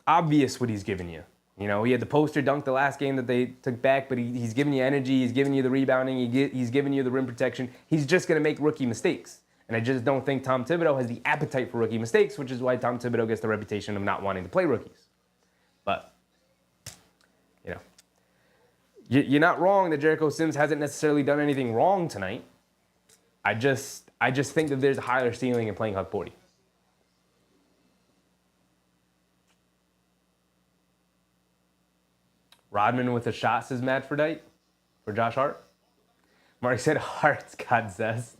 obvious what he's giving you. You know, he had the poster dunk the last game that they took back, but he's giving you energy, he's giving you the rebounding, he's giving you the rim protection. He's just going to make rookie mistakes. And I just don't think Tom Thibodeau has the appetite for rookie mistakes, which is why Tom Thibodeau gets the reputation of not wanting to play rookies. But, you know, you're not wrong that Jericho Sims hasn't necessarily done anything wrong tonight. I just think that there's a higher ceiling in playing Hugporty. Rodman with a shot, says Matt Fredette, for Josh Hart. Mark said Hart's got zest.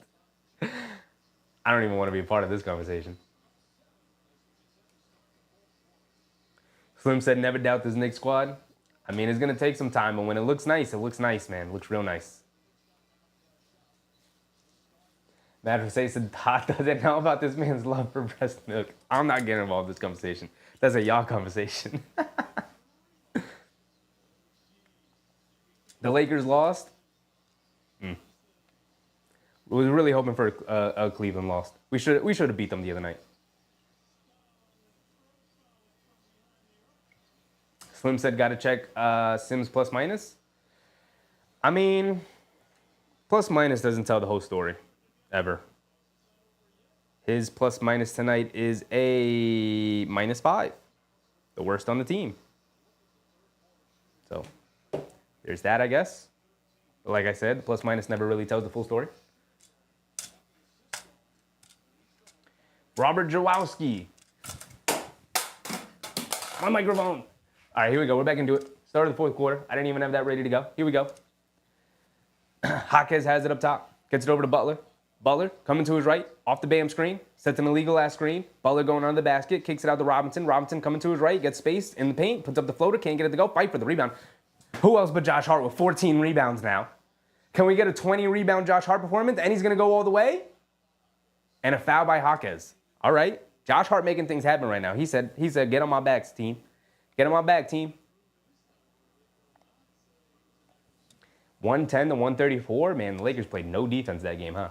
I don't even want to be a part of this conversation. Slim said never doubt this Knicks squad. I mean, it's going to take some time, but when it looks nice, man. It looks real nice. Matt Fredette said Todd doesn't know about this man's love for breast milk. I'm not getting involved in this conversation. That's a y'all conversation. The Lakers lost. We was really hoping for a Cleveland loss. We should have beat them the other night. Slim said, got to check Sims plus minus. I mean, plus minus doesn't tell the whole story, ever. His plus minus tonight is a -5, the worst on the team. So there's that, I guess. But like I said, plus minus never really tells the full story. Robert Jawowski. My microphone. All right, here we go. We're back into it. Start of the fourth quarter. I didn't even have that ready to go. Here we go. Jaquez has it up top. Gets it over to Butler. Butler coming to his right. Off the Bam screen. Sets an illegal ass screen. Butler going under the basket. Kicks it out to Robinson. Robinson coming to his right. Gets space in the paint. Puts up the floater. Can't get it to go. Fight for the rebound. Who else but Josh Hart with 14 rebounds now? Can we get a 20-rebound Josh Hart performance? And he's going to go all the way? And a foul by Jaquez. All right. Josh Hart making things happen right now. He said, get on my backs, team. Get on my back, team. 110 to 134. Man, the Lakers played no defense that game, huh?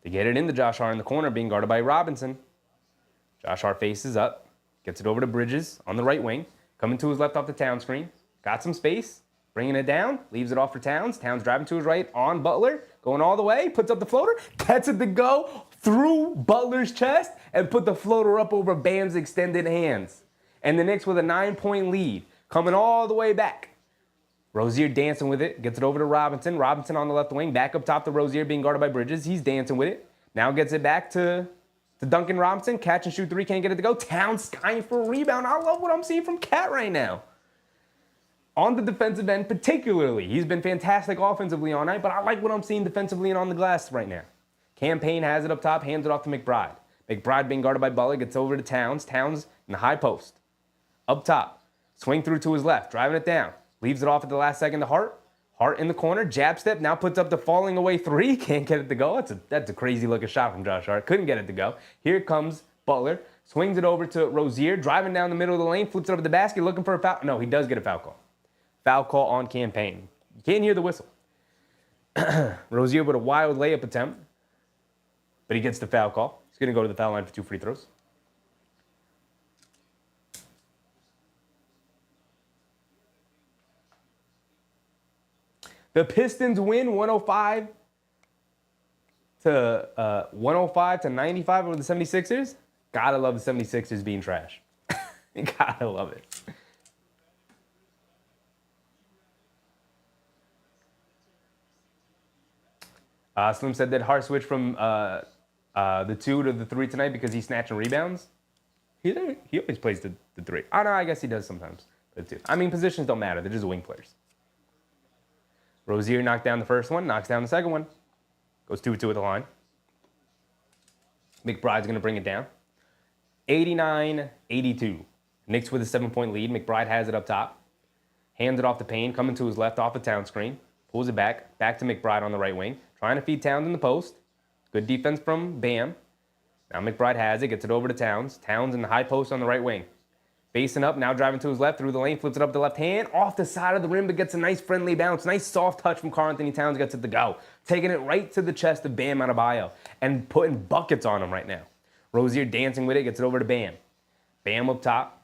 They get it into Josh Hart in the corner, being guarded by Robinson. Josh Hart faces up. Gets it over to Bridges on the right wing. Coming to his left off the town screen. Got some space. bringing it down, leaves it off for Towns. Towns driving to his right on Butler, going all the way, puts up the floater, gets it to go through Butler's chest and put the floater up over Bam's extended hands. And the Knicks with a 9-point lead, coming all the way back. Rozier dancing with it, gets it over to Robinson. Robinson on the left wing, back up top to Rozier being guarded by Bridges. He's dancing with it. Now gets it back to Duncan Robinson. Catch and shoot three, can't get it to go. Towns skying for a rebound. I love what I'm seeing from Cat right now. On the defensive end particularly. He's been fantastic offensively all night, but I like what I'm seeing defensively and on the glass right now. Campaign has it up top, hands it off to McBride. McBride being guarded by Butler, gets over to Towns. Towns in the high post. Up top. Swing through to his left, driving it down. Leaves it off at the last second to Hart. Hart in the corner, jab step, now puts up the falling away three. Can't get it to go. That's a crazy looking shot from Josh Hart. Couldn't get it to go. Here comes Butler. Swings it over to Rozier, driving down the middle of the lane, flips it up to the basket, looking for a foul. No, he does get a foul call. Foul call on Campaign. You can't hear the whistle. Rozier with a wild layup attempt, but he gets the foul call. He's going to go to the foul line for 2 free throws. The Pistons win 105 to 95 over the 76ers. Gotta love the 76ers being trash. Gotta love it. Slim said that Hart switched from the 2 to the 3 tonight because he's snatching rebounds. He always plays the 3. Oh, no, I guess he does sometimes. The 2. I mean, positions don't matter. They're just wing players. Rozier knocked down the first one, knocks down the second one. Goes 2-2 at the line. McBride's going to bring it down. 89-82. Knicks with a 7-point lead. McBride has it up top. Hands it off to Payne, coming to his left off a Towns screen. Pulls it back. Back to McBride on the right wing. Trying to feed Towns in the post. Good defense from Bam. Now McBride has it. Gets it over to Towns. Towns in the high post on the right wing. Facing up, now driving to his left through the lane, flips it up the left hand, off the side of the rim, but gets a nice friendly bounce. Nice soft touch from Karl-Anthony Towns, gets it to go. Taking it right to the chest of Bam Adebayo and putting buckets on him right now. Rozier dancing with it, gets it over to Bam. Bam up top,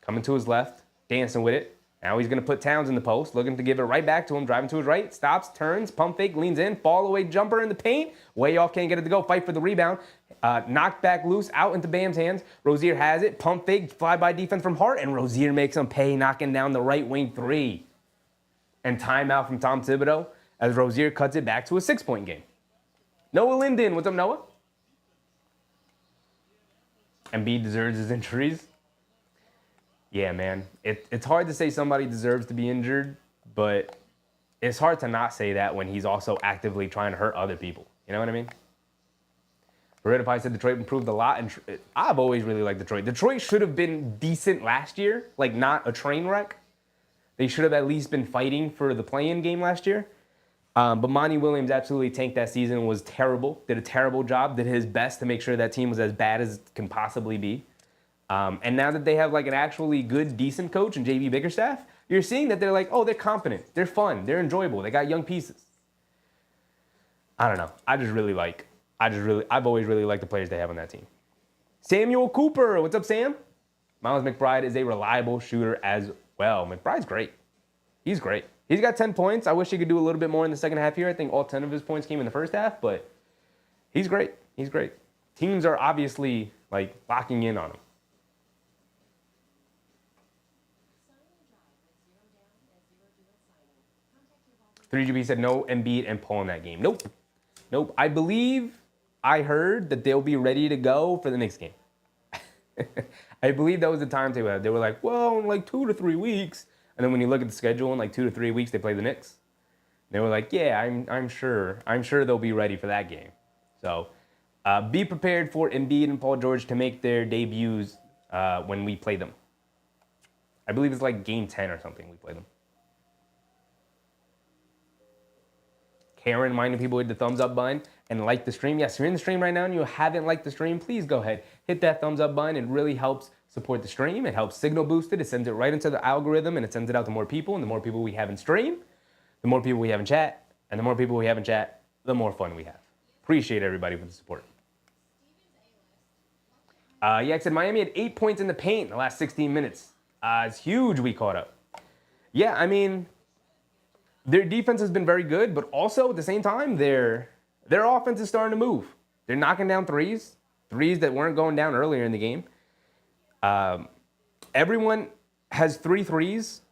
coming to his left, dancing with it. Now he's going to put Towns in the post, looking to give it right back to him, driving to his right, stops, turns, pump fake, leans in, fall away jumper in the paint, way off, can't get it to go, fight for the rebound. Knocked back loose, out into Bam's hands. Rozier has it, pump fake, fly-by defense from Hart, and Rozier makes him pay, knocking down the right wing 3. And timeout from Tom Thibodeau as Rozier cuts it back to a 6-point game. Noah Linden, what's up, Noah? Embiid deserves his injuries. Yeah, man. It's hard to say somebody deserves to be injured, but it's hard to not say that when he's also actively trying to hurt other people. You know what I mean? Veridified said Detroit improved a lot, and I've always really liked Detroit. Detroit should have been decent last year, like not a train wreck. They should have at least been fighting for the play-in game last year. But Monty Williams absolutely tanked that season, was terrible, did a terrible job, did his best to make sure that team was as bad as it can possibly be. And now that they have like an actually good, decent coach and JB Bickerstaff, you're seeing that they're like, oh, they're competent, they're fun, they're enjoyable, they got young pieces. I don't know. I've always really liked the players they have on that team. Samuel Cooper, what's up, Sam? Miles McBride is a reliable shooter as well. McBride's great. He's great. He's got 10 points. I wish he could do a little bit more in the second half here. I think all 10 of his points came in the first half, but he's great. He's great. Teams are obviously like locking in on him. 3GB said no Embiid and Paul in that game. Nope. I believe I heard that they'll be ready to go for the next game. I believe that was the timetable. They were like, well, in like 2 to 3 weeks. And then when you look at the schedule, in like 2 to 3 weeks, they play the Knicks. They were like, yeah, I'm sure they'll be ready for that game. So be prepared for Embiid and Paul George to make their debuts when we play them. I believe it's like game 10 or something we play them. Karen reminding people to hit the thumbs up button and like the stream. Yes, you're in the stream right now and you haven't liked the stream, please go ahead. Hit that thumbs up button. It really helps support the stream. It helps signal boost it. It sends it right into the algorithm and it sends it out to more people. And the more people we have in stream, the more people we have in chat. And the more people we have in chat, the more fun we have. Appreciate everybody for the support. I said Miami had 8 points in the paint in the last 16 minutes. It's huge we caught up. Yeah, I mean, their defense has been very good, but also at the same time, their offense is starting to move. They're knocking down threes that weren't going down earlier in the game. Everyone has 3 threes.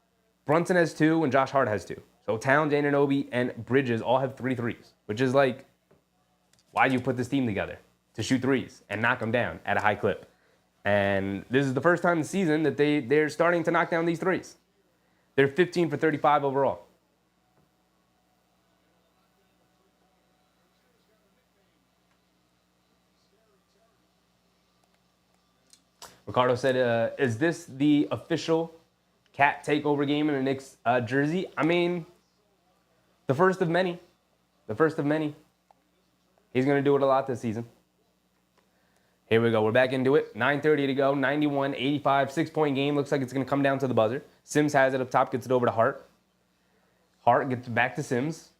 Brunson has 2, and Josh Hart has 2. So Towns, Anunoby, and Bridges all have 3 threes, which is like, why do you put this team together? To shoot threes and knock them down at a high clip. And this is the first time this season that they're starting to knock down these threes. They're 15 for 35 overall. Ricardo said, is this the official Cat takeover game in the Knicks jersey? I mean, the first of many. The first of many. He's going to do it a lot this season. Here we go. We're back into it. 9:30 to go. 91-85. 6-point game. Looks like it's going to come down to the buzzer. Sims has it up top. Gets it over to Hart. Hart gets it back to Sims.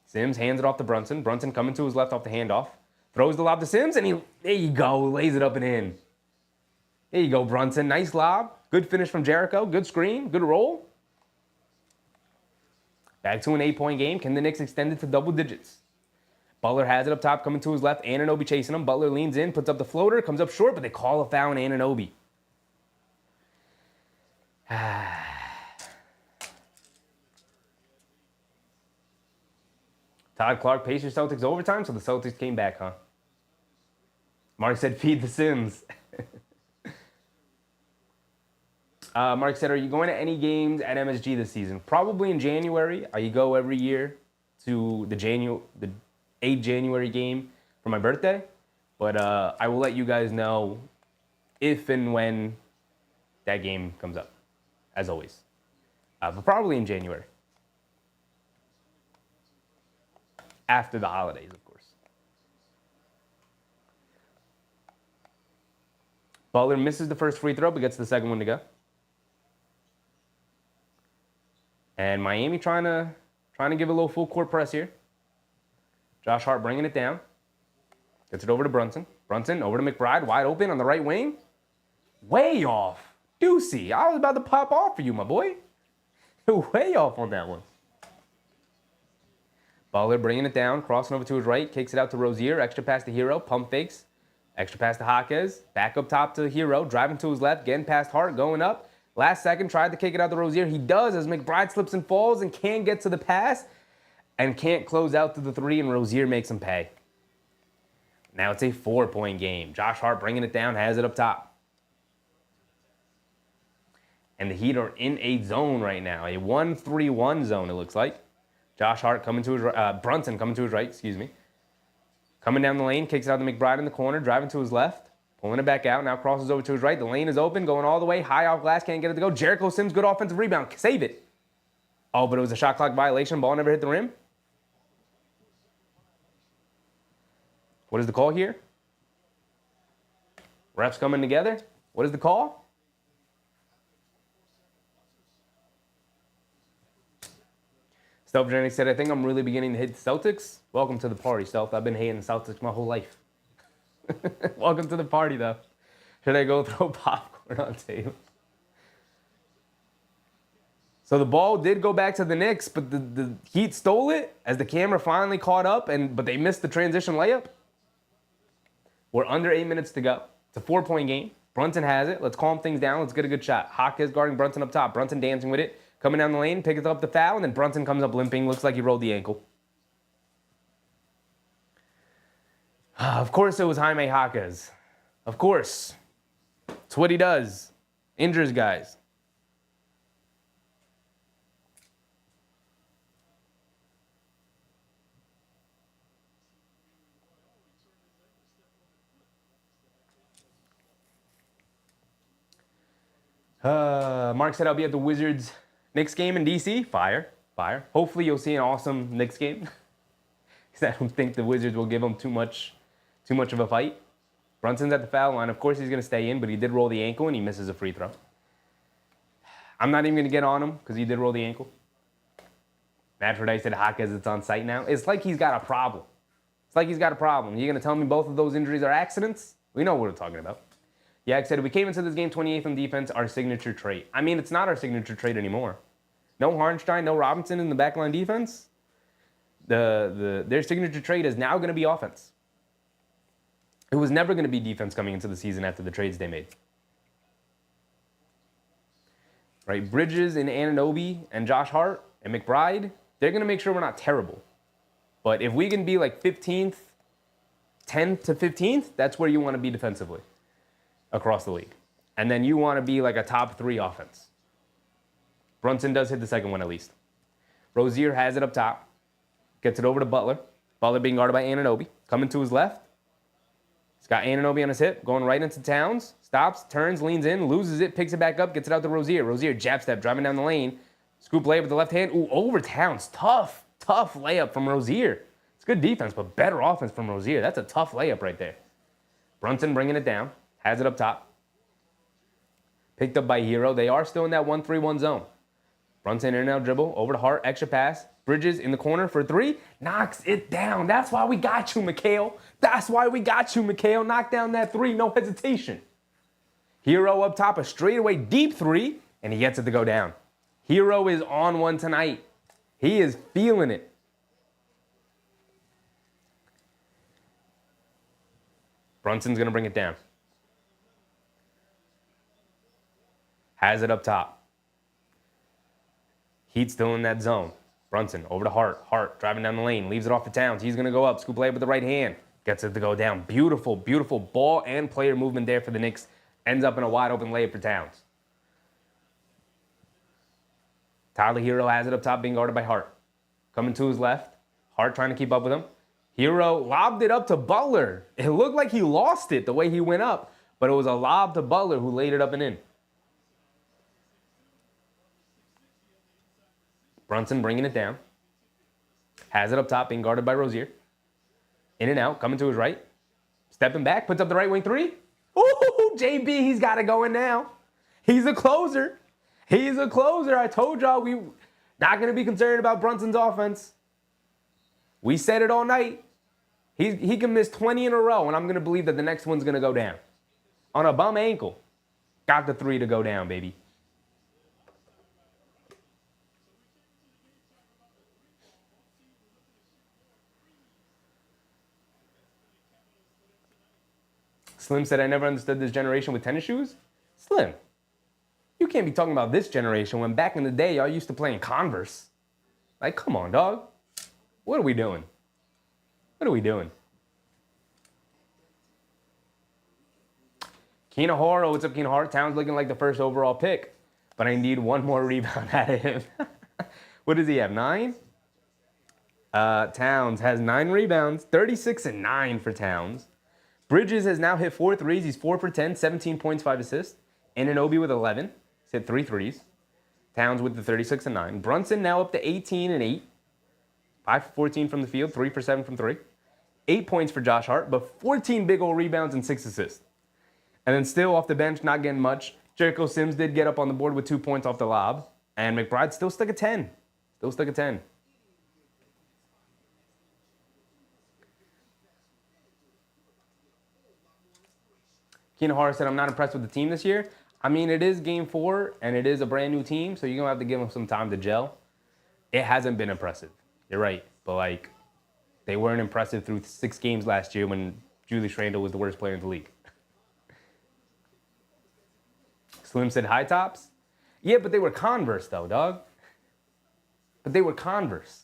Sims hands it off to Brunson. Brunson coming to his left off the handoff. Throws the lob to Sims, and there you go. Lays it up and in. There you go, Brunson. Nice lob. Good finish from Jericho. Good screen. Good roll. Back to an 8-point game. Can the Knicks extend it to double digits? Butler has it up top, coming to his left. Anunoby chasing him. Butler leans in, puts up the floater, comes up short, but they call a foul on Anunoby. Todd Clark, Pacers Celtics overtime, so the Celtics came back, huh? Mark said, feed the Sims. Mark said, are you going to any games at MSG this season? Probably in January. I go every year to the 8 January game for my birthday. But I will let you guys know if and when that game comes up, as always. But probably in January. After the holidays, of course. Butler misses the first free throw, but gets the second one to go. And Miami trying to give a little full court press here. Josh Hart bringing it down. Gets it over to Brunson. Brunson over to McBride, wide open on the right wing. Way off. Deucey, I was about to pop off for you, my boy. Way off on that one. Butler bringing it down, crossing over to his right, kicks it out to Rozier, extra pass to Hero, pump fakes. Extra pass to Jaquez, back up top to Hero, driving to his left, getting past Hart, going up. Last second, tried to kick it out to Rozier. He does as McBride slips and falls and can't get to the pass and can't close out to the 3, and Rozier makes him pay. Now it's a 4-point game. Josh Hart bringing it down, has it up top. And the Heat are in a zone right now, a 1-3-1 zone, it looks like. Josh Hart coming to his right, Brunson coming to his right, excuse me. Coming down the lane, kicks it out to McBride in the corner, driving to his left. Pulling it back out, now crosses over to his right. The lane is open, going all the way. High off glass, can't get it to go. Jericho Sims, good offensive rebound. Save it. Oh, but it was a shot clock violation. Ball never hit the rim. What is the call here? Refs coming together. What is the call? Stealth Journey said, I think I'm really beginning to hate the Celtics. Welcome to the party, Stealth. I've been hating the Celtics my whole life. Welcome to the party, though. Should I go throw popcorn on table? So the ball did go back to the Knicks, but the Heat stole it as the camera finally caught up, but they missed the transition layup. We're under 8 minutes to go. It's a 4-point game. Brunson has it. Let's calm things down. Let's get a good shot. Jaquez guarding Brunson up top. Brunson dancing with it. Coming down the lane, picks up the foul, and then Brunson comes up limping. Looks like he rolled the ankle. Of course it was Jaime Jaquez. Of course. It's what he does. Injures guys. Mark said I'll be at the Wizards Knicks game in DC. Fire. Hopefully you'll see an awesome Knicks game. Because I don't think the Wizards will give them too much of a fight. Brunson's at the foul line. Of course he's going to stay in, but he did roll the ankle and he misses a free throw. I'm not even going to get on him because he did roll the ankle. Natural Dice said Jaquez, it's on site now. It's like he's got a problem. You're going to tell me both of those injuries are accidents? We know what we're talking about. Yak said, we came into this game 28th on defense, our signature trait. I mean, it's not our signature trait anymore. No Harnstein, no Robinson in the backline defense. Their signature trade is now going to be offense. It was never going to be defense coming into the season after the trades they made. Right? Bridges and Anunoby and Josh Hart and McBride, they're going to make sure we're not terrible. But if we can be like 15th, 10th to 15th, that's where you want to be defensively across the league. And then you want to be like a top 3 offense. Brunson does hit the second one at least. Rozier has it up top. Gets it over to Butler. Butler being guarded by Anunoby. Coming to his left. He's got Anunoby on his hip. Going right into Towns. Stops, turns, leans in, loses it, picks it back up, gets it out to Rozier. Rozier jab step, driving down the lane. Scoop layup with the left hand. Ooh, over Towns. Tough layup from Rozier. It's good defense, but better offense from Rozier. That's a tough layup right there. Brunson bringing it down. Has it up top. Picked up by Hero. They are still in that 1-3-1 zone. Brunson in and out dribble. Over to Hart. Extra pass. Bridges in the corner for 3. Knocks it down. That's why we got you, Mikhail. That's why we got you, Mikhail. Knock down that 3. No hesitation. Hero up top. A straightaway deep 3. And he gets it to go down. Hero is on one tonight. He is feeling it. Brunson's going to bring it down. Has it up top. Heat still in that zone. Brunson over to Hart. Hart driving down the lane. Leaves it off to Towns. He's going to go up. Scoop layup with the right hand. Gets it to go down. Beautiful, beautiful ball and player movement there for the Knicks. Ends up in a wide open layup for Towns. Tyler Hero has it up top being guarded by Hart. Coming to his left. Hart trying to keep up with him. Hero lobbed it up to Butler. It looked like he lost it the way he went up, but it was a lob to Butler who laid it up and in. Brunson bringing it down. Has it up top, being guarded by Rozier. In and out, coming to his right. Stepping back, puts up the right wing 3. Ooh, JB, he's got to go in now. He's a closer. He's a closer. I told y'all we not going to be concerned about Brunson's offense. We said it all night. He can miss 20 in a row, and I'm going to believe that the next one's going to go down. On a bum ankle. Got the 3 to go down, baby. Slim said, I never understood this generation with tennis shoes. Slim, you can't be talking about this generation when back in the day, y'all used to play in Converse. Like, come on, dog. What are we doing? What are we doing? Keenan Horo, what's up, Keenan Hart? Towns looking like the first overall pick, but I need one more rebound out of him. What does he have, 9? Towns has 9 rebounds, 36 and 9 for Towns. Bridges has now hit 4 threes. He's 4 for 10, 17 points, 5 assists. Anunoby with 11. He's hit 3 threes. Towns with the 36 and 9. Brunson now up to 18 and 8. 5 for 14 from the field, 3 for 7 from 3. 8 points for Josh Hart, but 14 big old rebounds and 6 assists. And then still off the bench, not getting much. Jericho Sims did get up on the board with 2 points off the lob. And McBride still stuck at 10. Still stuck at 10. Keenan Hara said, I'm not impressed with the team this year. I mean, it is game 4, and it is a brand new team, so you're going to have to give them some time to gel. It hasn't been impressive. You're right. But, like, they weren't impressive through 6 games last year when Julius Randle was the worst player in the league. Slim said high tops. Yeah, but they were Converse, though, dog. But they were Converse.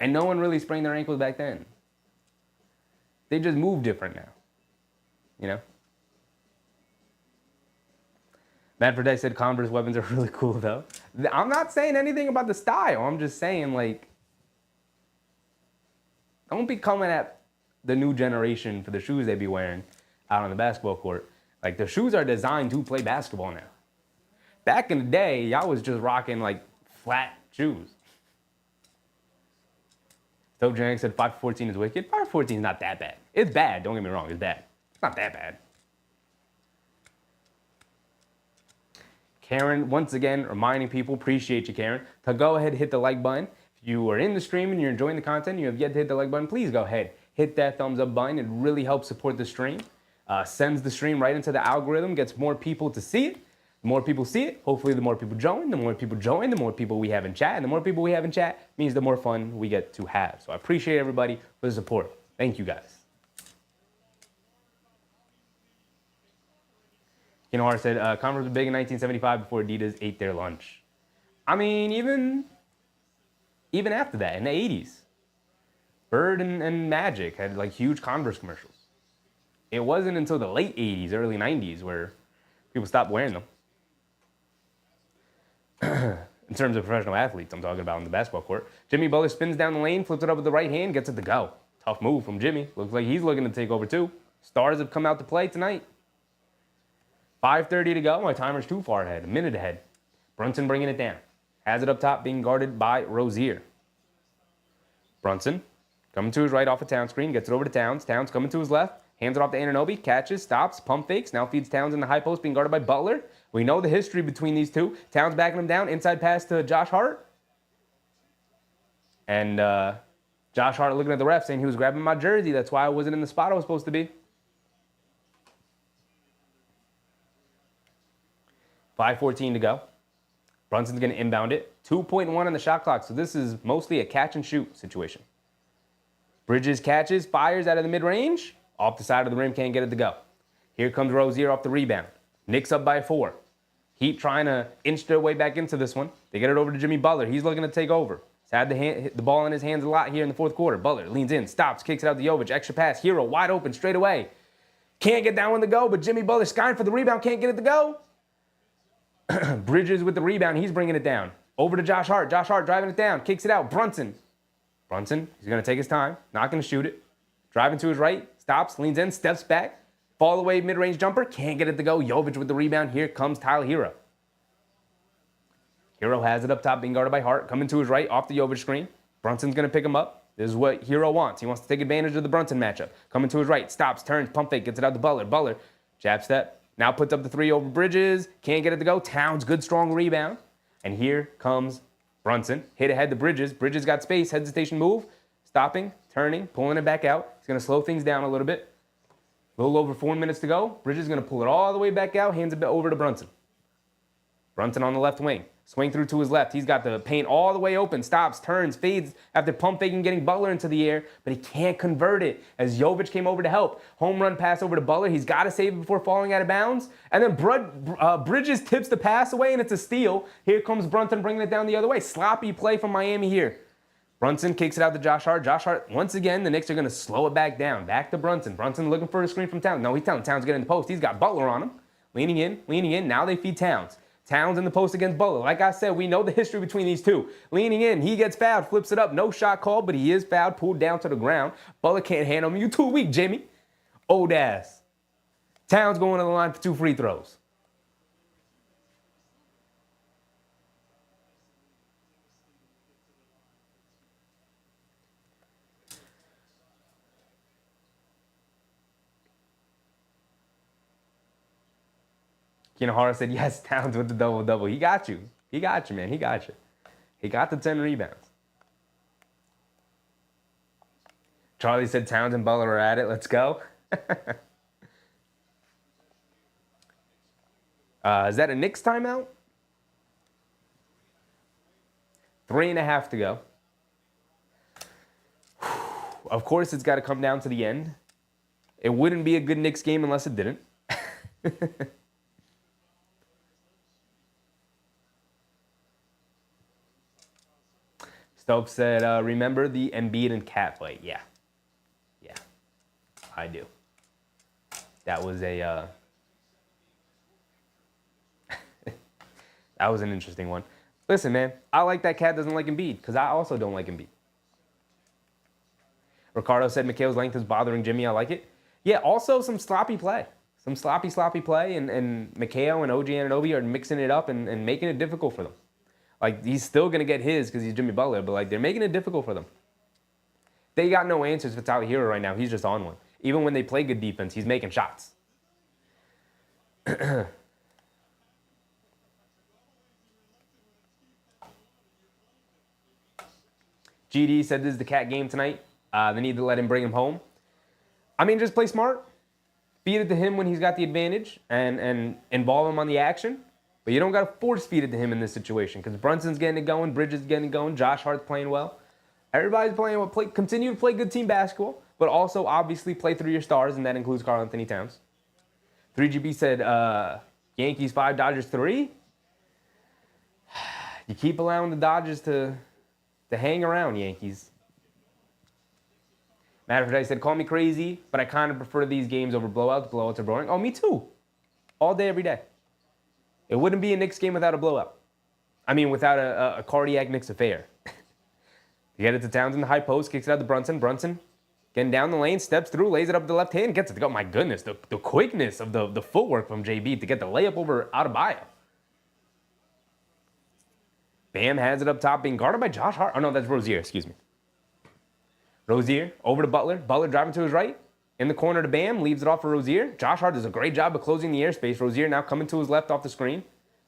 And no one really sprained their ankles back then. They just move different now. You know? Matt Verdey said Converse weapons are really cool, though. I'm not saying anything about the style. I'm just saying, like, don't be coming at the new generation for the shoes they be wearing out on the basketball court. Like, the shoes are designed to play basketball now. Back in the day, y'all was just rocking, like, flat shoes. Stoke Jank said 5-14 is wicked. 5-14 is not that bad. It's bad. Don't get me wrong. It's bad. It's not that bad. Karen, once again, reminding people, appreciate you, Karen, to go ahead and hit the like button. If you are in the stream and you're enjoying the content and you have yet to hit the like button, please go ahead. Hit that thumbs up button. It really helps support the stream. Sends the stream right into the algorithm, gets more people to see it. The more people see it, hopefully the more people join. The more people join, the more people we have in chat. And the more people we have in chat means the more fun we get to have. So I appreciate everybody for the support. Thank you guys. Kinohara said, Converse was big in 1975 before Adidas ate their lunch. I mean, even after that, in the 80s, Bird and Magic had like huge Converse commercials. It wasn't until the late 80s, early 90s where people stopped wearing them. In terms of professional athletes, I'm talking about in the basketball court. Jimmy Butler spins down the lane, flips it up with the right hand, gets it to go. Tough move from Jimmy. Looks like he's looking to take over too. Stars have come out to play tonight. 5:30 to go. My timer's too far ahead, a minute ahead. Brunson bringing it down. Has it up top, being guarded by Rozier. Brunson coming to his right off a Towns screen, gets it over to Towns. Towns coming to his left, hands it off to Anunoby, catches, stops, pump fakes, now feeds Towns in the high post, being guarded by Butler. We know the history between these two. Towns backing him down, inside pass to Josh Hart. And Josh Hart looking at the ref saying he was grabbing my jersey. That's why I wasn't in the spot I was supposed to be. 5:14 to go. Brunson's going to inbound it. 2.1 on the shot clock, so this is mostly a catch-and-shoot situation. Bridges catches, fires out of the mid-range. Off the side of the rim, can't get it to go. Here comes Rozier off the rebound. Knicks up by 4. Heat trying to inch their way back into this one. They get it over to Jimmy Butler. He's looking to take over. He's had the ball in his hands a lot here in the fourth quarter. Butler leans in, stops, kicks it out to Jovic. Extra pass. Hero wide open straight away. Can't get that one to go, but Jimmy Butler skying for the rebound. Can't get it to go. Bridges with the rebound. He's bringing it down. Over to Josh Hart. Josh Hart driving it down. Kicks it out. Brunson, he's going to take his time. Not going to shoot it. Driving to his right. Stops, leans in, steps back. Fall away mid-range jumper. Can't get it to go. Jovic with the rebound. Here comes Tyler Hero. Hero has it up top, being guarded by Hart. Coming to his right, off the Jovic screen. Brunson's going to pick him up. This is what Hero wants. He wants to take advantage of the Brunson matchup. Coming to his right. Stops, turns, pump fake. Gets it out to Butler. Butler, jab step. Now puts up the 3 over Bridges. Can't get it to go. Towns, good strong rebound. And here comes Brunson. Hit ahead to Bridges. Bridges got space. Hesitation move. Stopping, turning, pulling it back out. He's going to slow things down a little bit. A little over 4 minutes to go. Bridges is going to pull it all the way back out. Hands it over to Brunson. Brunson on the left wing. Swing through to his left. He's got the paint all the way open. Stops, turns, fades after pump faking, getting Butler into the air. But he can't convert it as Jovic came over to help. Home run pass over to Butler. He's got to save it before falling out of bounds. And then Bridges tips the pass away, and it's a steal. Here comes Brunson bringing it down the other way. Sloppy play from Miami here. Brunson kicks it out to Josh Hart. Josh Hart, once again, the Knicks are going to slow it back down. Back to Brunson. Brunson looking for a screen from Towns. No, he's telling Towns to get in the post. He's got Butler on him. Leaning in. Now they feed Towns. Towns in the post against Butler. Like I said, we know the history between these two. Leaning in, he gets fouled, flips it up. No shot called, but he is fouled, pulled down to the ground. Butler can't handle him. You too weak, Jimmy. Old ass. Towns going to the line for 2 free throws. Kinohara said, yes, Towns with the double-double. He got you. He got you, man. He got you. He got the 10 rebounds. Charlie said Towns and Butler are at it. Let's go. Is that a Knicks timeout? 3.5 to go. Of course, it's got to come down to the end. It wouldn't be a good Knicks game unless it didn't. Stokes said, remember the Embiid and Cat fight? Yeah, I do. That was a that was an interesting one. Listen, man, I like that Cat doesn't like Embiid because I also don't like Embiid. Ricardo said Mikhail's length is bothering Jimmy. I like it. Yeah, also some sloppy play. Some sloppy play, and Mikhail and OG Anunoby are mixing it up and making it difficult for them. Like, he's still going to get his because he's Jimmy Butler, but, like, they're making it difficult for them. They got no answers for Tyler Hero right now. He's just on one. Even when they play good defense, he's making shots. GD said this is the Cat game tonight. They need to let him bring him home. I mean, just play smart. Feed it to him when he's got the advantage and involve him on the action. But you don't got to force feed it to him in this situation because Brunson's getting it going, Bridges getting it going, Josh Hart's playing well. Everybody's playing well. Continue to play good team basketball, but also obviously play through your stars, and that includes Karl Anthony Towns. 3GB said Yankees 5, Dodgers 3. You keep allowing the Dodgers to hang around, Yankees. Matt Freddy said, call me crazy, but I kind of prefer these games over blowouts. Blowouts are boring. Oh, me too. All day, every day. It wouldn't be a Knicks game without a blowout. I mean, without a cardiac Knicks affair. You get it to Towns in the high post, kicks it out to Brunson. Brunson getting down the lane, steps through, lays it up to the left hand, gets it to go. My goodness, the quickness of the footwork from JB to get the layup over Adebayo. Bam has it up top, being guarded by Josh Hart. Oh, no, that's Rozier, excuse me. Rozier over to Butler. Butler driving to his right. In the corner to Bam, leaves it off for Rozier. Josh Hart does a great job of closing the airspace. Rozier now coming to his left off the screen,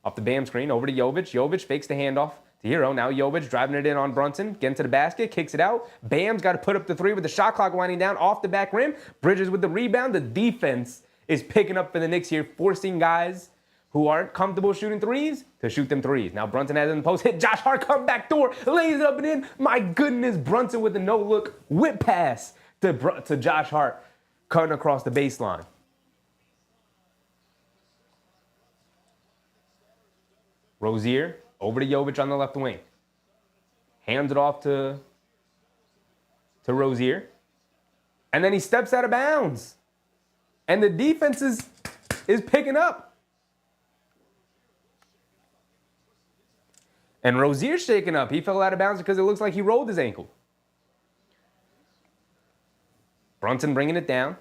off the Bam screen, over to Jovic. Jovic fakes the handoff to Hero. Now Jovic driving it in on Brunson, getting to the basket, kicks it out. Bam's got to put up the three with the shot clock winding down off the back rim. Bridges with the rebound. The defense is picking up for the Knicks here, forcing guys who aren't comfortable shooting threes to shoot them threes. Now Brunson has it in the post, hit Josh Hart, come back door, lays it up and in. My goodness, Brunson with a no-look whip pass to Josh Hart, cutting across the baseline. Rozier over to Jovic on the left wing. Hands it off to Rozier. And then he steps out of bounds. And the defense is picking up. And Rozier's shaking up. He fell out of bounds because it looks like he rolled his ankle. Brunson bringing it down.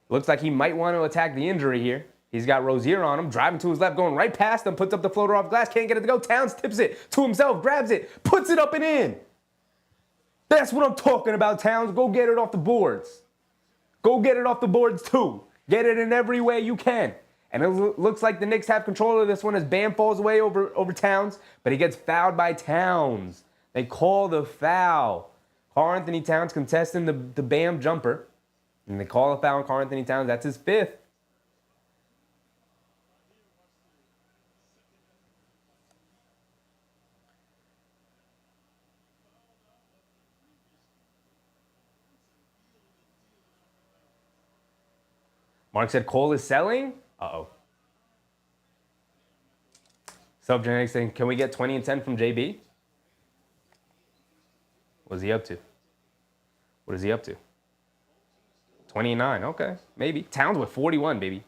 Looks like he might want to attack the injury here. He's got Rozier on him, driving to his left, going right past him, puts up the floater off glass, can't get it to go. Towns tips it to himself, grabs it, puts it up and in. That's what I'm talking about, Towns. Go get it off the boards. Go get it off the boards too. Get it in every way you can. And it looks like the Knicks have control of this one as Bam falls away over Towns, but he gets fouled by Towns. They call the foul. Karl Anthony Towns contesting the Bam jumper. And they call a foul on Karl Anthony Towns. That's his fifth. Mark said Cole is selling. Uh-oh. Subgenetics saying, can we get 20 and 10 from JB? What is he up to? What is he up to? 29, okay, maybe. Towns with 41, baby.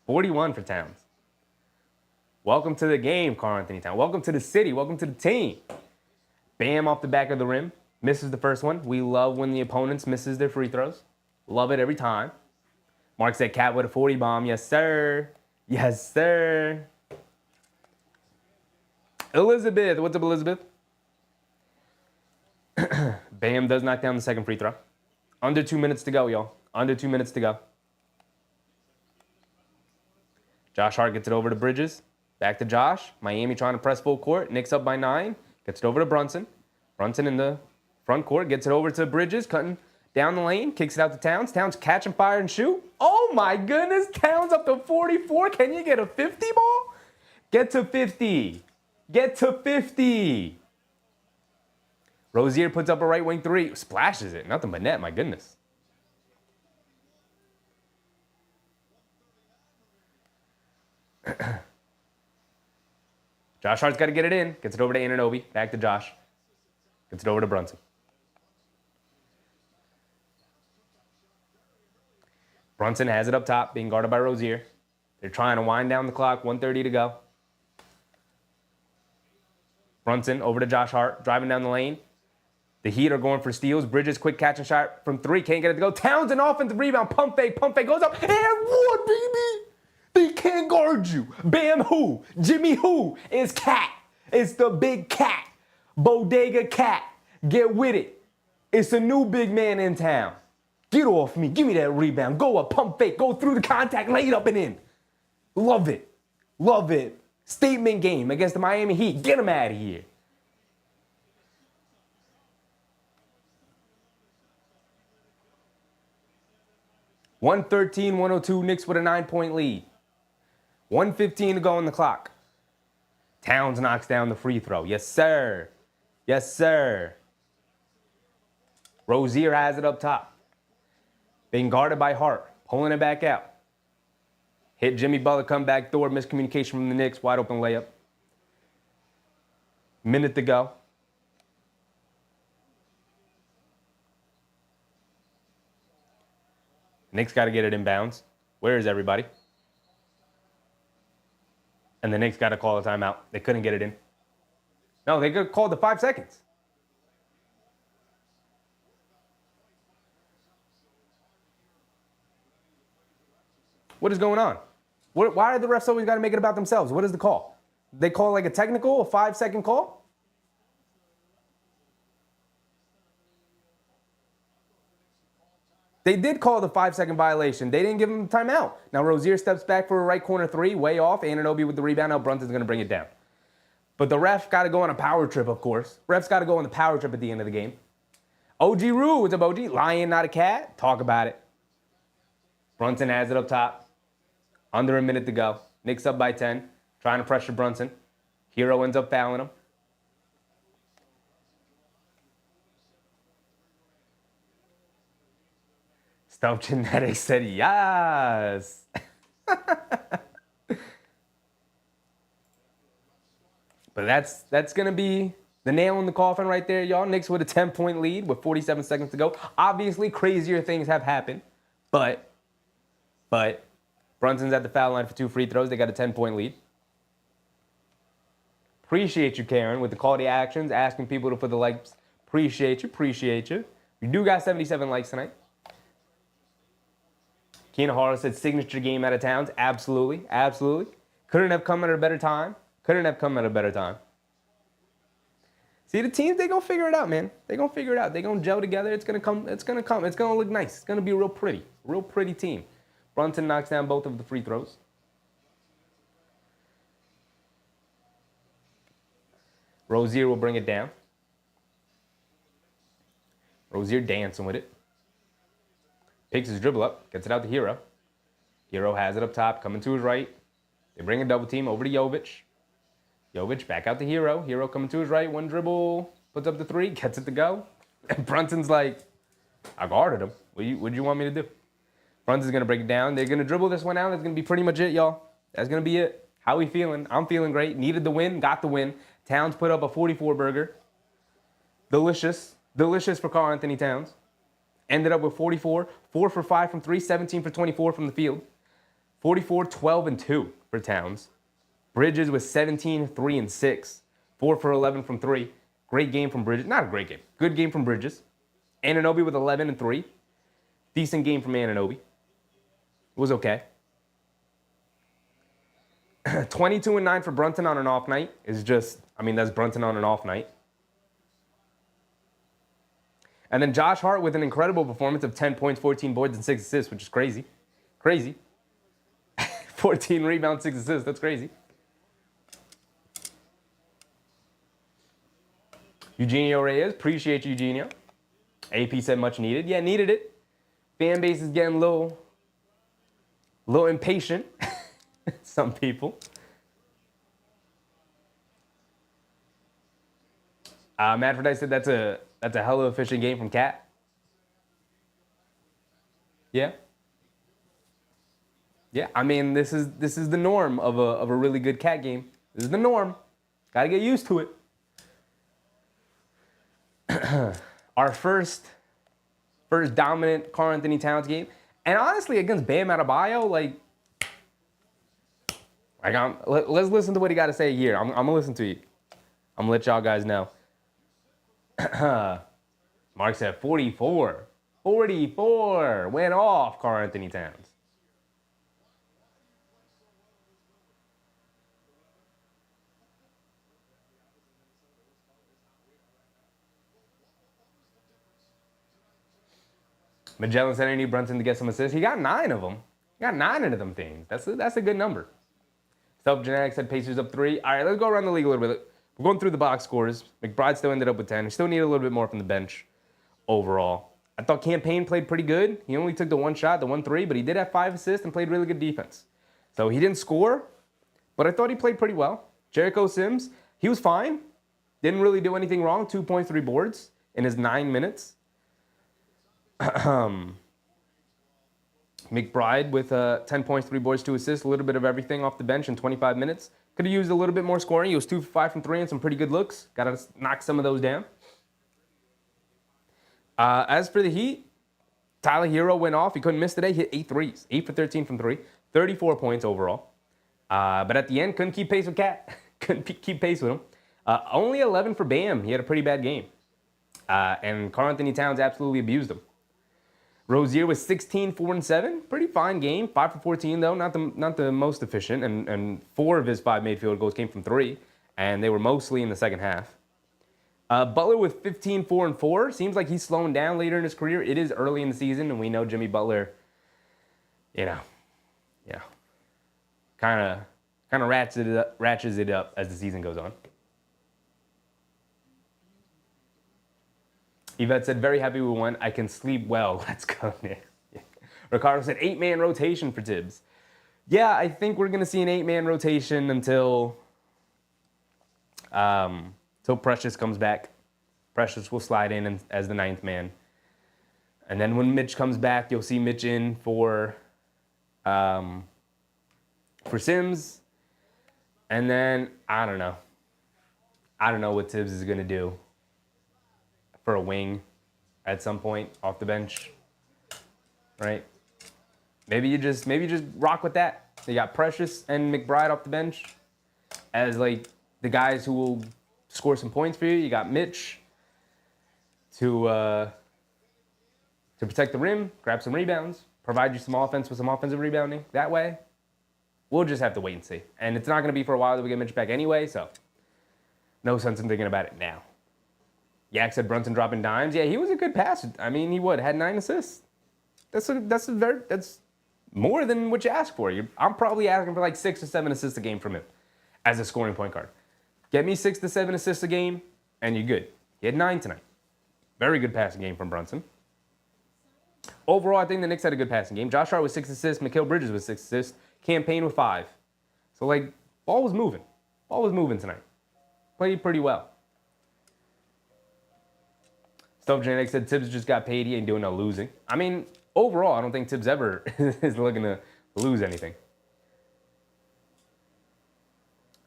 41 for Towns. Welcome to the game, Karl Anthony Towns. Welcome to the city. Welcome to the team. Bam off the back of the rim. Misses the first one. We love when the opponents misses their free throws. Love it every time. Mark said Cat with a 40 bomb. Yes, sir. Yes, sir. Elizabeth. What's up, Elizabeth? Bam does knock down the second free throw. Under 2 minutes to go, y'all. Under 2 minutes to go. Josh Hart gets it over to Bridges. Back to Josh. Miami trying to press full court. Knicks up by 9. Gets it over to Brunson. Brunson in the front court. Gets it over to Bridges. Cutting down the lane. Kicks it out to Towns. Towns catch and fire and shoot. Oh, my goodness. Towns up to 44. Can you get a 50 ball? Get to 50. Get to 50. Rozier puts up a right wing three. Splashes it. Nothing but net. My goodness. Josh Hart's got to get it in. Gets it over to Anunoby. Back to Josh. Gets it over to Brunson. Brunson has it up top, being guarded by Rozier. They're trying to wind down the clock. 1:30 to go. Brunson over to Josh Hart, driving down the lane. The Heat are going for steals. Bridges, quick catch and shot from 3. Can't get it to go. Towns, an offensive rebound. Pump fake goes up. And one, baby. They can't guard you. Bam who? Jimmy who? It's Cat. It's the big Cat. Bodega Cat. Get with it. It's a new big man in town. Get off me. Give me that rebound. Go up, pump fake. Go through the contact. Lay it up and in. Love it. Love it. Statement game against the Miami Heat. Get them out of here. (113-102) Knicks with a 9-point lead. 1:15 to go on the clock. Towns knocks down the free throw. Yes, sir. Yes, sir. Rozier has it up top. Being guarded by Hart. Pulling it back out. Hit Jimmy Butler, come back door. Miscommunication from the Knicks. Wide open layup. Minute to go. Knicks got to get it inbounds. Where is everybody? And the Knicks got to call a timeout. They couldn't get it in. No, they could call the 5 seconds. What is going on? Why are the refs always got to make it about themselves? What is the call? They call like a technical, a 5-second call? They did call the 5-second violation. They didn't give him timeout. Now Rozier steps back for a right corner three, way off. Anunoby with the rebound. Now Brunson's going to bring it down. But the ref got to go on a power trip, of course. Refs got to go on the power trip at the end of the game. OG Rule, what's up, OG? Lion, not a cat. Talk about it. Brunson has it up top. Under a minute to go. Knicks up by 10. Trying to pressure Brunson. Hero ends up fouling him. Stuff Genetics said yes. But that's going to be the nail in the coffin right there, y'all. Knicks with a 10-point lead with 47 seconds to go. Obviously, crazier things have happened. But Brunson's at the foul line for 2 free throws. They got a 10-point lead. Appreciate you, Karen, with the quality actions, asking people to put the likes. Appreciate you. We do got 77 likes tonight. Keenan Harlan said signature game out of Towns. Absolutely. Couldn't have come at a better time. See, the teams, they gonna figure it out, man. They gonna figure it out. They gonna gel together. It's gonna come. It's gonna look nice. It's gonna be real pretty team. Brunson knocks down both of the free throws. Rozier will bring it down. Rozier dancing with it. Picks his dribble up, gets it out to Hero. Hero has it up top, coming to his right. They bring a double team over to Jovic. Jovic back out to Hero. Hero coming to his right, one dribble, puts up the 3, gets it to go. And Brunson's like, I guarded him. What do you want me to do? Brunson's going to break it down. They're going to dribble this one out. That's going to be pretty much it, y'all. That's going to be it. How we feeling? I'm feeling great. Needed the win, got the win. Towns put up a 44 burger. Delicious for Karl Anthony Towns. Ended up with 44, 4 for 5 from 3, 17 for 24 from the field. 44, 12, and 2 for Towns. Bridges with 17, 3, and 6. 4 for 11 from 3. Great game from Bridges. Not a great game. Good game from Bridges. Anunoby with 11 and 3. Decent game from Anunoby. It was okay. 22 and 9 for Brunson on an off night is just, that's Brunson on an off night. And then Josh Hart with an incredible performance of 10 points, 14 boards, and 6 assists, which is crazy. 14 rebounds, 6 assists. That's crazy. Eugenio Reyes. Appreciate you, Eugenio. AP said much needed. Yeah, needed it. Fan base is getting a little impatient. Some people. Manfred said that's a hell of a efficient game from Cat. Yeah. Yeah, this is the norm of a really good Cat game. This is the norm. Got to get used to it. Our first dominant Karl Anthony Towns game, and honestly against Bam Adebayo, let's listen to what he got to say here. I'm gonna listen to you. I'm gonna let y'all guys know. Mark said 44 went off Karl Anthony Towns. Magellan said I need Brunson to get some assists. He got 9 of them. He got 9 of them things. That's a good number. Self-Genetics said Pacers up 3. All right, let's go around the league a little bit. We're going through the box scores. McBride still ended up with 10. He still needed a little bit more from the bench overall. I thought Campaign played pretty good. He only took the 1 shot, the 1-3, but he did have 5 assists and played really good defense. So he didn't score, but I thought he played pretty well. Jericho Sims, he was fine. Didn't really do anything wrong. 2.3 boards in his 9 minutes. McBride with 10.3 boards, 2 assists, a little bit of everything off the bench in 25 minutes. Could have used a little bit more scoring. He was 2 for 5 from 3 and some pretty good looks. Got to knock some of those down. As for the Heat, Tyler Hero went off. He couldn't miss today. Hit 8 threes. 8 for 13 from 3. 34 points overall. But at the end, couldn't keep pace with Cat. Couldn't keep pace with him. Only 11 for Bam. He had a pretty bad game. And Karl-Anthony Towns absolutely abused him. Rozier was 16, 4, and 7. Pretty fine game. 5 for 14, though. Not the most efficient. And 4 of his 5 made field goals came from 3. And they were mostly in the second half. Butler with 15, 4, and 4. Seems like he's slowing down later in his career. It is early in the season, and we know Jimmy Butler, kind of ratchets it up as the season goes on. Yvette said, very happy we won. I can sleep well. Let's go, Nick. Yeah. Ricardo said, 8-man rotation for Tibbs. Yeah, I think we're going to see an 8-man rotation until Precious comes back. Precious will slide in as the 9th man. And then when Mitch comes back, you'll see Mitch in for Sims. And then, I don't know. I don't know what Tibbs is going to do for a wing at some point off the bench, right? Maybe you just rock with that. You got Precious and McBride off the bench as like the guys who will score some points for you. You got Mitch to protect the rim, grab some rebounds, provide you some offense with some offensive rebounding. That way, we'll just have to wait and see. And it's not going to be for a while that we get Mitch back anyway, so no sense in thinking about it now. Yak said Brunson dropping dimes. Yeah, he was a good passer. I mean, he had 9 assists. That's more than what you ask for. I'm probably asking for like 6 or 7 assists a game from him as a scoring point guard. Get me 6 to 7 assists a game, and you're good. He had 9 tonight. Very good passing game from Brunson. Overall, I think the Knicks had a good passing game. Josh Hart with 6 assists. Mikal Bridges with 6 assists. Campaign with 5. So, ball was moving. Ball was moving tonight. Played pretty well. Stuff Genetic said Tibbs just got paid. He ain't doing no losing. I mean, overall, I don't think Tibbs ever is looking to lose anything.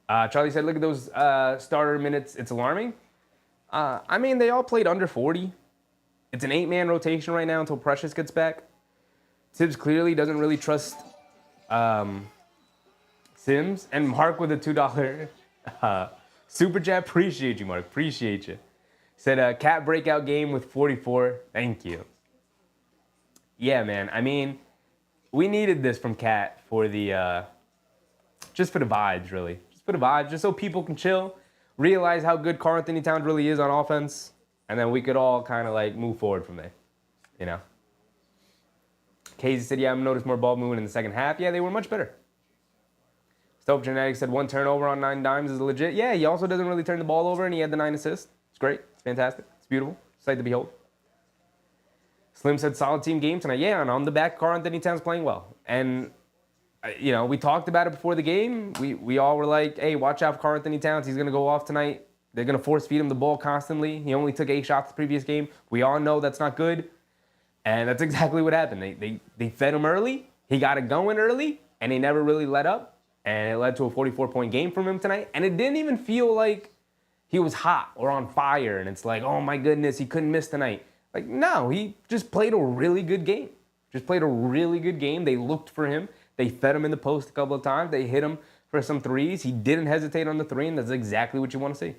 Charlie said, look at those starter minutes. It's alarming. I mean, they all played under 40. It's an 8-man rotation right now until Precious gets back. Tibbs clearly doesn't really trust Sims. And Mark with a $2 super chat. Appreciate you, Mark. Appreciate you. Said, Cat breakout game with 44. Thank you. Yeah, man. I mean, we needed this from Cat for the, just for the vibes, really. Just for the vibes, just so people can chill, realize how good Karl-Anthony Towns really is on offense, and then we could all kind of, move forward from there, you know? Casey said, yeah, I've noticed more ball movement in the second half. Yeah, they were much better. Stope Genetics said 1 turnover on 9 dimes is legit. Yeah, he also doesn't really turn the ball over, and he had the 9 assists. It's great. It's fantastic. It's beautiful. Sight to behold. Slim said solid team game tonight. Yeah, and on the back, Karl-Anthony Towns playing well. And, we talked about it before the game. We all were like, hey, watch out for Karl-Anthony Towns. He's going to go off tonight. They're going to force feed him the ball constantly. He only took 8 shots the previous game. We all know that's not good. And that's exactly what happened. They fed him early. He got it going early, and he never really let up. And it led to a 44-point game from him tonight. And it didn't even feel like he was hot or on fire, and it's like, oh my goodness, he couldn't miss tonight. No, he just played a really good game. They looked for him. They fed him in the post a couple of times. They hit him for some threes. He didn't hesitate on the 3, and that's exactly what you want to see.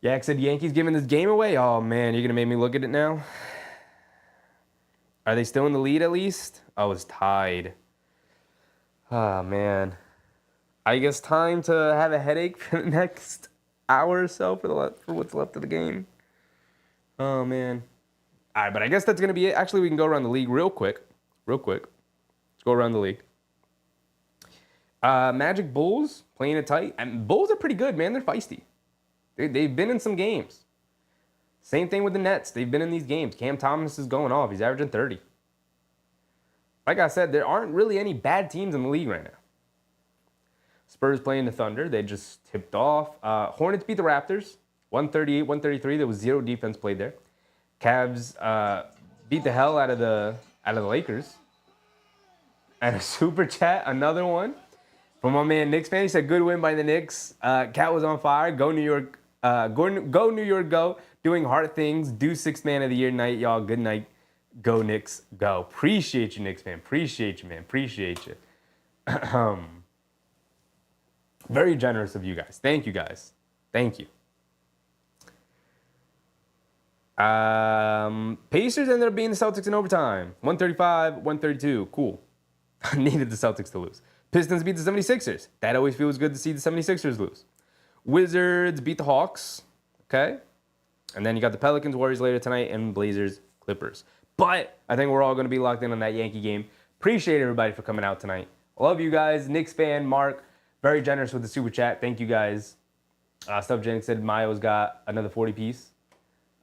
Yak said, Yankees giving this game away? Oh, man, you're going to make me look at it now? Are they still in the lead at least? Oh, it's tied. Oh, man. I guess time to have a headache for the next hour or so for what's left of the game. Oh, man. All right, but I guess that's going to be it. Actually, we can go around the league real quick. Let's go around the league. Magic Bulls playing it tight. And Bulls are pretty good, man. They're feisty. They've been in some games. Same thing with the Nets. They've been in these games. Cam Thomas is going off. He's averaging 30. Like I said, there aren't really any bad teams in the league right now. Spurs playing the Thunder. They just tipped off. Hornets beat the Raptors, 138-133. There was zero defense played there. Cavs beat the hell out of the Lakers. And a super chat, another one from my man Knicks fan. He said, "Good win by the Knicks. Cat was on fire. Go New York. Go New York. Go. Doing hard things. Do sixth man of the year night, y'all. Good night. Go Knicks. Go." Appreciate you, Knicks fan. Appreciate you, man. Appreciate you. Very generous of you guys. Thank you, guys. Thank you. Pacers ended up being the Celtics in overtime. 135-132. Cool. I needed the Celtics to lose. Pistons beat the 76ers. That always feels good to see the 76ers lose. Wizards beat the Hawks. Okay. And then you got the Pelicans, Warriors later tonight, and Blazers, Clippers. But I think we're all going to be locked in on that Yankee game. Appreciate everybody for coming out tonight. Love you guys. Knicks fan, Mark, very generous with the super chat. Thank you guys. Stuff Jennings said Mayo's got another 40 piece.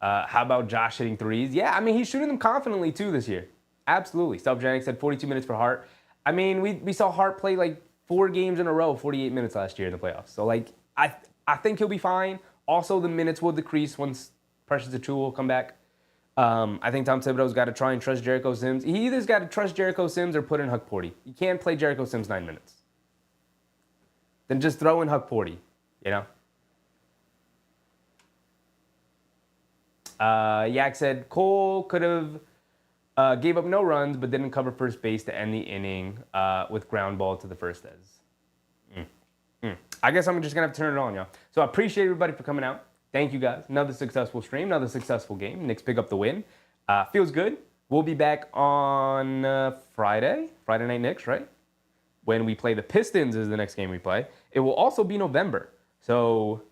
How about Josh hitting threes? Yeah, I mean, he's shooting them confidently too this year. Absolutely. Stuff Jennings said 42 minutes for Hart. I mean, we saw Hart play like 4 games in a row, 48 minutes last year in the playoffs. So, like, I think he'll be fine. Also, the minutes will decrease once Precious Achiuwa will come back. I think Tom Thibodeau's got to try and trust Jericho Sims. He either's got to trust Jericho Sims or put in Huck Porty. You can't play Jericho Sims 9 minutes. Then just throw in Huck Porty, you know? Yak said Cole could have gave up no runs, but didn't cover first base to end the inning with ground ball to the first as. I guess I'm just going to have to turn it on, y'all. So I appreciate everybody for coming out. Thank you, guys. Another successful stream, another successful game. Knicks pick up the win. Feels good. We'll be back on Friday Night Knicks, right? When we play the Pistons is the next game we play. It will also be November. So,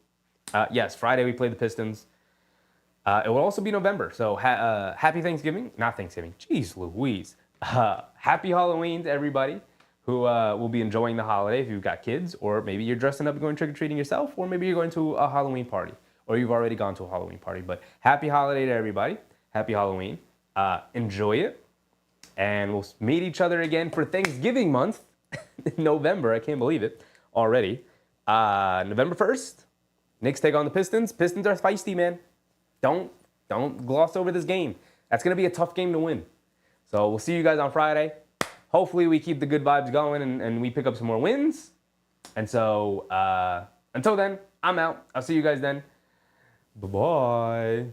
yes, Friday we play the Pistons. It will also be November. So happy Thanksgiving. Not Thanksgiving. Jeez Louise. Happy Halloween to everybody who will be enjoying the holiday if you've got kids, or maybe you're dressing up and going trick-or-treating yourself, or maybe you're going to a Halloween party, or you've already gone to a Halloween party. But happy holiday to everybody. Happy Halloween. Enjoy it. And we'll meet each other again for Thanksgiving month in November. I can't believe it already. November 1st, Knicks take on the Pistons. Pistons are feisty, man. Don't gloss over this game. That's going to be a tough game to win. So we'll see you guys on Friday. Hopefully we keep the good vibes going and we pick up some more wins. And so until then, I'm out. I'll see you guys then. Bye-bye.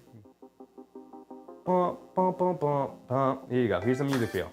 Here you go. Here's some music for you.